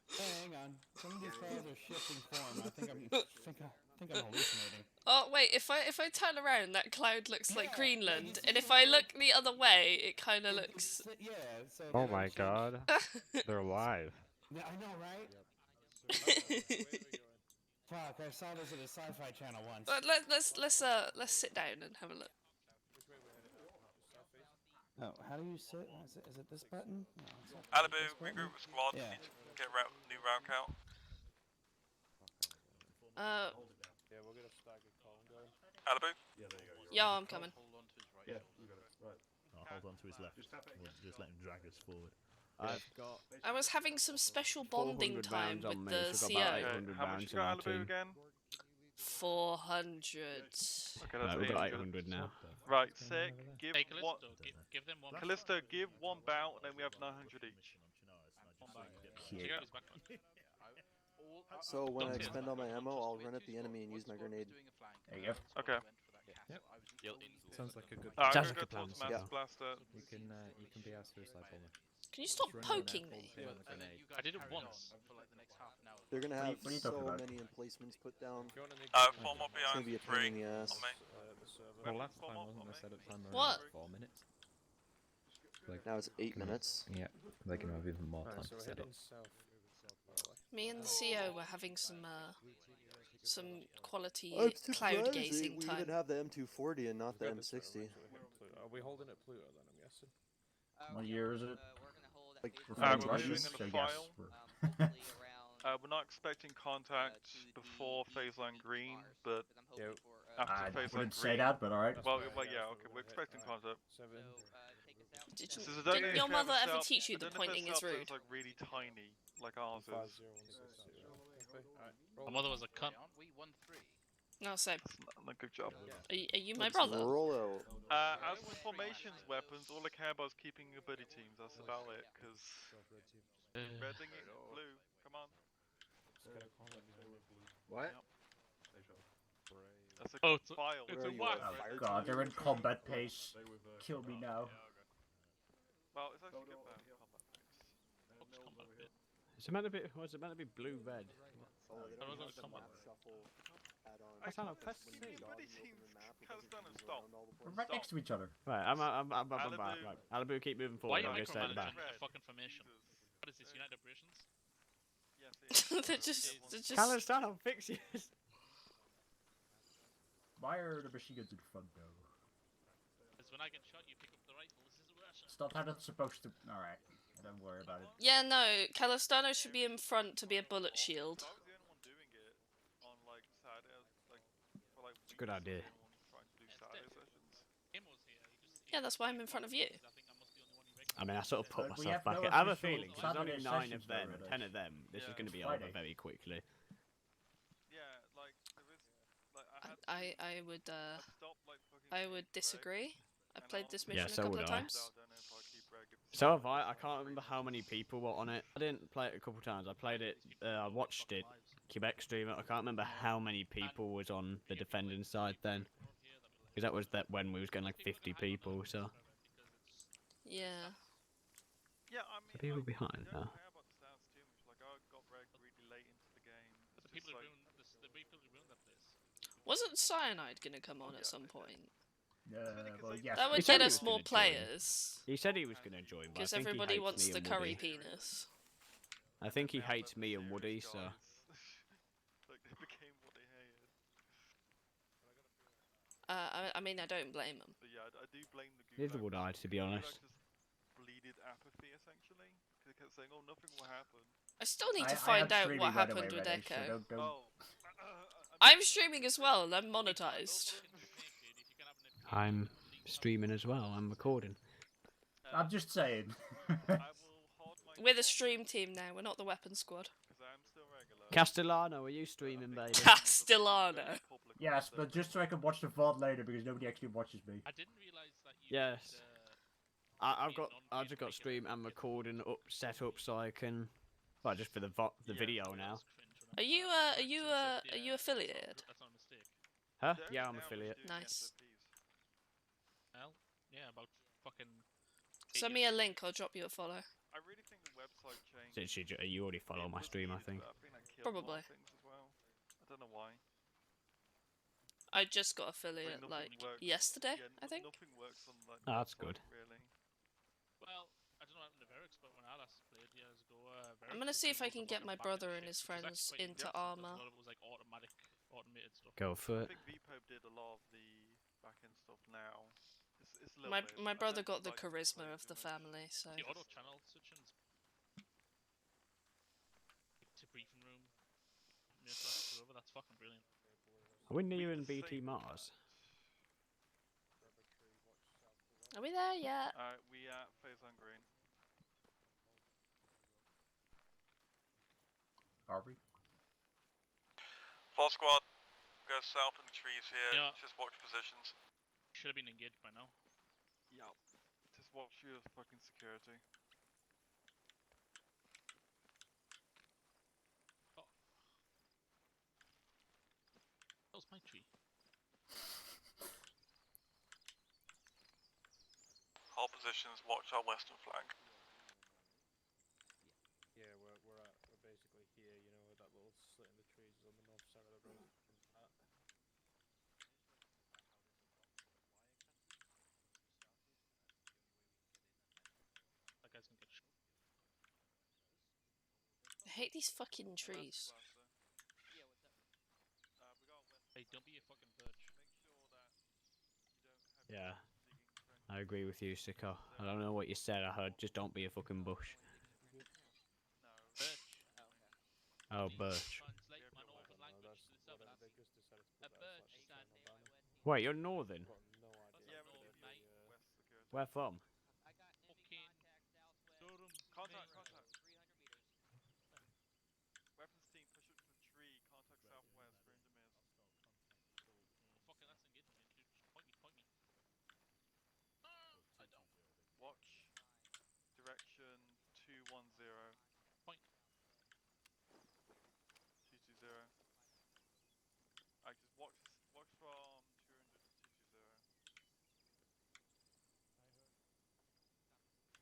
S20: Hey, hang on. Some of these clouds are shifting form. I think I'm hallucinating.
S1: Oh wait, if I turn around, that cloud looks like Greenland, and if I look the other way, it kind of looks.
S20: Yeah. So
S16: Oh my god. They're alive.
S20: Yeah, I know, right? Fuck! I saw this at a sci-fi channel once.
S1: But let's sit down and have a look.
S20: Oh, how do you sit? Is it this button? No, it's not
S8: Alibu,
S20: this button.
S8: regroup with squad.
S20: Yeah.
S8: Need to get new round count.
S15: Yeah, we'll get a staggered column going.
S8: Alibu?
S15: Yeah, there you go.
S1: Yeah, I'm coming.
S15: Yeah, we got it. Right.
S11: I'll hold on to his left. We'll just let him drag us forward.
S5: I've got
S1: I was having some special bonding
S5: 400
S1: time
S5: rounds on
S1: with
S5: me,
S1: the
S5: so
S1: CO.
S5: I've got about 800
S8: How much
S5: rounds
S8: you
S5: in our
S8: got, Alibu,
S5: team.
S8: again?
S1: 400.
S8: Okay,
S5: Right,
S8: that's
S5: we've got 800
S8: 800.
S5: now.
S8: Right, sick. Give
S12: Hey,
S8: one.
S12: Callisto, give them one.
S8: Callisto, give one bout, and then we have 900 each.
S1: Cute.
S3: So when I expend all my ammo, I'll run at the enemy and use my grenade.
S18: There you go.
S8: Okay.
S19: Yep. Sounds like a good.
S8: I'm
S5: Sounds
S8: gonna
S5: like
S8: go
S5: a
S8: towards
S5: plan.
S8: Master Blaster.
S19: You can be our suicide bomber.
S1: Can you stop poking me?
S12: I did it once.
S3: They're gonna have
S18: what are you
S3: so
S18: talking about?
S3: many emplacements put down.
S8: Form up
S3: It's gonna
S8: behind
S3: be a
S8: 3
S3: pain in the ass.
S8: on me.
S19: Well, last time wasn't the setup time around
S1: What?
S19: 4 minutes? Like,
S3: Now it's 8 minutes.
S19: Yeah, they can have even more time
S15: So
S19: to
S15: we're
S19: set
S15: heading
S19: up.
S15: south.
S1: Me and the CO were having some quality
S3: I'm
S1: cloud
S3: surprised
S1: gazing
S3: we
S1: time.
S3: even have the M240 and not the
S15: Got this now,
S3: M60.
S15: so we're Pluto. Are we holding at Pluto then, I'm guessing?
S18: What year is it?
S3: Like,
S18: We're
S8: we're
S18: fighting
S8: moving
S18: Russians,
S8: in a
S18: so yes.
S8: file.
S18: we're-
S8: We're not expecting contact before phase line green, but
S15: Yeah.
S8: after
S18: I
S8: phase line
S18: wouldn't
S8: green.
S18: say that, but alright.
S8: Well, yeah, okay, we're expecting contact.
S15: 7.
S1: Didn't your mother ever teach you the pointing is rude?
S8: It's like really tiny, like ours is.
S15: 5016. Okay, alright.
S12: My mother was a cunt.
S1: No, same.
S8: Good job.
S1: Are you my
S3: Let's
S1: brother?
S3: roll out.
S8: As for formations, weapons, all I care about is keeping your buddy teams. That's about it. Cause red thing, blue. Come on.
S21: What?
S8: That's a
S12: Oh, it's a-
S8: file.
S12: it's
S3: Where
S12: a
S3: are you
S12: what?
S3: at?
S18: Oh
S3: Fire
S18: god,
S3: team?
S18: they're in combat pace. Kill me now.
S8: Well, it's actually good though. Combat picks.
S5: Is it meant to be? Was it meant to be blue red?
S3: Oh, they
S12: I
S3: don't
S12: was
S3: have
S12: gonna
S3: the
S12: come
S3: map shuffle add-on.
S5: I can't have press
S3: When
S5: C.
S3: you
S8: Buddy
S3: open
S8: teams,
S3: the map, it
S8: cast
S3: doesn't
S8: down and
S3: move
S8: stop.
S3: around all the
S18: We're
S3: places.
S18: right next to each other.
S5: Right, I'm
S8: Alibu.
S5: right. Alibu, keep moving
S12: Why
S5: forward.
S12: are
S5: I'm
S12: you
S5: gonna stay back.
S12: micromanaging a fucking formation? What is this, United Operations?
S1: they're just.
S5: Calistano, fix you.
S18: Why are the machine guns in front though?
S12: Because when I get shot, you pick up the rifle. This is Russia.
S18: Stop how that's supposed to. Alright, don't worry about it.
S1: Yeah, no. Calistano should be in front to be a bullet shield.
S8: I was the only one doing it on like Saturday, like for like.
S5: It's a good idea.
S8: Trying to do Saturday sessions.
S12: Kim was here.
S1: Yeah, that's why I'm in front of you.
S5: I mean, I sort of put
S18: We
S5: myself
S18: have
S5: back.
S18: no
S5: I have a
S18: official
S5: feeling 'cause there's only
S18: Saturday
S5: 9 of
S18: sessions
S5: them
S18: though,
S5: and 10 of them. This is
S8: Yeah.
S5: going to be
S18: Friday.
S5: over very quickly.
S8: Yeah, like there is, like I had.
S1: I would
S8: Stop, like, fucking
S1: I would disagree. I played this mission
S5: Yeah,
S1: a
S5: so
S1: couple
S5: would
S1: of
S5: I.
S1: times.
S5: So have I. I can't remember how many people were on it. I didn't play it a couple times. I played it. I watched it. Quebec streamer. I can't remember how many people was on the defending side then. Because that was when we was getting like 50 people. So.
S1: Yeah.
S8: Yeah, I mean,
S5: The people
S8: like,
S5: behind
S8: I don't
S5: that.
S8: care about the stats too much. Like I got ragged really late into the game.
S12: But the
S8: It's
S12: people
S8: just
S12: who
S8: like,
S12: ruined this, the people who ruined that place.
S1: Wasn't Cyanide gonna come on at some point?
S18: Well, yes.
S1: That would
S5: He said
S1: get
S5: he
S1: us
S5: was
S1: more
S5: gonna join.
S1: players.
S5: He said he was going to join, but I
S1: Because
S5: think he
S1: everybody
S5: hates
S1: wants
S5: me
S1: the
S5: and
S1: curry
S5: Woody.
S1: penis.
S5: I think he hates me and Woody, so.
S8: Like they became what they hated.
S1: I mean, I don't blame him.
S8: But yeah, I do blame the Gulag.
S5: Neither would I, to be honest.
S8: Gulag just bleeded apathy essentially. Because they kept saying, "Oh, nothing will happen."
S1: I still need to
S18: I
S1: find
S18: am
S1: out
S18: streaming,
S1: what
S18: by the way,
S1: happened with
S18: Reddish, so
S1: Echo.
S18: don't.
S8: Oh.
S1: I'm streaming as well, and I'm monetized.
S5: I'm streaming as well. I'm recording.
S18: I'm just saying.
S1: We're the stream team now. We're not the weapon squad.
S5: Castellano, are you streaming, baby?
S1: Castellano.
S18: Yes, but just so I can watch the VOD later because nobody actually watches me.
S12: I didn't realise that you
S5: Yes. I've just got stream and recording set up so I can, well, just for the video now.
S1: Are you affiliated?
S12: That's not a mistake.
S5: Huh? Yeah, I'm affiliate.
S1: Nice.
S12: Well, yeah, about fucking.
S1: Send me a link. I'll drop you a follow.
S8: I really think the website changed.
S5: You already follow my stream, I think.
S8: But I think that killed a lot
S1: Probably.
S8: of things as well. I don't know why.
S1: I just got affiliate
S8: Nothing
S1: like
S8: works.
S1: yesterday,
S8: Yeah,
S1: I think.
S8: Nothing works on like.
S5: Oh, that's
S8: website,
S5: good.
S8: Really.
S12: Well, I don't know what happened to Verix, but when I last played years ago,
S1: I'm gonna see if I can get my brother and his friends into Arma.
S12: A lot of it was like automated stuff.
S5: Go for
S8: I
S5: it.
S8: think VPOB did a lot of the back-end stuff now. It's a little bit.
S1: My
S8: I
S1: brother
S8: don't
S1: got the
S8: like
S1: charisma
S8: play
S1: of
S8: too
S1: the
S8: much.
S1: family, so.
S12: The auto channel switching's to briefing room. That's fucking brilliant.
S5: Are we near in BT Mars?
S1: Are we there yet?
S8: Alright, we at Phase on Green.
S18: Are we?
S8: Full squad, go south in the trees here.
S12: Yeah.
S8: Just watch positions.
S12: Should have been engaged by now.
S8: Yup. Just watch your fucking security.
S12: That was my tree.
S8: Hold positions, watch our western flank.
S15: Yeah, we're basically here. You know, where that little slit in the trees is on the north side of the road.
S12: That guy's gonna get shot.
S1: I hate these fucking trees.
S12: Hey, don't be a fucking bitch.
S5: Yeah. I agree with you, Sicko. I don't know what you said, I heard just don't be a fucking bush.
S12: Birch.
S5: Oh, birch.
S12: Translate my northern language to the southern. A birch stand.
S5: Wait, you're northern? Where from?
S12: Fucking Durham.
S8: Contact. Weapons team, push up to the tree. Contact southwest, 300 meters.
S12: Fucking that's engagement, dude. Just point me. I don't.
S8: Watch. Direction 210.
S12: Point.
S8: 220. I just watch from 200 to 220.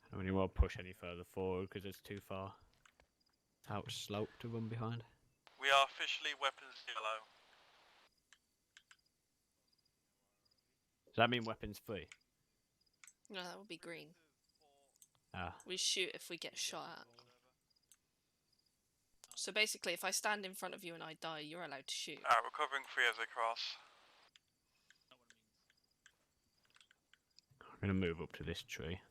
S5: I don't really want to push any further forward because it's too far out slope to run behind.
S8: We are officially weapons yellow.
S5: Does that mean weapons free?
S1: No, that would be green.
S5: Ah.
S1: We shoot if we get shot at. So basically, if I stand in front of you and I die, you're allowed to shoot.
S8: Alright, we're covering free as they cross.
S5: I'm gonna move up to this tree.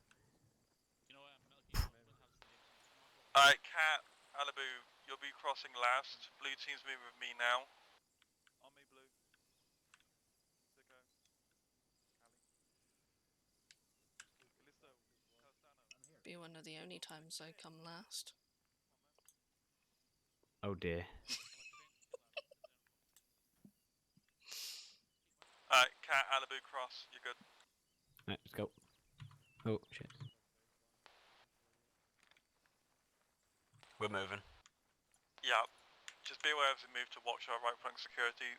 S8: Alright, Cat, Alibu, you'll be crossing last. Blue team's moving with me now. On me, Blue. Sicko.
S1: Be one of the only times I come last.
S5: Oh dear.
S8: Alright, Cat, Alibu, cross. You're good.
S5: Right, let's go. Oh shit.
S4: We're moving.
S8: Yeah. Just be aware as we move to watch our right flank security.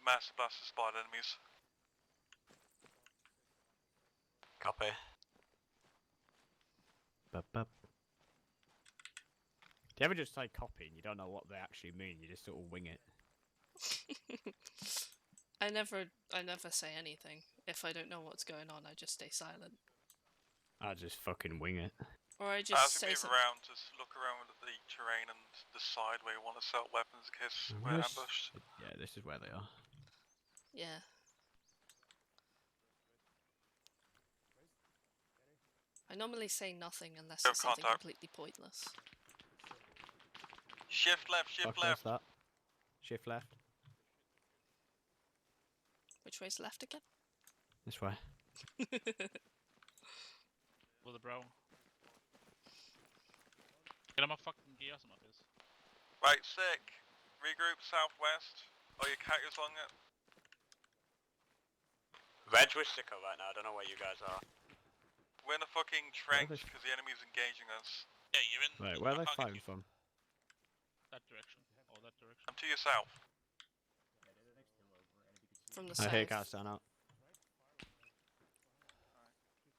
S8: Massive blaster spotted enemies.
S4: Copy.
S5: Bup, bup. Do you ever just say copy and you don't know what they actually mean? You just sort of wing it.
S1: I never say anything. If I don't know what's going on, I just stay silent.
S5: I just fucking wing it.
S1: Or I just
S8: As we
S1: say
S8: move
S1: something.
S8: around, just look around at the terrain and decide where you want to set up weapons in case we're ambushed.
S5: Yeah, this is where they are.
S1: Yeah. I normally say nothing unless
S8: Go
S1: it's something
S8: contact.
S1: completely pointless.
S8: Shift left, shift
S5: Fuck,
S8: left.
S5: that. Shift left.
S1: Which way's left again?
S5: This way.
S12: With a bro. Get him a fucking gear some of his.
S8: Right, sick. Regroup southwest. Oh, your cat is on it.
S4: Reg, we're sicko right now. I don't know where you guys are.
S8: We're in a fucking trench because the enemy's engaging us.
S12: Yeah, you're in.
S5: Wait, where are they fighting from?
S12: That direction. Or that direction.
S8: I'm to your south.
S1: From the
S5: I
S1: south.
S5: hear cats down out.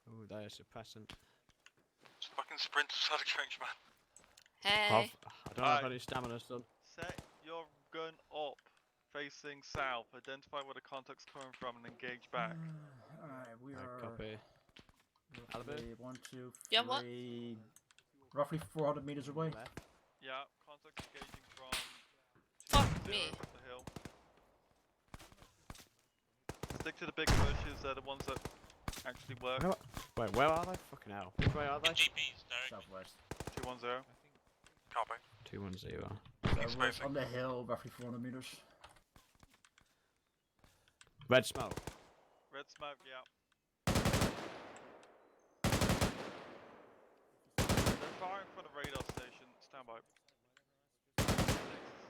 S5: Oh, they're suppressant.
S8: Just fucking sprint inside the trench, man.
S1: Hey.
S5: I don't have any stamina, son.
S8: Set your gun up, facing south. Identify where the contact's coming from and engage back.
S18: Alright, we are
S5: Copy.
S18: roughly 1, 2, 3,
S1: Yeah, what?
S18: roughly 400 meters away.
S8: Yeah, contact's engaging from
S1: Fuck me.
S8: up the hill. Stick to the big bushes, they're the ones that actually work.
S5: Wait, where are they? Fucking hell. Which way are they?
S12: GPs, Derek.
S18: Southwest.
S8: 210. Copy.
S5: 210.
S18: So we're on the hill, roughly 400 meters.
S5: Red smoke.
S8: Red smoke, yeah. They're firing from the radar station. Stand by. This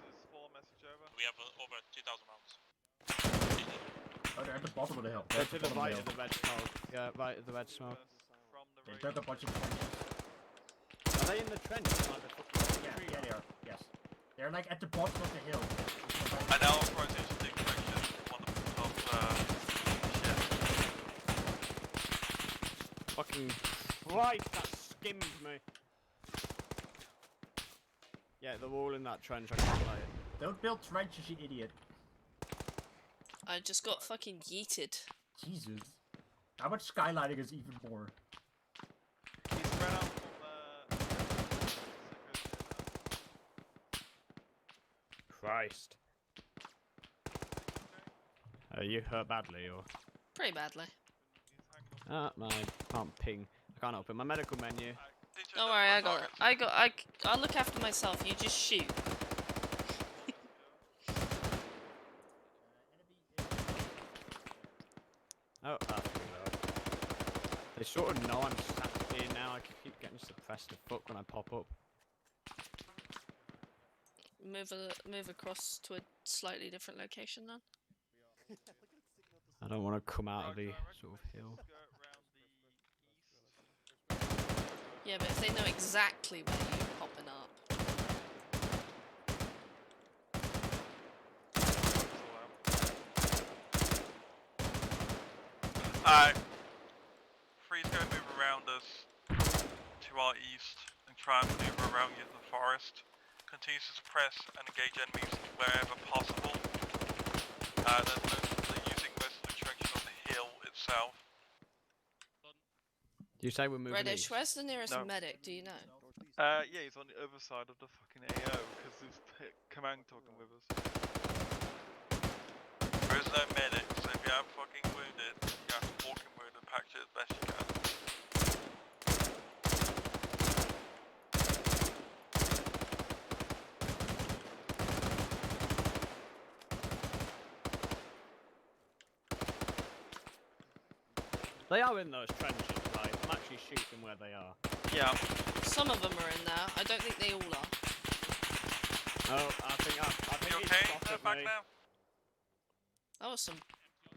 S8: is 4 message over.
S12: We have over 2,000 rounds.
S18: Oh, they're at the bottom of the hill.
S5: They're
S18: They're
S5: to
S18: at the
S5: the
S18: bottom
S5: right
S18: of
S5: of
S18: the
S5: the red smoke. Yeah, right of the red smoke.
S18: hill. They're at the bunch of trenches.
S5: Are they in the trench? Like the fucking
S18: Yeah, they are. Yes. They're like at the bottom of the hill.
S8: I now authorize you to take direction. One of the top,
S5: Fucking Christ, that skimmed me. Yeah, they're all in that trench. I can play it.
S18: Don't build trenches, you idiot.
S1: I just got fucking yeeted.
S18: Jesus. How much skylighting is even more?
S8: He's spread out from,
S5: Christ. You hurt badly, or?
S1: Pretty badly.
S5: Ah, my can't ping. I can't open my medical menu.
S1: Don't worry, I got it. I'll look after myself. You just shoot.
S5: Oh, they sort of know I'm sat here now. I can keep getting suppressed as fuck when I pop up.
S1: Move across to a slightly different location then.
S5: I don't want to come out of the sort of hill.
S1: Yeah, but if they know exactly where you're popping up.
S8: Alright. Free's going to move around us to our east and try and maneuver around you in the forest. Continue to suppress and engage enemies wherever possible. They're using most of the trenches on the hill itself.
S5: You say we're moving
S1: Reddish,
S5: east?
S1: where's the nearest
S8: No.
S1: medic? Do you know?
S8: Yeah, he's on the other side of the fucking AO because there's command talking with us. There is no medic, so if you have fucking wounded, you have to walk in wounded, patch it as best you can.
S5: They are in those trenches, right? I'm actually shooting where they are.
S8: Yeah.
S1: Some of them are in there. I don't think they all are.
S5: Oh, I think
S8: you
S5: he's
S8: okay?
S5: spotted
S8: Back
S5: me.
S8: now?
S1: That was some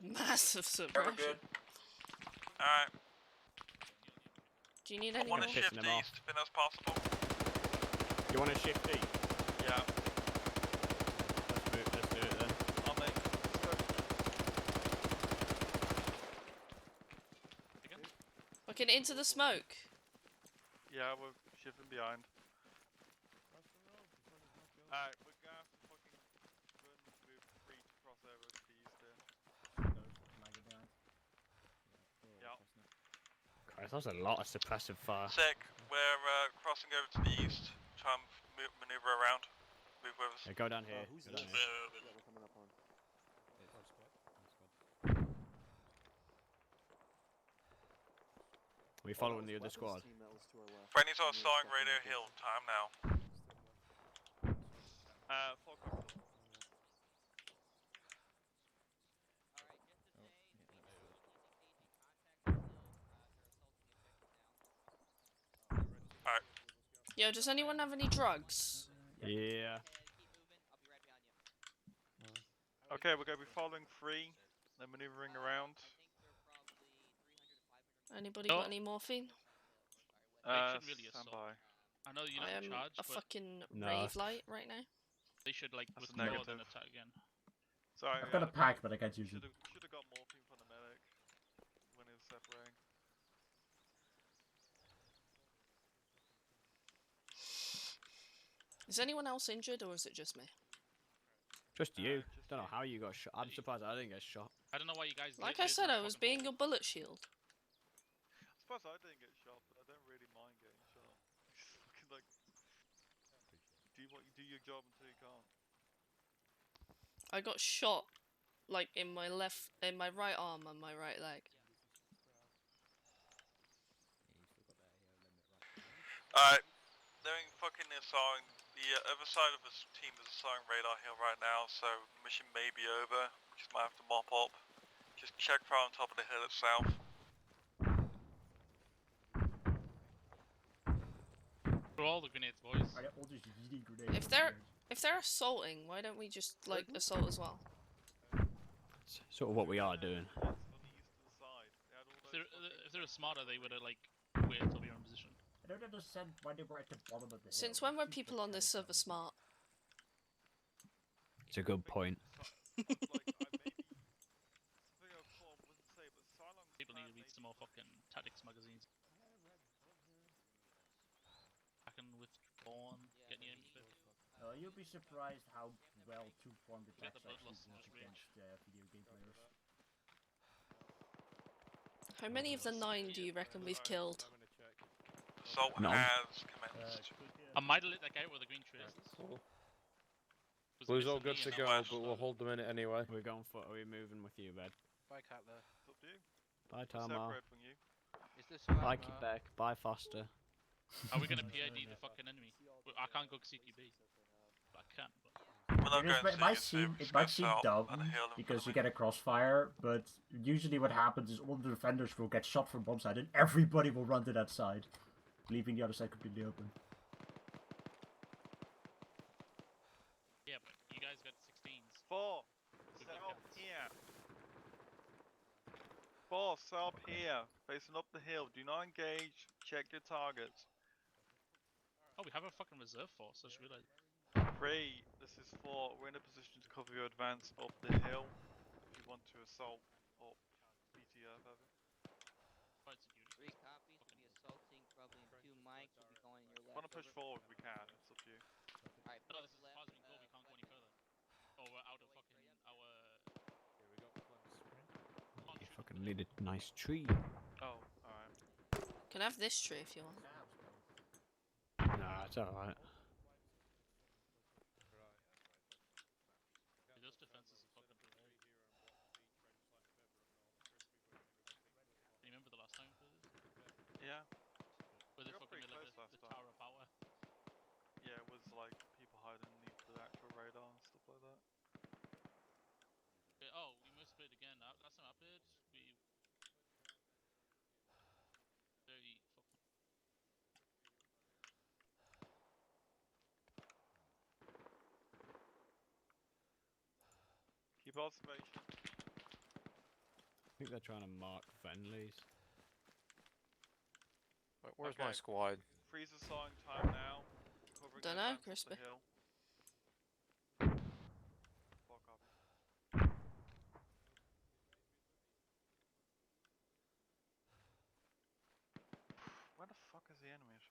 S1: massive suppression.
S8: Alright.
S1: Do you need
S8: I
S1: any
S8: want
S1: more?
S8: to shift
S5: Pissing them
S8: east, if that's possible.
S5: You want to shift east?
S8: Yeah.
S5: Let's do it then.
S8: On me.
S1: Fucking into the smoke.
S8: Yeah, we're shifting behind. Alright, we're gonna have to fucking run, move free to cross over to the east here. Yeah.
S5: Christ, that's a lot of suppressive fire.
S8: Sick, we're
S2: requesting over to the east. Try and maneuver around. Move with us.
S5: Yeah, go down here.
S3: Who's
S5: Go down
S3: this?
S5: here.
S3: Yeah, we're coming up on.
S5: Are we following the other
S3: Weapons
S5: squad?
S3: team that was to our left.
S2: Friendly's on
S3: And we were
S2: Sawing
S3: stuck in
S2: Radio
S3: the
S2: Hill.
S3: bush.
S2: Time now.
S8: 4 o'clock.
S2: Alright.
S1: Yo, does anyone have any drugs?
S5: Yeah.
S8: Okay, we're going to be following 3, then maneuvering around.
S1: Anybody got any morphine?
S12: They should really
S8: Stand
S12: assault.
S8: by.
S12: I know you're not
S1: I
S12: in
S1: am
S12: charge,
S1: a
S12: but
S1: fucking
S5: No.
S1: rave light right now.
S12: they should like
S8: That's a
S12: withdraw
S8: negative.
S12: then attack again.
S8: Sorry,
S18: I've got a pack, but I can't use it.
S8: Should have got morphine from the medic when he was separating.
S1: Is anyone else injured or is it just me?
S5: Just you. Don't know how you got shot. I'm surprised I didn't get shot.
S12: I don't know why you guys.
S1: Like I said, I was being your bullet shield.
S8: I suppose I didn't get shot, but I don't really mind getting shot. It's fucking like, do your job until you can't.
S1: I got shot, like in my right arm and my right leg.
S2: Alright. They're fucking assaulting. The other side of this team is assaulting Radar Hill right now, so mission may be over. We just might have to mop up. Just check for on top of the hill itself.
S12: Throw all the grenades, boys.
S1: If they're assaulting, why don't we just like assault as well?
S5: It's sort of what we are doing.
S12: If they're smarter, they would have like waited till we were in position.
S18: I don't understand why they were at the bottom of the hill.
S1: Since when were people on this server smart?
S5: It's a good point.
S12: People need to read some more fucking tactics magazines. Hacking with Spawn, getting your info.
S18: You'll be surprised how well two-formed
S12: Get
S18: attacks
S12: the
S18: actually
S12: bloodlust
S18: work
S12: just
S18: against video game players.
S1: How many of the 9 do you reckon we've killed?
S2: Assault
S5: None.
S2: has commenced.
S12: I might have lit that guy with the green traces.
S15: Cool.
S12: Was
S15: Blue's
S12: it
S15: all
S12: just
S15: good
S12: me
S15: to
S12: and
S15: go,
S12: Flash?
S15: but we'll hold them in it anyway.
S5: Are we moving with you, Bed?
S10: Bye, Catler.
S8: It's up to you.
S5: Bye,
S8: We'll
S5: Tamar.
S8: separate from you.
S10: Is this
S5: Bye,
S10: Arma?
S5: Quebec. Bye, Foster.
S12: Are we gonna PID the fucking enemy? Well, I can't go CQB. But I can. But...
S18: It might seem dumb because you get a crossfire, but usually what happens is all the defenders will get shot from one side and everybody will run to that side, leaving the other side completely open.
S12: Yeah, but you guys got 16s.
S8: 4. Set up here. 4. Set up here. Facing up the hill. Do not engage. Check your targets.
S12: Oh, we have a fucking reserve force. I just realized.
S8: 3. This is 4. We're in a position to cover your advance up the hill. If you want to assault up BTF ever.
S12: Right, security.
S13: 3 copies. We'll be assaulting probably in 2 mics. We'll be going your left.
S8: Want to push forward? We can. It's up to you.
S13: Alright,
S12: No,
S13: push
S12: this is as
S13: left.
S12: far as we can go. We can't go any further. Oh, we're out of fucking our.
S5: You fucking need a nice tree.
S8: Oh, alright.
S1: Can have this tree if you want.
S5: Nah, it's alright.
S12: Those defenses are fucking brutal. You remember the last time we played this?
S8: Yeah.
S12: Where they
S8: We got
S12: fucking
S8: pretty
S12: made like
S8: close
S12: the
S8: last
S12: Tower of Power.
S8: Yeah, it was like people hiding underneath the actual radar and stuff like that.
S12: Okay, oh, we must play it again. Last time I played, we very fucking.
S8: Keep observation.
S5: I think they're trying to mark friendlies.
S15: Wait, where's my squad?
S8: Freeze assigning time now. Covering
S1: Dunno,
S8: advance up
S1: Crispy.
S8: the hill. 4 copy. Where the fuck is the enemies?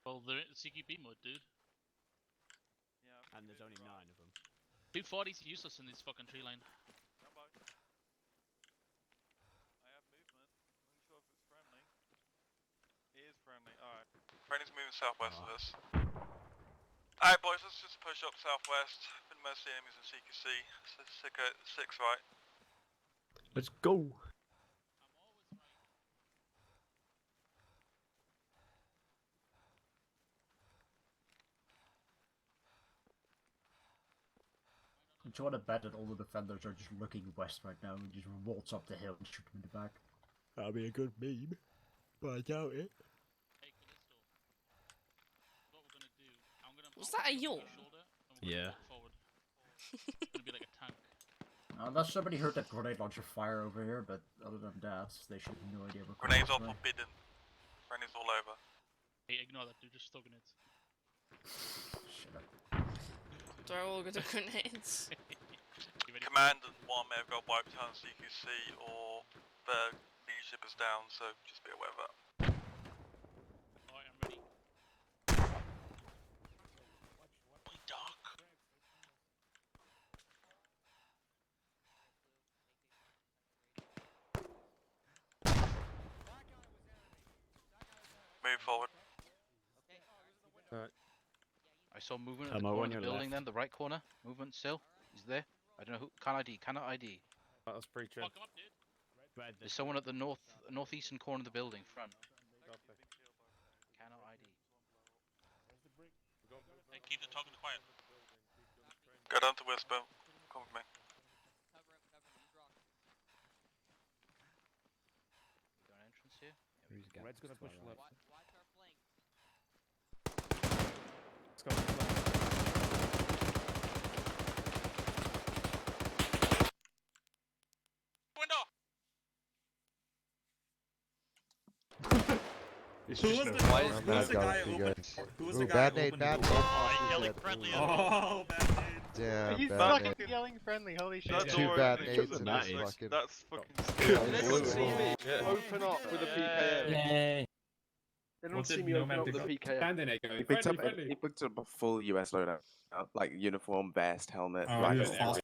S12: Well, they're in CQB mode, dude.
S8: Yeah.
S5: And there's only 9 of them.
S12: 240's useless in this fucking tree line.
S8: Stand by. I have movement. I'm not sure if it's friendly. It is friendly. Alright.
S2: Friendly's moving southwest of us. Alright boys, let's just push up southwest. I think most of the enemies in CQC. 6, right?
S5: Let's go.
S18: I'm trying to bet that all the defenders are just looking west right now and just waltz up the hill and shoot them in the back.
S5: That'd be a good meme, but I doubt it.
S1: Was that a yawn?
S5: Yeah.
S12: Gonna be like a tank.
S18: Unless somebody heard that grenade launcher fire over here, but other than that, they should have no idea what
S2: Grenades are forbidden. Friendly's all over.
S12: Hey, ignore that dude, just thugging it.
S18: Shut up.
S1: Throw all the grenades.
S2: Command and 1 may have got wiped out in CQC or the leadership is down, so just be aware of that.
S12: Alright, I'm ready.
S2: Move forward.
S10: I saw movement at
S5: Come
S10: the
S5: over
S10: corner
S5: on
S10: of the
S5: your
S10: building
S5: left.
S10: then, the right corner. Movement still. Is there? I don't know who. Cannot ID.
S15: That's pretty true.
S12: Fuck him up, dude.
S10: There's someone at the northeastern corner of the building, front. Cannot ID.
S12: Hey, keep the talking quiet.
S2: Go down to Whisper. Come with me.
S10: We got an entrance here.
S19: Red's gonna push left.
S13: Watch our flank.
S15: Let's go.
S12: Window!
S14: Who was the
S23: guy who opened? Ooh, bad nade, bad nade.
S9: Yelling friendly.
S14: Oh, bad nade.
S23: Damn,
S9: He's
S23: bad
S9: fucking
S23: nade.
S9: yelling friendly, holy shit.
S2: That's
S23: Two
S2: alright,
S23: bad
S2: they
S23: nades
S2: took
S23: in
S2: the
S23: this
S2: knives.
S23: fucking...
S2: That's fucking
S7: They don't see me open up with a PKM.
S20: Yay.
S7: They don't see me open up with a PKM.
S6: He picked up a full US loadout, like uniform, vest, helmet,
S15: Oh,
S6: rifle.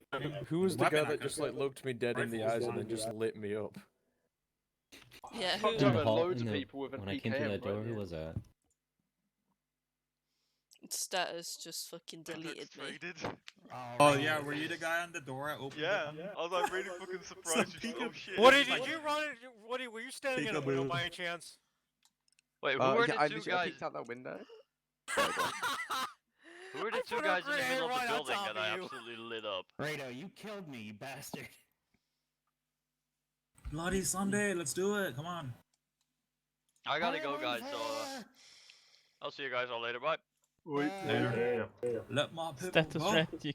S15: Who was the guy that just like looked me dead in the eyes and then just lit me up?
S1: Yeah,
S7: Fuck,
S1: who?
S7: there were loads of people with a
S19: When I came through that door,
S7: PKM.
S19: who was that?
S1: Status just fucking deleted me.
S17: Oh yeah, were you the guy on the door? I opened
S2: Yeah,
S17: it.
S2: I was like really fucking surprised. Oh shit.
S22: What did you run? Were you standing in a window
S17: Peekaboo.
S22: by any chance?
S9: Wait, who were
S6: Yeah,
S9: the
S6: I
S9: two
S6: literally
S9: guys?
S6: peeked out that window.
S9: Who were the
S22: I
S9: two
S22: put a
S9: guys in the
S22: grenade
S9: middle of
S22: right
S9: the
S22: on
S9: building
S22: top
S9: that I
S22: of you.
S9: absolutely lit up?
S20: Rado, you killed me, you bastard.
S17: Bloody Sunday, let's do it. Come on.
S9: I gotta go, guys. So I'll see you guys all later. Bye.
S7: Wait,
S17: Let my people
S5: Status
S17: go.
S5: red, you